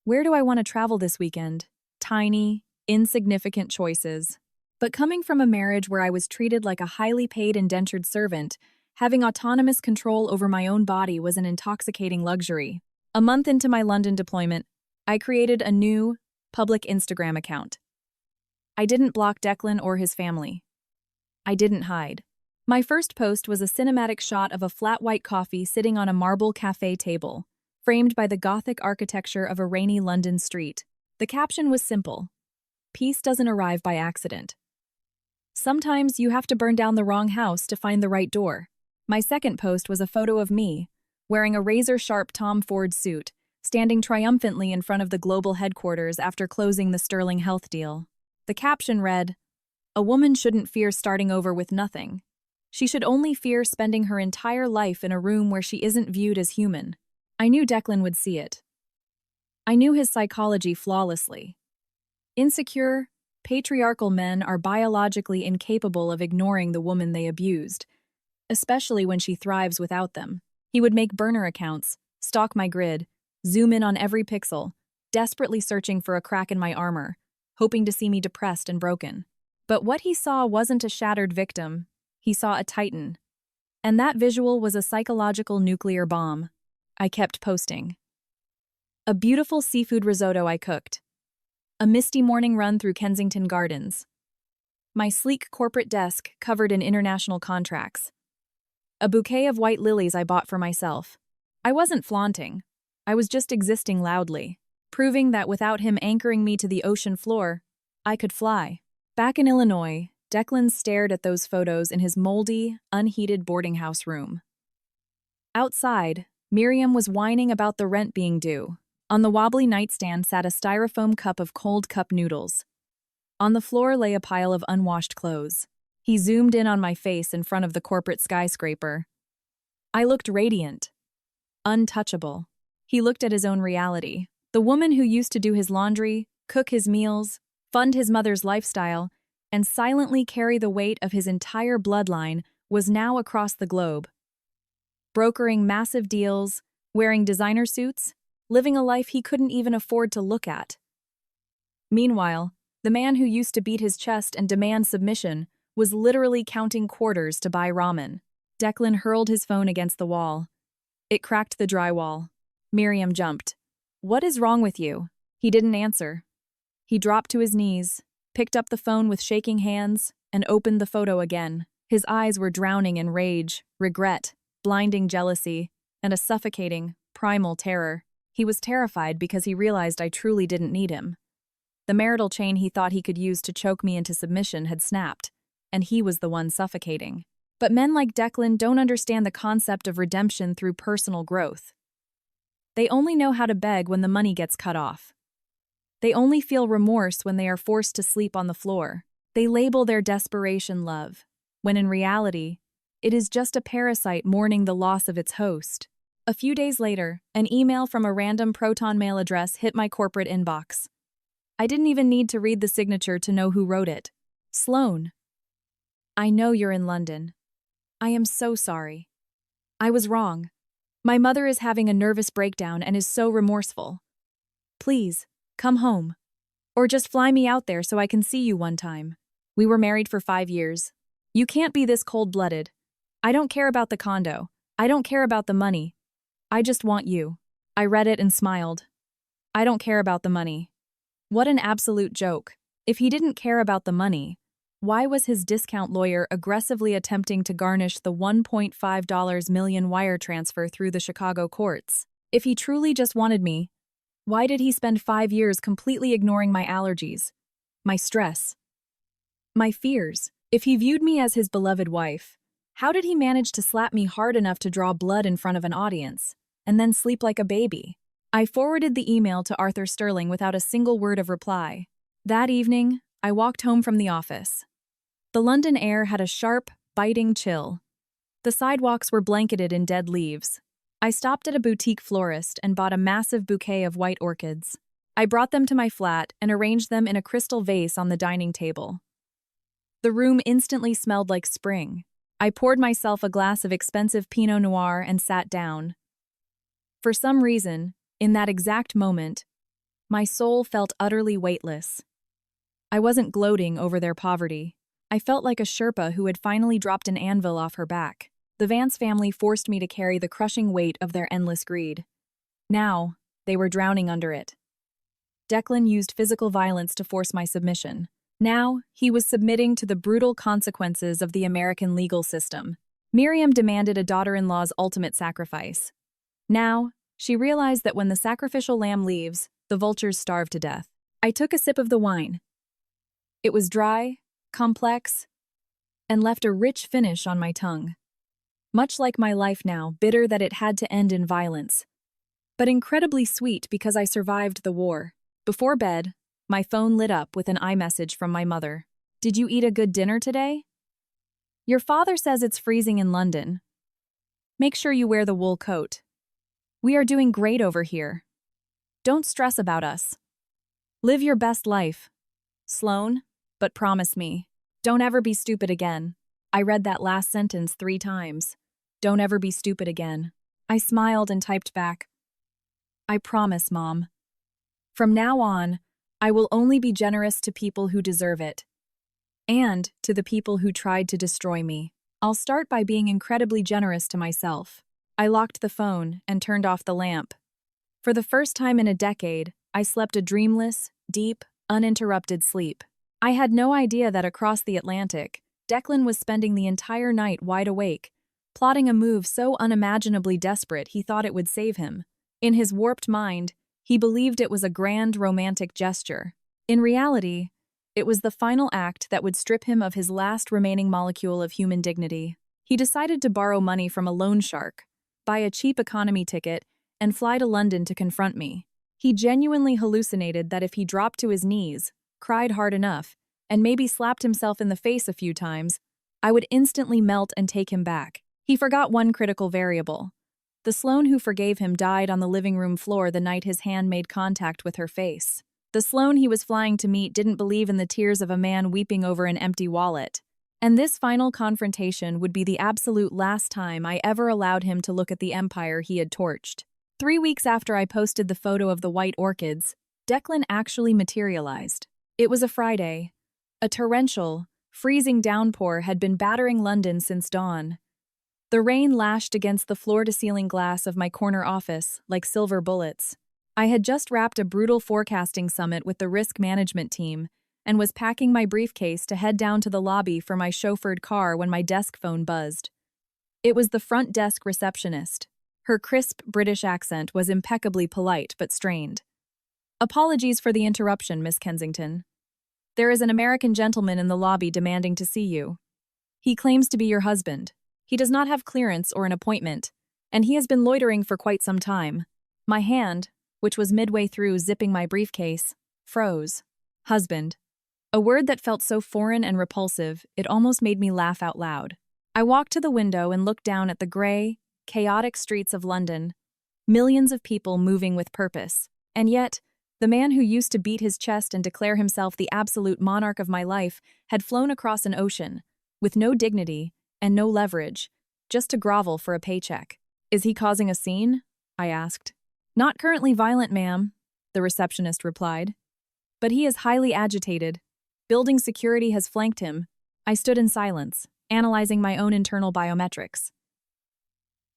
Where do I want to travel this weekend? Tiny, insignificant choices. But coming from a marriage where I was treated like a highly paid indentured servant, having autonomous control over my own body was an intoxicating luxury. A month into my London deployment, I created a new, public Instagram account. I didn't block Declan or his family. I didn't hide. My first post was a cinematic shot of a flat white coffee sitting on a marble cafe table, framed by the Gothic architecture of a rainy London street. The caption was simple. Peace doesn't arrive by accident. Sometimes you have to burn down the wrong house to find the right door. My second post was a photo of me, wearing a razor-sharp Tom Ford suit, standing triumphantly in front of the global headquarters after closing the Sterling Health deal. The caption read, "A woman shouldn't fear starting over with nothing. She should only fear spending her entire life in a room where she isn't viewed as human." I knew Declan would see it. I knew his psychology flawlessly. Insecure, patriarchal men are biologically incapable of ignoring the woman they abused, especially when she thrives without them. He would make burner accounts, stalk my grid, zoom in on every pixel, desperately searching for a crack in my armor, hoping to see me depressed and broken. But what he saw wasn't a shattered victim, he saw a titan. And that visual was a psychological nuclear bomb. I kept posting. A beautiful seafood risotto I cooked. A misty morning run through Kensington Gardens. My sleek corporate desk covered in international contracts. A bouquet of white lilies I bought for myself. I wasn't flaunting. I was just existing loudly, proving that without him anchoring me to the ocean floor, I could fly. Back in Illinois, Declan stared at those photos in his moldy, unheated boarding house room. Outside, Miriam was whining about the rent being due. On the wobbly nightstand sat a styrofoam cup of cold cup noodles. On the floor lay a pile of unwashed clothes. He zoomed in on my face in front of the corporate skyscraper. I looked radiant, untouchable. He looked at his own reality. The woman who used to do his laundry, cook his meals, fund his mother's lifestyle, and silently carry the weight of his entire bloodline was now across the globe. Brokering massive deals, wearing designer suits, living a life he couldn't even afford to look at. Meanwhile, the man who used to beat his chest and demand submission was literally counting quarters to buy ramen. Declan hurled his phone against the wall. It cracked the drywall. Miriam jumped. "What is wrong with you?" He didn't answer. He dropped to his knees, picked up the phone with shaking hands, and opened the photo again. His eyes were drowning in rage, regret, blinding jealousy, and a suffocating, primal terror. He was terrified because he realized I truly didn't need him. The marital chain he thought he could use to choke me into submission had snapped, and he was the one suffocating. But men like Declan don't understand the concept of redemption through personal growth. They only know how to beg when the money gets cut off. They only feel remorse when they are forced to sleep on the floor. They label their desperation love, when in reality, it is just a parasite mourning the loss of its host. A few days later, an email from a random Proton Mail address hit my corporate inbox. I didn't even need to read the signature to know who wrote it. Sloan. I know you're in London. I am so sorry. I was wrong. My mother is having a nervous breakdown and is so remorseful. Please, come home. Or just fly me out there so I can see you one time. We were married for 5 years. You can't be this cold-blooded. I don't care about the condo. I don't care about the money. I just want you. I read it and smiled. I don't care about the money. What an absolute joke. If he didn't care about the money, why was his discount lawyer aggressively attempting to garnish the $1.5 million wire transfer through the Chicago courts? If he truly just wanted me, why did he spend 5 years completely ignoring my allergies, my stress, my fears? If he viewed me as his beloved wife, how did he manage to slap me hard enough to draw blood in front of an audience, and then sleep like a baby? I forwarded the email to Arthur Sterling without a single word of reply. That evening, I walked home from the office. The London air had a sharp, biting chill. The sidewalks were blanketed in dead leaves. I stopped at a boutique florist and bought a massive bouquet of white orchids. I brought them to my flat and arranged them in a crystal vase on the dining table. The room instantly smelled like spring. I poured myself a glass of expensive Pinot Noir and sat down. For some reason, in that exact moment, my soul felt utterly weightless. I wasn't gloating over their poverty. I felt like a Sherpa who had finally dropped an anvil off her back. The Vance family forced me to carry the crushing weight of their endless greed. Now, they were drowning under it. Declan used physical violence to force my submission. Now, he was submitting to the brutal consequences of the American legal system. Miriam demanded a daughter-in-law's ultimate sacrifice. Now, she realized that when the sacrificial lamb leaves, the vultures starve to death. I took a sip of the wine. It was dry, complex, and left a rich finish on my tongue. Much like my life now, bitter that it had to end in violence, but incredibly sweet because I survived the war. Before bed, my phone lit up with an iMessage from my mother. Did you eat a good dinner today? Your father says it's freezing in London. Make sure you wear the wool coat. We are doing great over here. Don't stress about us. Live your best life. Sloan, but promise me, don't ever be stupid again. I read that last sentence 3 times. Don't ever be stupid again. I smiled and typed back, I promise, Mom. From now on, I will only be generous to people who deserve it. And to the people who tried to destroy me. I'll start by being incredibly generous to myself. I locked the phone and turned off the lamp. For the first time in a decade, I slept a dreamless, deep, uninterrupted sleep. I had no idea that across the Atlantic, Declan was spending the entire night wide awake, plotting a move so unimaginably desperate he thought it would save him. In his warped mind, he believed it was a grand romantic gesture. In reality, it was the final act that would strip him of his last remaining molecule of human dignity. He decided to borrow money from a loan shark, buy a cheap economy ticket, and fly to London to confront me. He genuinely hallucinated that if he dropped to his knees, cried hard enough, and maybe slapped himself in the face a few times, I would instantly melt and take him back. He forgot one critical variable. The Sloan who forgave him died on the living room floor the night his hand made contact with her face. The Sloan he was flying to meet didn't believe in the tears of a man weeping over an empty wallet. And this final confrontation would be the absolute last time I ever allowed him to look at the empire he had torched. 3 weeks after I posted the photo of the white orchids, Declan actually materialized. It was a Friday. A torrential, freezing downpour had been battering London since dawn. The rain lashed against the floor-to-ceiling glass of my corner office like silver bullets. I had just wrapped a brutal forecasting summit with the risk management team and was packing my briefcase to head down to the lobby for my chauffeured car when my desk phone buzzed. It was the front desk receptionist. Her crisp British accent was impeccably polite but strained. "Apologies for the interruption, Miss Kensington. There is an American gentleman in the lobby demanding to see you. He claims to be your husband. He does not have clearance or an appointment, and he has been loitering for quite some time." My hand, which was midway through zipping my briefcase, froze. Husband. A word that felt so foreign and repulsive, it almost made me laugh out loud. I walked to the window and looked down at the gray, chaotic streets of London, millions of people moving with purpose. And yet, the man who used to beat his chest and declare himself the absolute monarch of my life had flown across an ocean, with no dignity and no leverage, just to grovel for a paycheck. "Is he causing a scene?" I asked. "Not currently violent, ma'am," the receptionist replied. "But he is highly agitated. Building security has flanked him." I stood in silence, analyzing my own internal biometrics.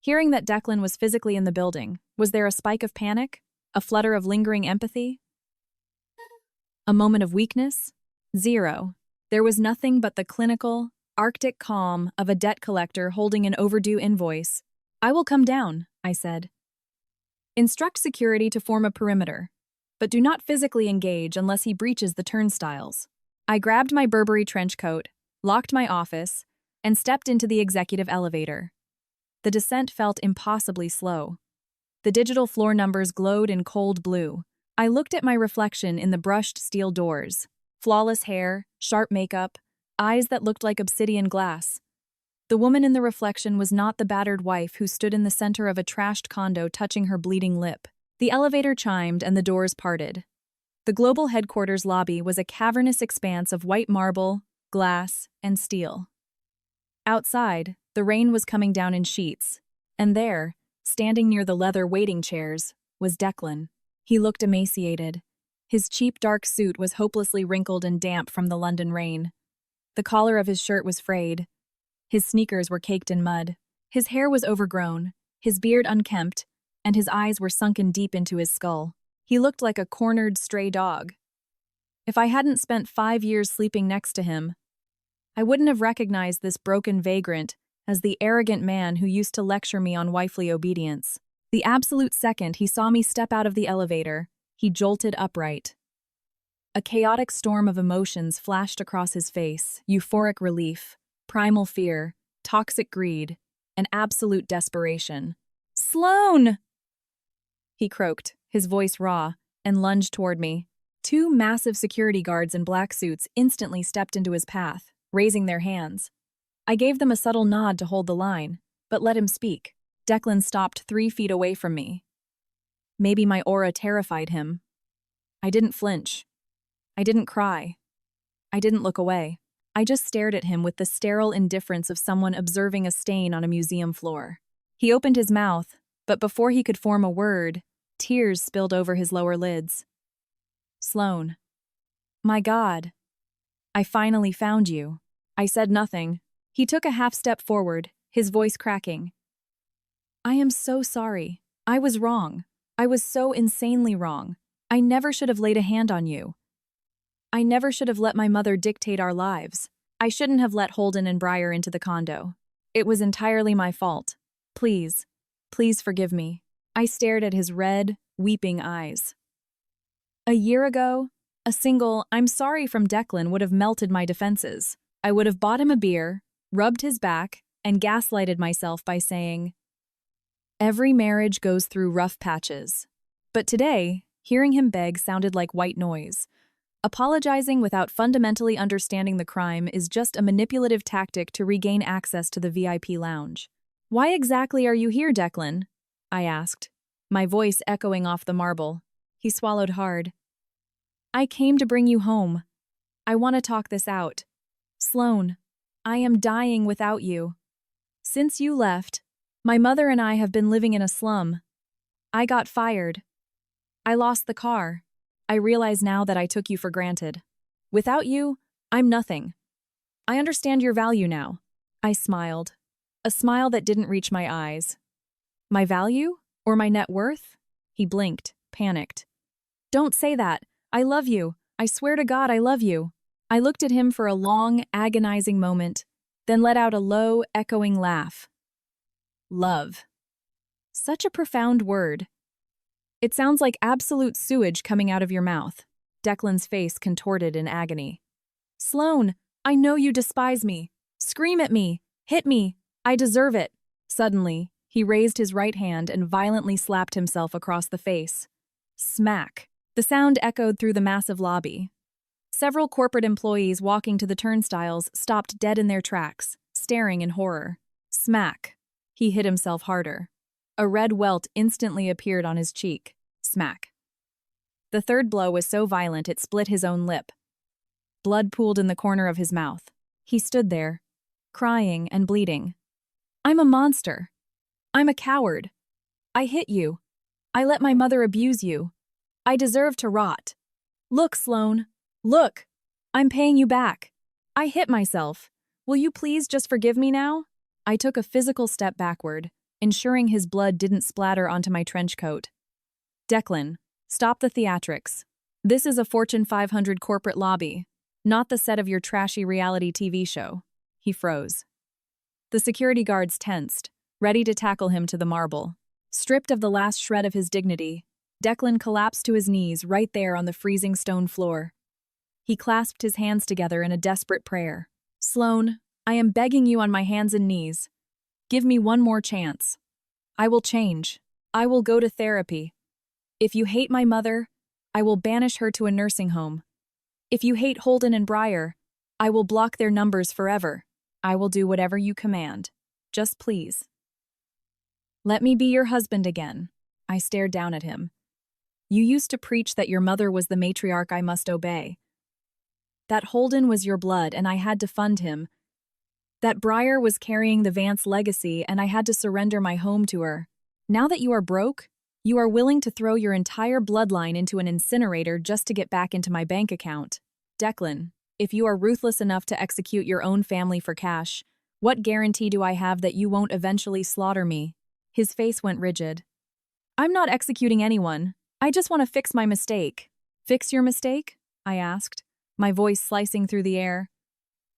Hearing that Declan was physically in the building, was there a spike of panic? A flutter of lingering empathy? A moment of weakness? Zero. There was nothing but the clinical, Arctic calm of a debt collector holding an overdue invoice. "I will come down," I said. "Instruct security to form a perimeter, but do not physically engage unless he breaches the turnstiles." I grabbed my Burberry trench coat, locked my office, and stepped into the executive elevator. The descent felt impossibly slow. The digital floor numbers glowed in cold blue. I looked at my reflection in the brushed steel doors. Flawless hair, sharp makeup, eyes that looked like obsidian glass. The woman in the reflection was not the battered wife who stood in the center of a trashed condo touching her bleeding lip. The elevator chimed and the doors parted. The global headquarters lobby was a cavernous expanse of white marble, glass, and steel. Outside, the rain was coming down in sheets, and there, standing near the leather waiting chairs, was Declan. He looked emaciated. His cheap dark suit was hopelessly wrinkled and damp from the London rain. The collar of his shirt was frayed. His sneakers were caked in mud. His hair was overgrown, his beard unkempt, and his eyes were sunken deep into his skull. He looked like a cornered stray dog. If I hadn't spent 5 years sleeping next to him, I wouldn't have recognized this broken vagrant as the arrogant man who used to lecture me on wifely obedience. The absolute second he saw me step out of the elevator, he jolted upright. A chaotic storm of emotions flashed across his face: euphoric relief, primal fear, toxic greed, and absolute desperation. "Sloane!" he croaked, his voice raw, and lunged toward me. 2 massive security guards in black suits instantly stepped into his path, raising their hands. I gave them a subtle nod to hold the line, but let him speak. Declan stopped 3 feet away from me. Maybe my aura terrified him. I didn't flinch. I didn't cry. I didn't look away. I just stared at him with the sterile indifference of someone observing a stain on a museum floor. He opened his mouth, but before he could form a word, tears spilled over his lower lids. "Sloane. My God. I finally found you." I said nothing. He took a half step forward, his voice cracking. "I am so sorry. I was wrong. I was so insanely wrong. I never should have laid a hand on you. I never should have let my mother dictate our lives. I shouldn't have let Holden and Breyer into the condo. It was entirely my fault. Please, please forgive me." I stared at his red, weeping eyes. A year ago, a single "I'm sorry" from Declan would have melted my defenses. I would have bought him a beer, rubbed his back, and gaslighted myself by saying, "Every marriage goes through rough patches." But today, hearing him beg sounded like white noise. Apologizing without fundamentally understanding the crime is just a manipulative tactic to regain access to the VIP lounge. "Why exactly are you here, Declan?" I asked, my voice echoing off the marble. He swallowed hard. "I came to bring you home. I want to talk this out. Sloane, I am dying without you. Since you left, my mother and I have been living in a slum. I got fired. I lost the car. I realize now that I took you for granted. Without you, I'm nothing. I understand your value now." I smiled, a smile that didn't reach my eyes. "My value? Or my net worth?" He blinked, panicked. "Don't say that. I love you. I swear to God I love you." I looked at him for a long, agonizing moment, then let out a low, echoing laugh. Love. Such a profound word. It sounds like absolute sewage coming out of your mouth. Declan's face contorted in agony. "Sloane, I know you despise me. Scream at me. Hit me. I deserve it." Suddenly, he raised his right hand and violently slapped himself across the face. Smack. The sound echoed through the massive lobby. Several corporate employees walking to the turnstiles stopped dead in their tracks, staring in horror. Smack. He hit himself harder. A red welt instantly appeared on his cheek. Smack. The third blow was so violent it split his own lip. Blood pooled in the corner of his mouth. He stood there, crying and bleeding. "I'm a monster. I'm a coward. I hit you. I let my mother abuse you. I deserve to rot. Look, Sloane. Look. I'm paying you back. I hit myself. Will you please just forgive me now?" I took a physical step backward, ensuring his blood didn't splatter onto my trench coat. "Declan, stop the theatrics. This is a Fortune 500 corporate lobby, not the set of your trashy reality TV show." He froze. The security guards tensed, ready to tackle him to the marble. Stripped of the last shred of his dignity, Declan collapsed to his knees right there on the freezing stone floor. He clasped his hands together in a desperate prayer. "Sloane, I am begging you on my hands and knees. Give me one more chance. I will change. I will go to therapy. If you hate my mother, I will banish her to a nursing home. If you hate Holden and Breyer, I will block their numbers forever. I will do whatever you command. Just please. Let me be your husband again." I stared down at him. "You used to preach that your mother was the matriarch I must obey. That Holden was your blood and I had to fund him. That Breyer was carrying the Vance legacy and I had to surrender my home to her. Now that you are broke, you are willing to throw your entire bloodline into an incinerator just to get back into my bank account. Declan, if you are ruthless enough to execute your own family for cash, what guarantee do I have that you won't eventually slaughter me?" His face went rigid. "I'm not executing anyone. I just want to fix my mistake." "Fix your mistake?" I asked, my voice slicing through the air.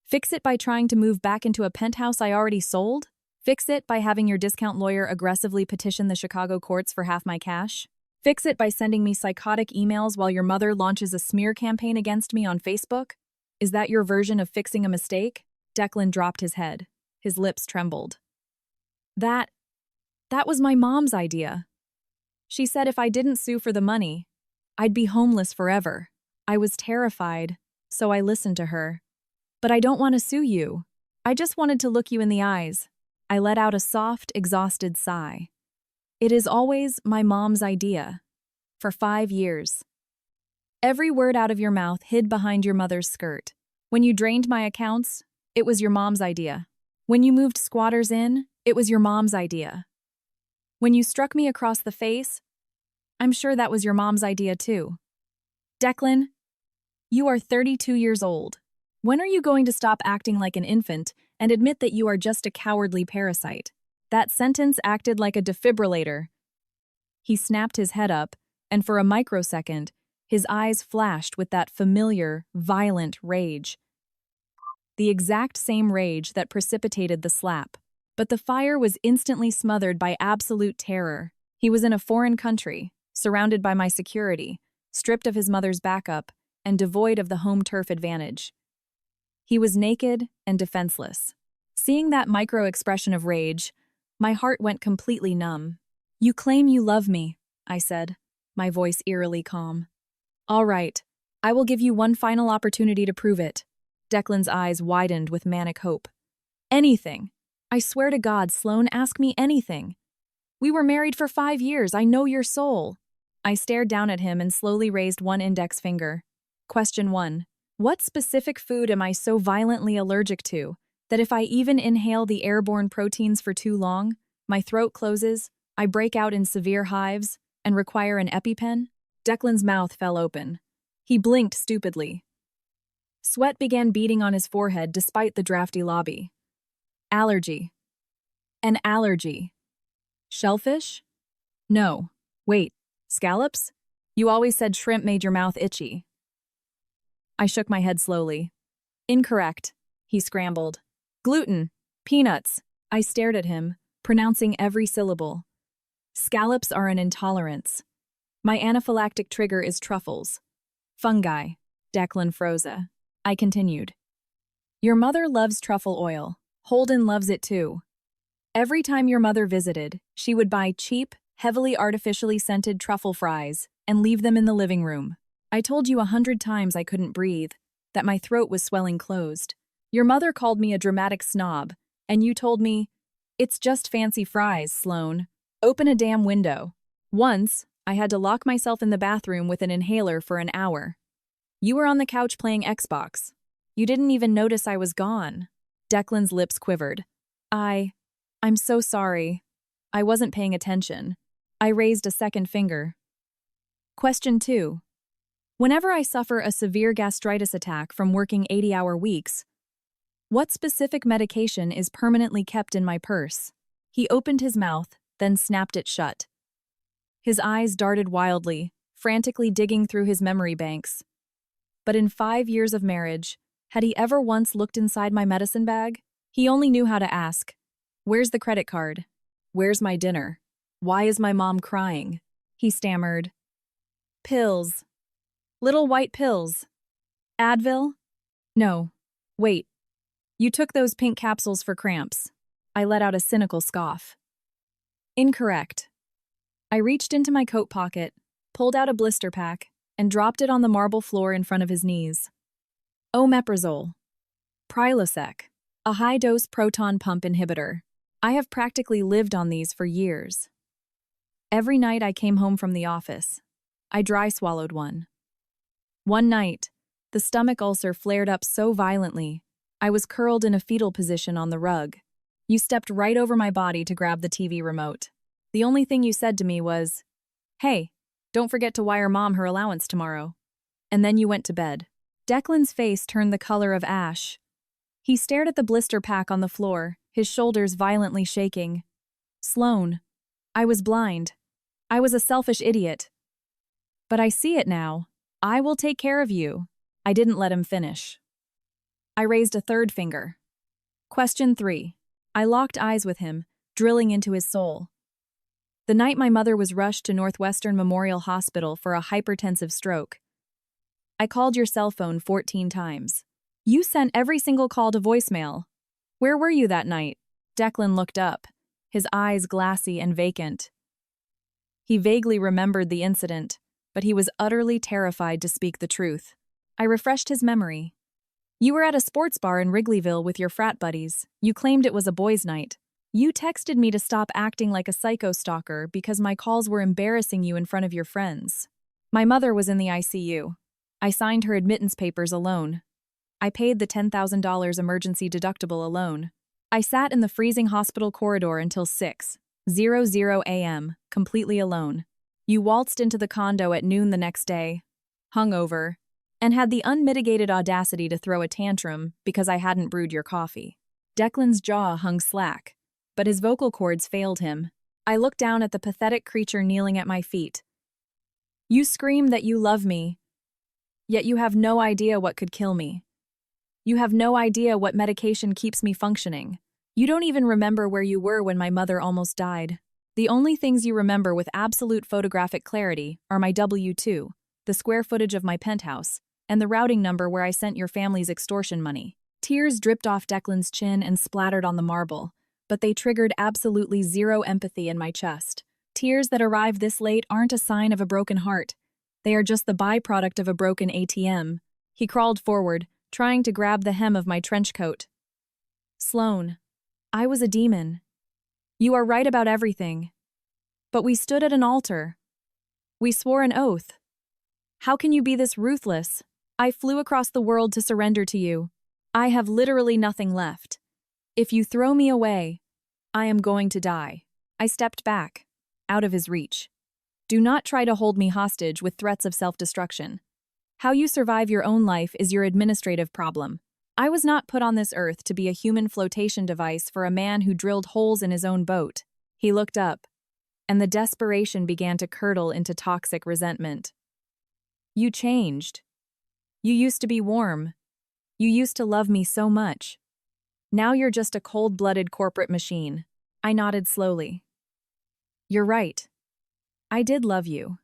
"Fix it by trying to move back into a penthouse I already sold? Fix it by having your discount lawyer aggressively petition the Chicago courts for half my cash? Fix it by sending me psychotic emails while your mother launches a smear campaign against me on Facebook? Is that your version of fixing a mistake?" Declan dropped his head. His lips trembled. That was my mom's idea. She said if I didn't sue for the money, I'd be homeless forever. I was terrified, so I listened to her. But I don't want to sue you. I just wanted to look you in the eyes. I let out a soft, exhausted sigh. It is always my mom's idea. For 5 years. Every word out of your mouth hid behind your mother's skirt. When you drained my accounts, it was your mom's idea. When you moved squatters in, it was your mom's idea. When you struck me across the face, I'm sure that was your mom's idea too. Declan, you are 32 years old. When are you going to stop acting like an infant and admit that you are just a cowardly parasite? That sentence acted like a defibrillator. He snapped his head up, and for a microsecond, his eyes flashed with that familiar, violent rage. The exact same rage that precipitated the slap. But the fire was instantly smothered by absolute terror. He was in a foreign country, surrounded by my security, stripped of his mother's backup, and devoid of the home turf advantage. He was naked and defenseless. Seeing that micro-expression of rage, my heart went completely numb. "You claim you love me," I said, my voice eerily calm. "All right, I will give you one final opportunity to prove it." Declan's eyes widened with manic hope. "Anything. I swear to God, Sloane, ask me anything. We were married for 5 years. I know your soul." I stared down at him and slowly raised one index finger. Question 1. What specific food am I so violently allergic to that if I even inhale the airborne proteins for too long, my throat closes, I break out in severe hives, and require an EpiPen? Declan's mouth fell open. He blinked stupidly. Sweat began beading on his forehead despite the drafty lobby. Allergy. An allergy. Shellfish? No. Wait, scallops? You always said shrimp made your mouth itchy. I shook my head slowly. Incorrect, he scrambled. Gluten, peanuts. I stared at him, pronouncing every syllable. Scallops are an intolerance. My anaphylactic trigger is truffles. Fungi. Declan froze. I continued. Your mother loves truffle oil. Holden loves it too. Every time your mother visited, she would buy cheap, heavily artificially scented truffle fries and leave them in the living room. I told you 100 times I couldn't breathe, that my throat was swelling closed. Your mother called me a dramatic snob, and you told me, it's just fancy fries, Sloane. Open a damn window. Once, I had to lock myself in the bathroom with an inhaler for an hour. You were on the couch playing Xbox. You didn't even notice I was gone. Declan's lips quivered. I'm so sorry. I wasn't paying attention. I raised a second finger. Question 2. Whenever I suffer a severe gastritis attack from working 80-hour weeks, what specific medication is permanently kept in my purse? He opened his mouth, then snapped it shut. His eyes darted wildly, frantically digging through his memory banks. But in 5 years of marriage, had he ever once looked inside my medicine bag? He only knew how to ask, where's the credit card? Where's my dinner? Why is my mom crying? He stammered. Pills. Little white pills. Advil? No. Wait. You took those pink capsules for cramps. I let out a cynical scoff. Incorrect. I reached into my coat pocket, pulled out a blister pack, and dropped it on the marble floor in front of his knees. Omeprazole. Prilosec. A high-dose proton pump inhibitor. I have practically lived on these for years. Every night I came home from the office, I dry swallowed one. One night, the stomach ulcer flared up so violently, I was curled in a fetal position on the rug. You stepped right over my body to grab the TV remote. The only thing you said to me was, "Hey, don't forget to wire Mom her allowance tomorrow." And then you went to bed. Declan's face turned the color of ash. He stared at the blister pack on the floor, his shoulders violently shaking. Sloane, I was blind. I was a selfish idiot. But I see it now. I will take care of you. I didn't let him finish. I raised a third finger. Question 3. I locked eyes with him, drilling into his soul. The night my mother was rushed to Northwestern Memorial Hospital for a hypertensive stroke. I called your cell phone 14 times. You sent every single call to voicemail. Where were you that night? Declan looked up, his eyes glassy and vacant. He vaguely remembered the incident, but he was utterly terrified to speak the truth. I refreshed his memory. You were at a sports bar in Wrigleyville with your frat buddies. You claimed it was a boys' night. You texted me to stop acting like a psycho stalker because my calls were embarrassing you in front of your friends. My mother was in the ICU. I signed her admittance papers alone. I paid the $10,000 emergency deductible alone. I sat in the freezing hospital corridor until 6:00 a.m., completely alone. You waltzed into the condo at noon the next day, hungover, and had the unmitigated audacity to throw a tantrum because I hadn't brewed your coffee. Declan's jaw hung slack, but his vocal cords failed him. I looked down at the pathetic creature kneeling at my feet. You scream that you love me, yet you have no idea what could kill me. You have no idea what medication keeps me functioning. You don't even remember where you were when my mother almost died. The only things you remember with absolute photographic clarity are my W-2, the square footage of my penthouse, and the routing number where I sent your family's extortion money. Tears dripped off Declan's chin and splattered on the marble, but they triggered absolutely zero empathy in my chest. Tears that arrive this late aren't a sign of a broken heart. They are just the byproduct of a broken ATM. He crawled forward, trying to grab the hem of my trench coat. Sloane, I was a demon. You are right about everything. But we stood at an altar. We swore an oath. How can you be this ruthless? I flew across the world to surrender to you. I have literally nothing left. If you throw me away, I am going to die. I stepped back, out of his reach. Do not try to hold me hostage with threats of self-destruction. How you survive your own life is your administrative problem. I was not put on this earth to be a human flotation device for a man who drilled holes in his own boat. He looked up, and the desperation began to curdle into toxic resentment. You changed. You used to be warm. You used to love me so much. Now you're just a cold-blooded corporate machine. I nodded slowly. You're right. I did love you.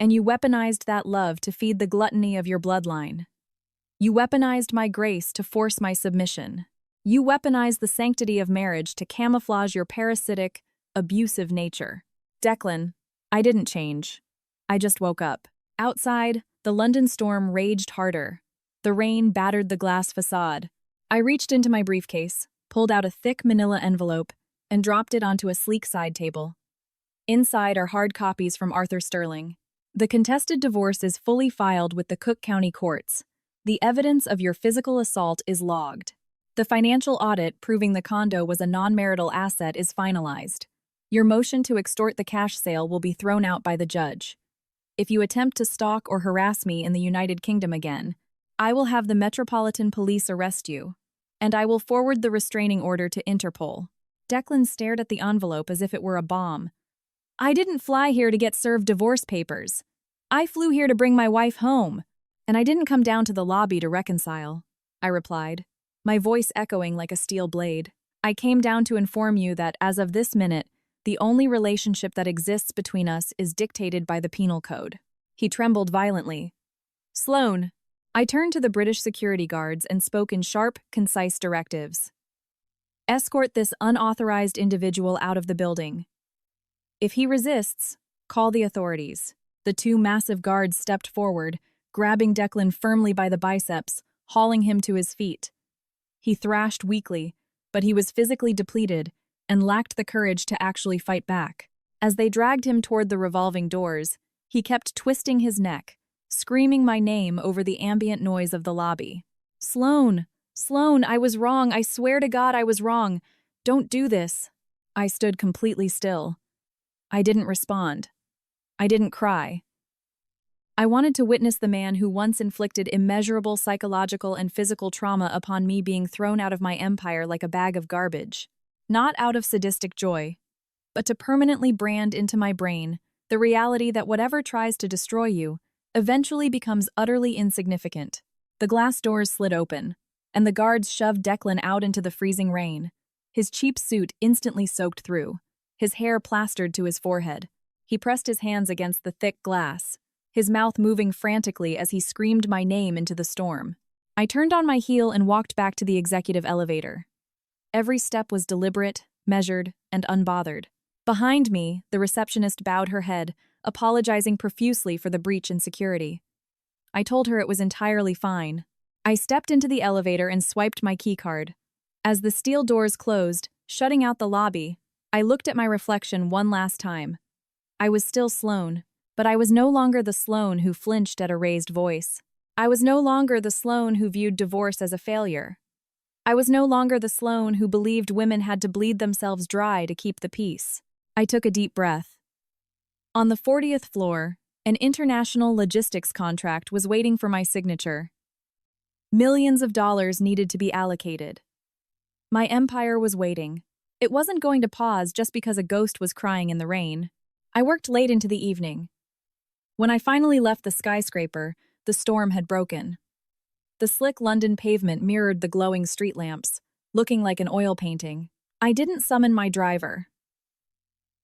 And you weaponized that love to feed the gluttony of your bloodline. You weaponized my grace to force my submission. You weaponized the sanctity of marriage to camouflage your parasitic, abusive nature. Declan, I didn't change. I just woke up. Outside, the London storm raged harder. The rain battered the glass facade. I reached into my briefcase, pulled out a thick manila envelope, and dropped it onto a sleek side table. Inside are hard copies from Arthur Sterling. The contested divorce is fully filed with the Cook County courts. The evidence of your physical assault is logged. The financial audit proving the condo was a non-marital asset is finalized. Your motion to extort the cash sale will be thrown out by the judge. If you attempt to stalk or harass me in the United Kingdom again, I will have the Metropolitan Police arrest you, and I will forward the restraining order to Interpol. Declan stared at the envelope as if it were a bomb. I didn't fly here to get served divorce papers. I flew here to bring my wife home, and I didn't come down to the lobby to reconcile, I replied, my voice echoing like a steel blade. I came down to inform you that, as of this minute, the only relationship that exists between us is dictated by the penal code. He trembled violently. Sloane. I turned to the British security guards and spoke in sharp, concise directives. Escort this unauthorized individual out of the building. If he resists, call the authorities. The two massive guards stepped forward, grabbing Declan firmly by the biceps, hauling him to his feet. He thrashed weakly, but he was physically depleted and lacked the courage to actually fight back. As they dragged him toward the revolving doors, he kept twisting his neck, screaming my name over the ambient noise of the lobby. Sloane! Sloane, I was wrong. I swear to God I was wrong. Don't do this. I stood completely still. I didn't respond. I didn't cry. I wanted to witness the man who once inflicted immeasurable psychological and physical trauma upon me being thrown out of my empire like a bag of garbage. Not out of sadistic joy, but to permanently brand into my brain the reality that whatever tries to destroy you eventually becomes utterly insignificant. The glass doors slid open, and the guards shoved Declan out into the freezing rain, his cheap suit instantly soaked through, his hair plastered to his forehead. He pressed his hands against the thick glass, his mouth moving frantically as he screamed my name into the storm. I turned on my heel and walked back to the executive elevator. Every step was deliberate, measured, and unbothered. Behind me, the receptionist bowed her head, apologizing profusely for the breach in security. I told her it was entirely fine. I stepped into the elevator and swiped my keycard. As the steel doors closed, shutting out the lobby, I looked at my reflection one last time. I was still Sloane, but I was no longer the Sloane who flinched at a raised voice. I was no longer the Sloane who viewed divorce as a failure. I was no longer the Sloane who believed women had to bleed themselves dry to keep the peace. I took a deep breath. On the 40th floor, an international logistics contract was waiting for my signature. Millions of dollars needed to be allocated. My empire was waiting. It wasn't going to pause just because a ghost was crying in the rain. I worked late into the evening. When I finally left the skyscraper, the storm had broken. The slick London pavement mirrored the glowing street lamps, looking like an oil painting. I didn't summon my driver.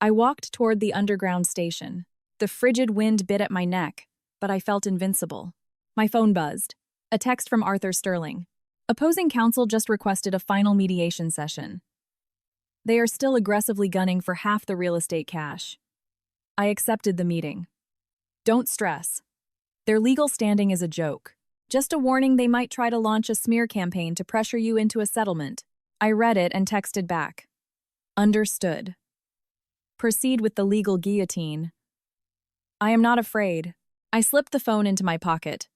I walked toward the underground station. The frigid wind bit at my neck, but I felt invincible. My phone buzzed. A text from Arthur Sterling. Opposing counsel just requested a final mediation session. They are still aggressively gunning for half the real estate cash. I accepted the meeting. Don't stress. Their legal standing is a joke. Just a warning they might try to launch a smear campaign to pressure you into a settlement. I read it and texted back. Understood. Proceed with the legal guillotine. I am not afraid. I slipped the phone into my pocket.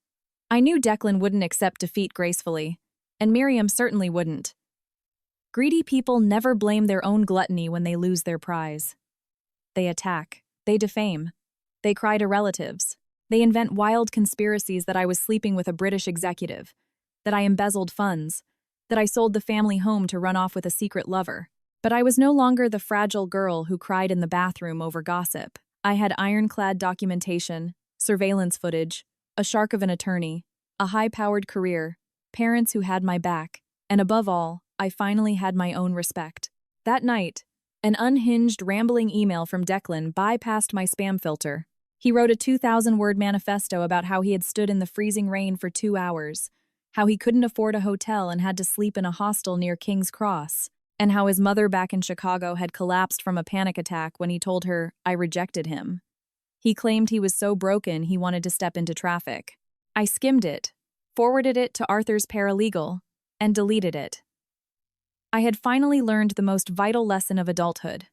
I knew Declan wouldn't accept defeat gracefully, and Miriam certainly wouldn't. Greedy people never blame their own gluttony when they lose their prize. They attack. They defame. They cry to relatives. They invent wild conspiracies that I was sleeping with a British executive, that I embezzled funds, that I sold the family home to run off with a secret lover. But I was no longer the fragile girl who cried in the bathroom over gossip. I had ironclad documentation, surveillance footage, A shark of an attorney, a high-powered career, parents who had my back, and above all, I finally had my own respect. That night, an unhinged, rambling email from Declan bypassed my spam filter. He wrote a 2,000-word manifesto about how he had stood in the freezing rain for 2 hours, how he couldn't afford a hotel and had to sleep in a hostel near King's Cross, and how his mother back in Chicago had collapsed from a panic attack when he told her, "I rejected him." He claimed he was so broken he wanted to step into traffic. I skimmed it, forwarded it to Arthur's paralegal, and deleted it. I had finally learned the most vital lesson of adulthood.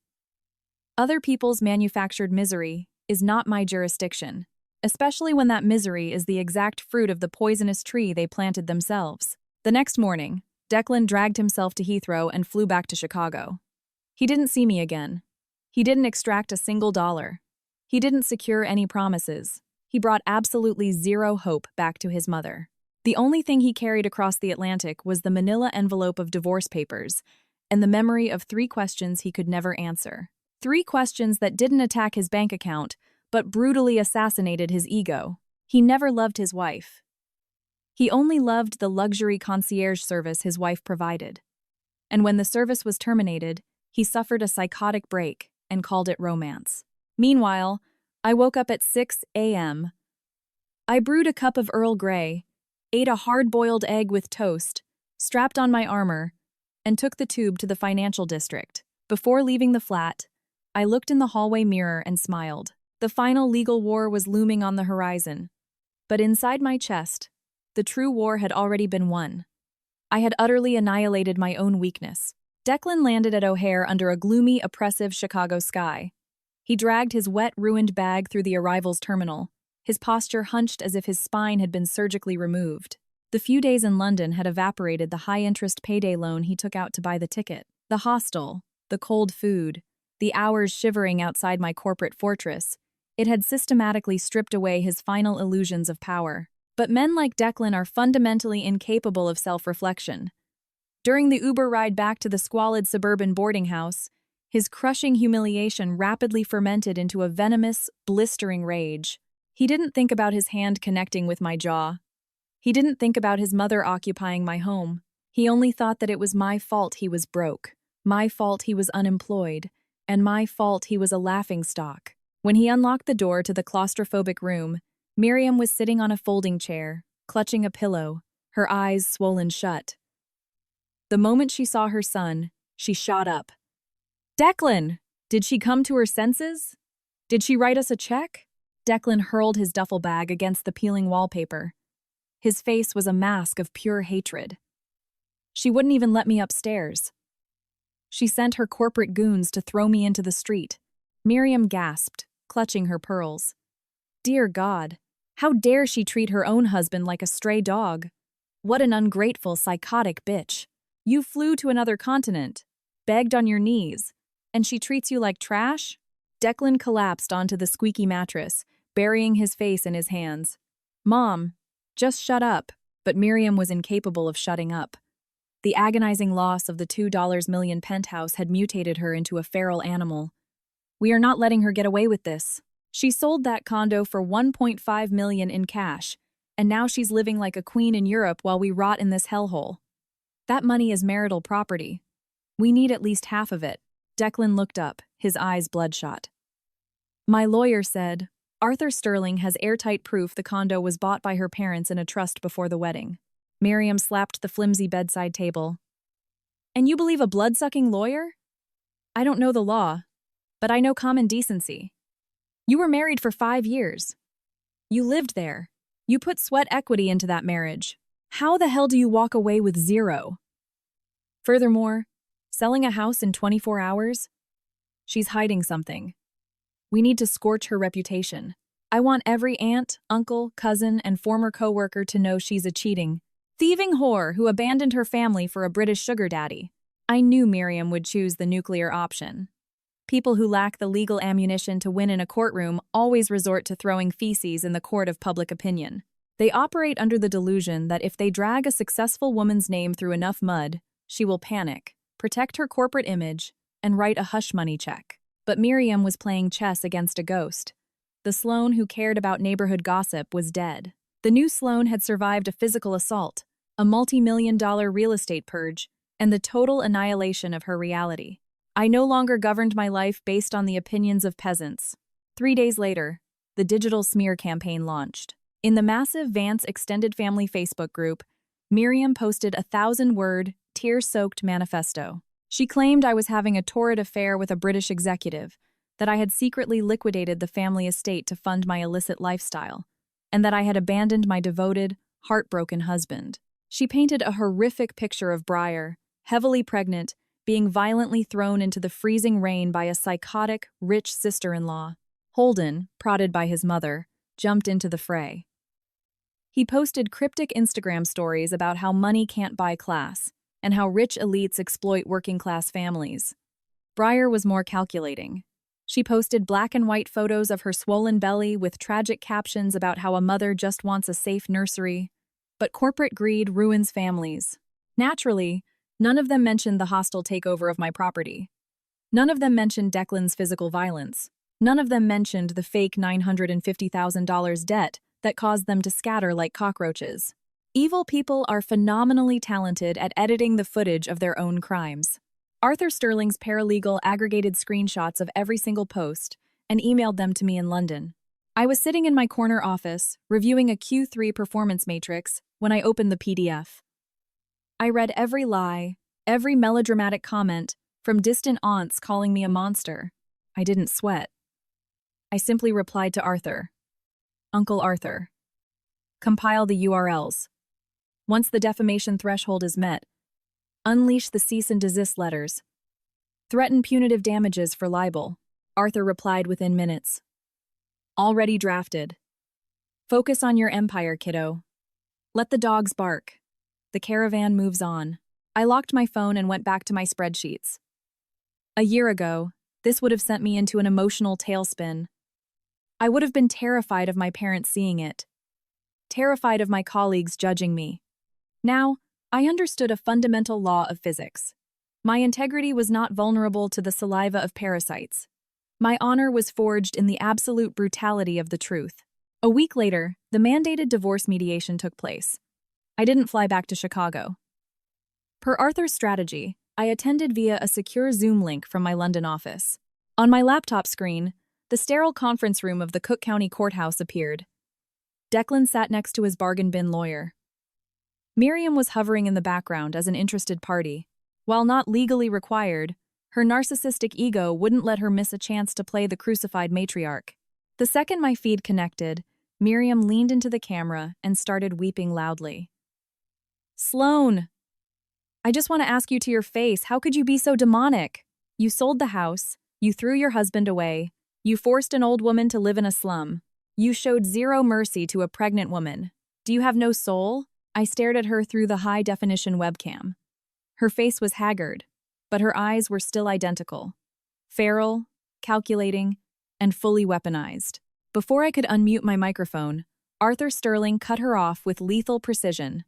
Other people's manufactured misery is not my jurisdiction, especially when that misery is the exact fruit of the poisonous tree they planted themselves. The next morning, Declan dragged himself to Heathrow and flew back to Chicago. He didn't see me again. He didn't extract a single dollar. He didn't secure any promises. He brought absolutely zero hope back to his mother. The only thing he carried across the Atlantic was the manila envelope of divorce papers and the memory of 3 questions he could never answer. 3 questions that didn't attack his bank account, but brutally assassinated his ego. He never loved his wife. He only loved the luxury concierge service his wife provided. And when the service was terminated, he suffered a psychotic break and called it romance. Meanwhile, I woke up at 6 a.m. I brewed a cup of Earl Grey, ate a hard-boiled egg with toast, strapped on my armor, and took the tube to the financial district. Before leaving the flat, I looked in the hallway mirror and smiled. The final legal war was looming on the horizon. But inside my chest, the true war had already been won. I had utterly annihilated my own weakness. Declan landed at O'Hare under a gloomy, oppressive Chicago sky. He dragged his wet, ruined bag through the arrivals terminal, his posture hunched as if his spine had been surgically removed. The few days in London had evaporated the high-interest payday loan he took out to buy the ticket. The hostel, the cold food, the hours shivering outside my corporate fortress, it had systematically stripped away his final illusions of power. But men like Declan are fundamentally incapable of self-reflection. During the Uber ride back to the squalid suburban boarding house, his crushing humiliation rapidly fermented into a venomous, blistering rage. He didn't think about his hand connecting with my jaw. He didn't think about his mother occupying my home. He only thought that it was my fault he was broke, my fault he was unemployed, and my fault he was a laughingstock. When he unlocked the door to the claustrophobic room, Miriam was sitting on a folding chair, clutching a pillow, her eyes swollen shut. The moment she saw her son, she shot up. "Declan! Did she come to her senses? Did she write us a check?" Declan hurled his duffel bag against the peeling wallpaper. His face was a mask of pure hatred. "She wouldn't even let me upstairs. She sent her corporate goons to throw me into the street." Miriam gasped, clutching her pearls. Dear God, how dare she treat her own husband like a stray dog? What an ungrateful, psychotic bitch. You flew to another continent, begged on your knees, and she treats you like trash? Declan collapsed onto the squeaky mattress, burying his face in his hands. "Mom, just shut up." But Miriam was incapable of shutting up. The agonizing loss of the $2 million penthouse had mutated her into a feral animal. "We are not letting her get away with this. She sold that condo for $1.5 million in cash, and now she's living like a queen in Europe while we rot in this hellhole. That money is marital property. We need at least half of it." Declan looked up, his eyes bloodshot. "My lawyer said, Arthur Sterling has airtight proof the condo was bought by her parents in a trust before the wedding." Miriam slapped the flimsy bedside table. "And you believe a blood-sucking lawyer? I don't know the law, but I know common decency. You were married for 5 years. You lived there. You put sweat equity into that marriage. How the hell do you walk away with zero? Furthermore, selling a house in 24 hours? She's hiding something. We need to scorch her reputation. I want every aunt, uncle, cousin, and former coworker to know she's a cheating, thieving whore who abandoned her family for a British sugar daddy." I knew Miriam would choose the nuclear option. People who lack the legal ammunition to win in a courtroom always resort to throwing feces in the court of public opinion. They operate under the delusion that if they drag a successful woman's name through enough mud, she will panic, protect her corporate image, and write a hush-money check. But Miriam was playing chess against a ghost. The Sloane who cared about neighborhood gossip was dead. The new Sloan had survived a physical assault, a multi-million-dollar real estate purge, and the total annihilation of her reality. I no longer governed my life based on the opinions of peasants. 3 days later, the digital smear campaign launched. In the massive Vance Extended Family Facebook group, Miriam posted a 1,000-word, tear-soaked manifesto. She claimed I was having a torrid affair with a British executive, that I had secretly liquidated the family estate to fund my illicit lifestyle, and that I had abandoned my devoted, heartbroken husband. She painted a horrific picture of Briar, heavily pregnant, being violently thrown into the freezing rain by a psychotic, rich sister-in-law. Holden, prodded by his mother, jumped into the fray. He posted cryptic Instagram stories about how money can't buy class, and how rich elites exploit working-class families. Briar was more calculating. She posted black and white photos of her swollen belly with tragic captions about how a mother just wants a safe nursery. But corporate greed ruins families. Naturally, none of them mentioned the hostile takeover of my property. None of them mentioned Declan's physical violence. None of them mentioned the fake $950,000 debt that caused them to scatter like cockroaches. Evil people are phenomenally talented at editing the footage of their own crimes. Arthur Sterling's paralegal aggregated screenshots of every single post and emailed them to me in London. I was sitting in my corner office, reviewing a Q3 performance matrix, when I opened the PDF. I read every lie, every melodramatic comment, from distant aunts calling me a monster. I didn't sweat. I simply replied to Arthur. Uncle Arthur. Compile the URLs. Once the defamation threshold is met, unleash the cease and desist letters. Threaten punitive damages for libel. Arthur replied within minutes. Already drafted. Focus on your empire, kiddo. Let the dogs bark. The caravan moves on. I locked my phone and went back to my spreadsheets. A year ago, this would have sent me into an emotional tailspin. I would have been terrified of my parents seeing it. Terrified of my colleagues judging me. Now, I understood a fundamental law of physics. My integrity was not vulnerable to the saliva of parasites. My honor was forged in the absolute brutality of the truth. A week later, the mandated divorce mediation took place. I didn't fly back to Chicago. Per Arthur's strategy, I attended via a secure Zoom link from my London office. On my laptop screen, the sterile conference room of the Cook County Courthouse appeared. Declan sat next to his bargain bin lawyer. Miriam was hovering in the background as an interested party. While not legally required, her narcissistic ego wouldn't let her miss a chance to play the crucified matriarch. The second my feed connected, Miriam leaned into the camera and started weeping loudly. Sloan! I just want to ask you to your face, how could you be so demonic? You sold the house, you threw your husband away, you forced an old woman to live in a slum. You showed zero mercy to a pregnant woman. Do you have no soul? I stared at her through the high-definition webcam. Her face was haggard, but her eyes were still identical. Feral, calculating, and fully weaponized. Before I could unmute my microphone, Arthur Sterling cut her off with lethal precision.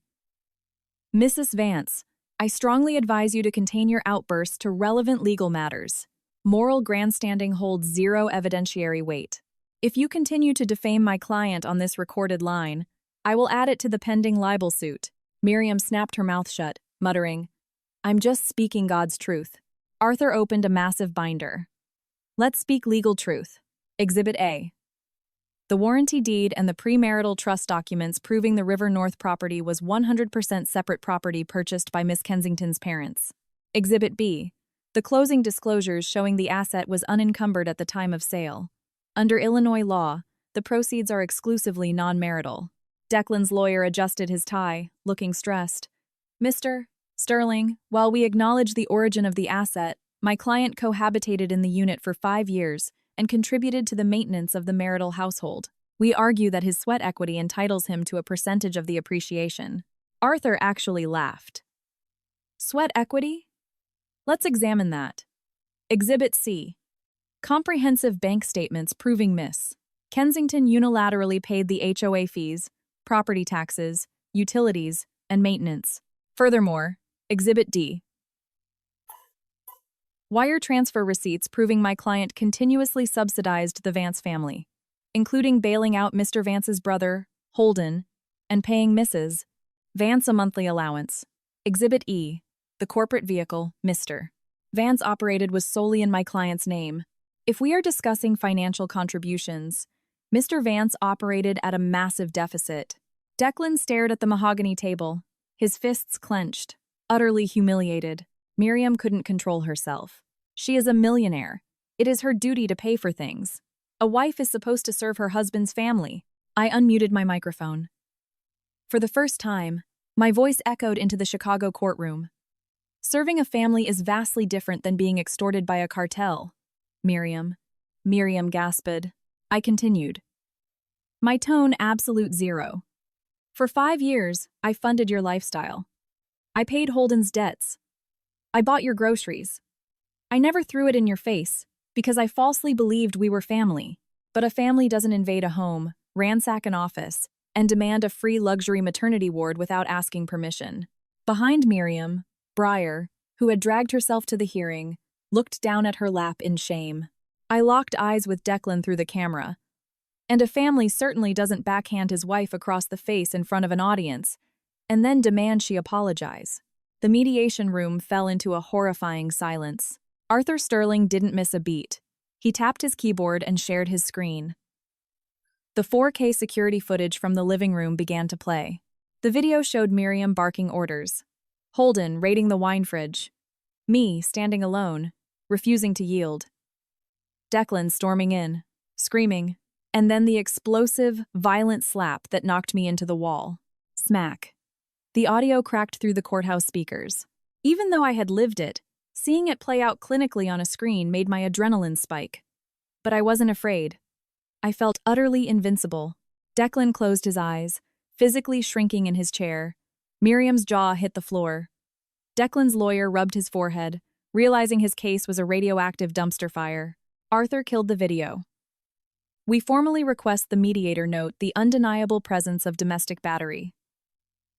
Mrs. Vance, I strongly advise you to contain your outbursts to relevant legal matters. Moral grandstanding holds zero evidentiary weight. If you continue to defame my client on this recorded line, I will add it to the pending libel suit. Miriam snapped her mouth shut, muttering, I'm just speaking God's truth. Arthur opened a massive binder. Let's speak legal truth. Exhibit A. The warranty deed and the premarital trust documents proving the River North property was 100% separate property purchased by Miss Kensington's parents. Exhibit B. The closing disclosures showing the asset was unencumbered at the time of sale. Under Illinois law, the proceeds are exclusively non-marital. Declan's lawyer adjusted his tie, looking stressed. Mr. Sterling, while we acknowledge the origin of the asset, my client cohabitated in the unit for 5 years and contributed to the maintenance of the marital household. We argue that his sweat equity entitles him to a percentage of the appreciation. Arthur actually laughed. Sweat equity? Let's examine that. Exhibit C. Comprehensive bank statements proving Miss Kensington unilaterally paid the HOA fees, property taxes, utilities, and maintenance. Furthermore, Exhibit D. Wire transfer receipts proving my client continuously subsidized the Vance family, including bailing out Mr. Vance's brother, Holden, and paying Mrs. Vance a monthly allowance. Exhibit E, the corporate vehicle, Mr. Vance operated was solely in my client's name. If we are discussing financial contributions, Mr. Vance operated at a massive deficit. Declan stared at the mahogany table, his fists clenched, utterly humiliated. Miriam couldn't control herself. She is a millionaire. It is her duty to pay for things. A wife is supposed to serve her husband's family. I unmuted my microphone. For the first time, my voice echoed into the Chicago courtroom. Serving a family is vastly different than being extorted by a cartel. Miriam gasped. I continued. My tone absolute zero. For 5 years, I funded your lifestyle. I paid Holden's debts. I bought your groceries. I never threw it in your face, because I falsely believed we were family. But a family doesn't invade a home, ransack an office, and demand a free luxury maternity ward without asking permission. Behind Miriam, Breyer, who had dragged herself to the hearing, looked down at her lap in shame. I locked eyes with Declan through the camera. And a family certainly doesn't backhand his wife across the face in front of an audience, and then demand she apologize. The mediation room fell into a horrifying silence. Arthur Sterling didn't miss a beat. He tapped his keyboard and shared his screen. The 4K security footage from the living room began to play. The video showed Miriam barking orders. Holden raiding the wine fridge. Me standing alone, refusing to yield. Declan storming in, screaming, and then the explosive, violent slap that knocked me into the wall. Smack. The audio cracked through the courthouse speakers. Even though I had lived it, seeing it play out clinically on a screen made my adrenaline spike. But I wasn't afraid. I felt utterly invincible. Declan closed his eyes, physically shrinking in his chair. Miriam's jaw hit the floor. Declan's lawyer rubbed his forehead, realizing his case was a radioactive dumpster fire. Arthur killed the video. We formally request the mediator note the undeniable presence of domestic battery.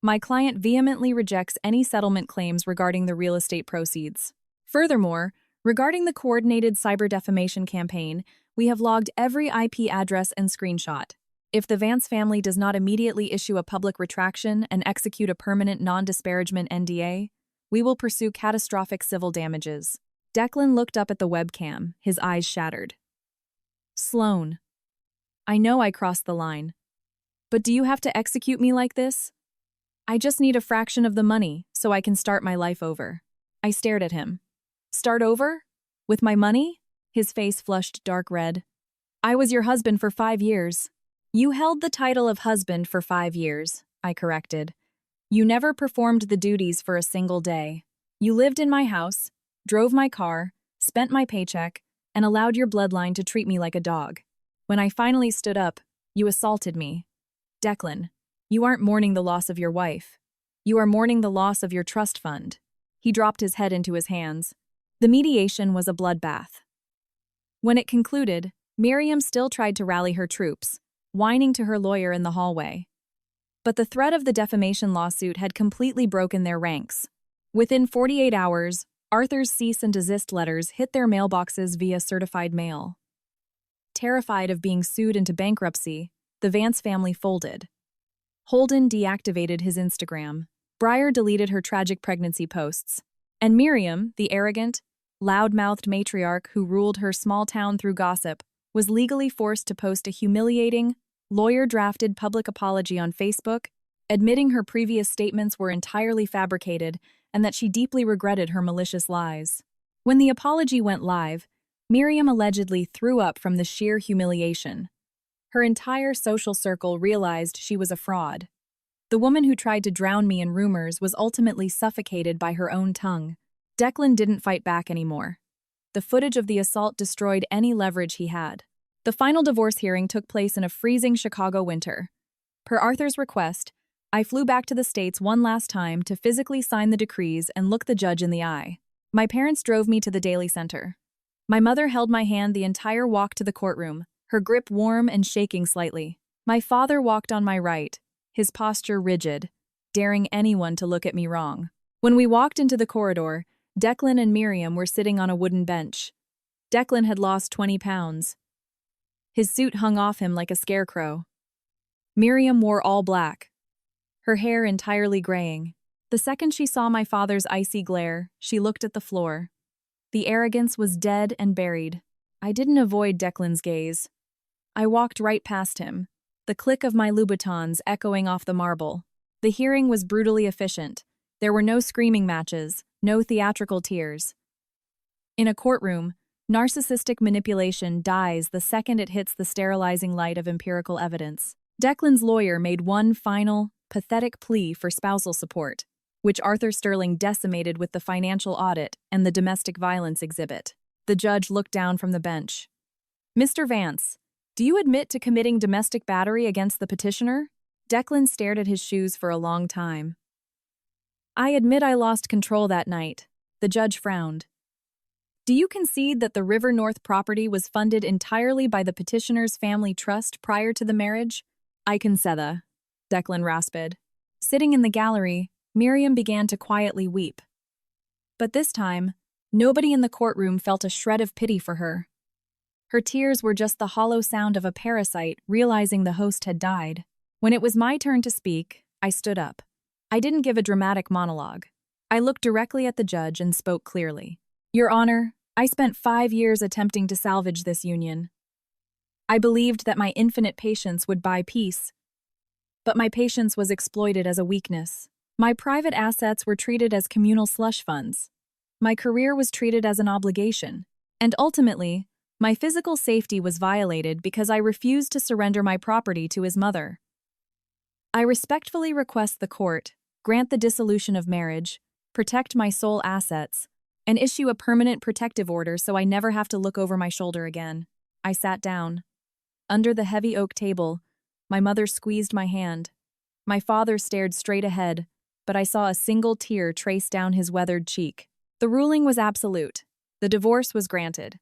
My client vehemently rejects any settlement claims regarding the real estate proceeds. Furthermore, regarding the coordinated cyber defamation campaign, we have logged every IP address and screenshot. If the Vance family does not immediately issue a public retraction and execute a permanent non-disparagement NDA, we will pursue catastrophic civil damages. Declan looked up at the webcam, his eyes shattered. Sloan. I know I crossed the line. But do you have to execute me like this? I just need a fraction of the money so I can start my life over. I stared at him. Start over? With my money? His face flushed dark red. I was your husband for 5 years. You held the title of husband for 5 years, I corrected. You never performed the duties for a single day. You lived in my house, drove my car, spent my paycheck, and allowed your bloodline to treat me like a dog. When I finally stood up, you assaulted me. Declan, you aren't mourning the loss of your wife. You are mourning the loss of your trust fund. He dropped his head into his hands. The mediation was a bloodbath. When it concluded, Miriam still tried to rally her troops, whining to her lawyer in the hallway. But the threat of the defamation lawsuit had completely broken their ranks. Within 48 hours, Arthur's cease and desist letters hit their mailboxes via certified mail. Terrified of being sued into bankruptcy, the Vance family folded. Holden deactivated his Instagram. Breyer deleted her tragic pregnancy posts. And Miriam, the arrogant, loud-mouthed matriarch who ruled her small town through gossip, was legally forced to post a humiliating, lawyer-drafted public apology on Facebook, admitting her previous statements were entirely fabricated and that she deeply regretted her malicious lies. When the apology went live, Miriam allegedly threw up from the sheer humiliation. Her entire social circle realized she was a fraud. The woman who tried to drown me in rumors was ultimately suffocated by her own tongue. Declan didn't fight back anymore. The footage of the assault destroyed any leverage he had. The final divorce hearing took place in a freezing Chicago winter. Per Arthur's request, I flew back to the States one last time to physically sign the decrees and look the judge in the eye. My parents drove me to the Daily Center. My mother held my hand the entire walk to the courtroom, her grip warm and shaking slightly. My father walked on my right, his posture rigid, daring anyone to look at me wrong. When we walked into the corridor, Declan and Miriam were sitting on a wooden bench. Declan had lost 20 pounds. His suit hung off him like a scarecrow. Miriam wore all black, her hair entirely graying. The second she saw my father's icy glare, she looked at the floor. The arrogance was dead and buried. I didn't avoid Declan's gaze. I walked right past him, the click of my Louboutins echoing off the marble. The hearing was brutally efficient. There were no screaming matches, no theatrical tears. In a courtroom, narcissistic manipulation dies the second it hits the sterilizing light of empirical evidence. Declan's lawyer made one final, pathetic plea for spousal support, which Arthur Sterling decimated with the financial audit and the domestic violence exhibit. The judge looked down from the bench. "Mr. Vance, do you admit to committing domestic battery against the petitioner?" Declan stared at his shoes for a long time. "I admit I lost control that night." The judge frowned. "Do you concede that the River North property was funded entirely by the petitioner's family trust prior to the marriage?" "I concede," Declan rasped. Sitting in the gallery, Miriam began to quietly weep. But this time, nobody in the courtroom felt a shred of pity for her. Her tears were just the hollow sound of a parasite realizing the host had died. When it was my turn to speak, I stood up. I didn't give a dramatic monologue. I looked directly at the judge and spoke clearly. "Your Honor, I spent 5 years attempting to salvage this union. I believed that my infinite patience would buy peace, but my patience was exploited as a weakness. My private assets were treated as communal slush funds. My career was treated as an obligation, and ultimately, my physical safety was violated because I refused to surrender my property to his mother. I respectfully request the court grant the dissolution of marriage, protect my sole assets, and issue a permanent protective order so I never have to look over my shoulder again." I sat down. Under the heavy oak table, my mother squeezed my hand. My father stared straight ahead, but I saw a single tear trace down his weathered cheek. The ruling was absolute. The divorce was granted.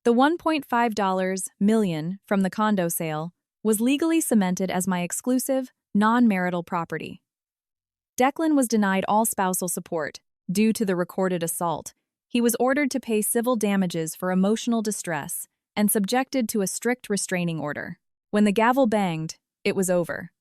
The $1.5 million from the condo sale was legally cemented as my exclusive, non-marital property. Declan was denied all spousal support due to the recorded assault. He was ordered to pay civil damages for emotional distress and subjected to a strict restraining order. When the gavel banged, it was over.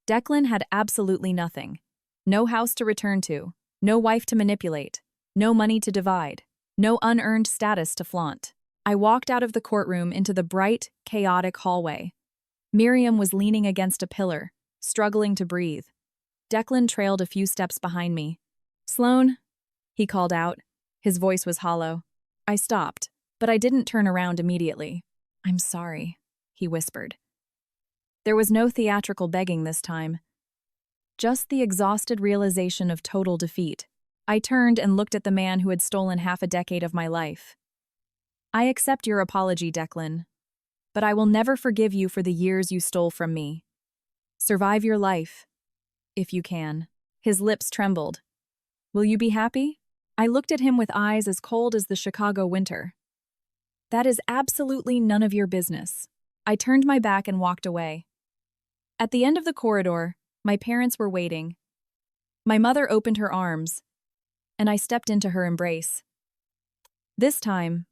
Declan had absolutely nothing. No house to return to, no wife to manipulate, no money to divide, no unearned status to flaunt. I walked out of the courtroom into the bright, chaotic hallway. Miriam was leaning against a pillar, struggling to breathe. Declan trailed a few steps behind me. "Sloane," he called out. His voice was hollow. I stopped, but I didn't turn around immediately. "I'm sorry," he whispered. There was no theatrical begging this time. Just the exhausted realization of total defeat. I turned and looked at the man who had stolen half a decade of my life. "I accept your apology, Declan, but I will never forgive you for the years you stole from me. Survive your life, if you can." His lips trembled. "Will you be happy?" I looked at him with eyes as cold as the Chicago winter. "That is absolutely none of your business." I turned my back and walked away. At the end of the corridor, my parents were waiting. My mother opened her arms, and I stepped into her embrace. This time,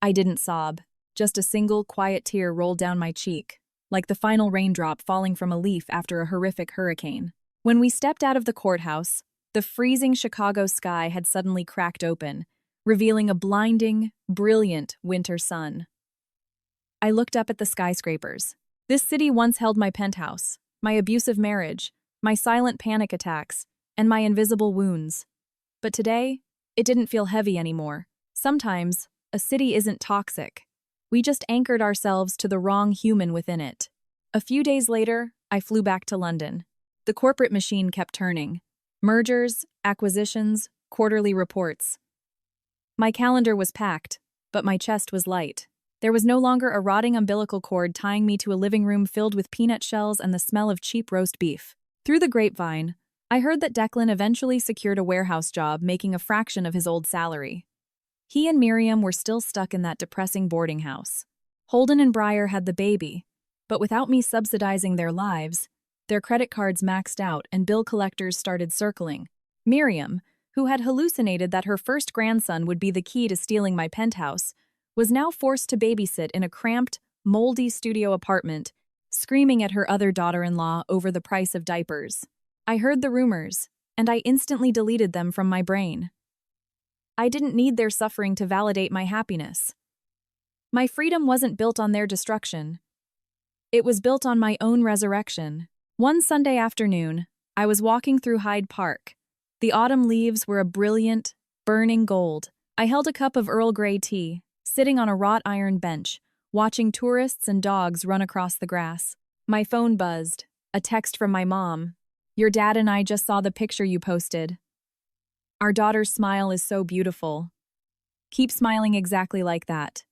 I didn't sob. Just a single, quiet tear rolled down my cheek, like the final raindrop falling from a leaf after a horrific hurricane. When we stepped out of the courthouse, the freezing Chicago sky had suddenly cracked open, revealing a blinding, brilliant winter sun. I looked up at the skyscrapers. This city once held my penthouse, my abusive marriage, my silent panic attacks, and my invisible wounds. But today, it didn't feel heavy anymore. Sometimes, a city isn't toxic. We just anchored ourselves to the wrong human within it. A few days later, I flew back to London. The corporate machine kept turning. Mergers, acquisitions, quarterly reports. My calendar was packed, but my chest was light. There was no longer a rotting umbilical cord tying me to a living room filled with peanut shells and the smell of cheap roast beef. Through the grapevine, I heard that Declan eventually secured a warehouse job making a fraction of his old salary. He and Miriam were still stuck in that depressing boarding house. Holden and Breyer had the baby, but without me subsidizing their lives, their credit cards maxed out and bill collectors started circling. Miriam, who had hallucinated that her first grandson would be the key to stealing my penthouse, was now forced to babysit in a cramped, moldy studio apartment screaming at her other daughter-in-law over the price of diapers. I heard the rumors, and I instantly deleted them from my brain. I didn't need their suffering to validate my happiness. My freedom wasn't built on their destruction. It was built on my own resurrection. One Sunday afternoon, I was walking through Hyde Park. The autumn leaves were a brilliant, burning gold. I held a cup of Earl Grey tea, sitting on a wrought iron bench, watching tourists and dogs run across the grass. My phone buzzed, a text from my mom. "Your dad and I just saw the picture you posted. Our daughter's smile is so beautiful. Keep smiling exactly like that.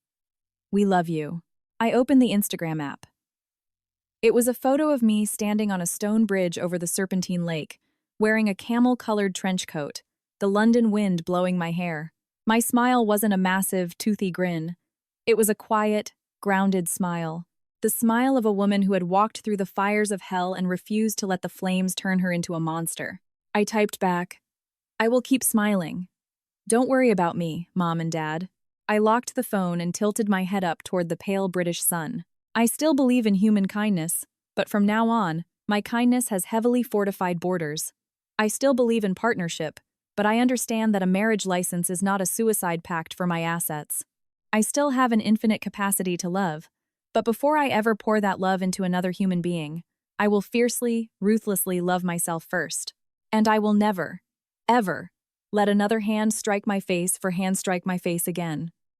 We love you." I opened the Instagram app. It was a photo of me standing on a stone bridge over the Serpentine Lake, wearing a camel-colored trench coat, the London wind blowing my hair. My smile wasn't a massive, toothy grin. It was a quiet, grounded smile. The smile of a woman who had walked through the fires of hell and refused to let the flames turn her into a monster. I typed back, "I will keep smiling. Don't worry about me, Mom and Dad." I locked the phone and tilted my head up toward the pale British sun. I still believe in human kindness, but from now on, my kindness has heavily fortified borders. I still believe in partnership, but I understand that a marriage license is not a suicide pact for my assets. I still have an infinite capacity to love, but before I ever pour that love into another human being, I will fiercely, ruthlessly love myself first. And I will never, ever, let another hand strike my face again.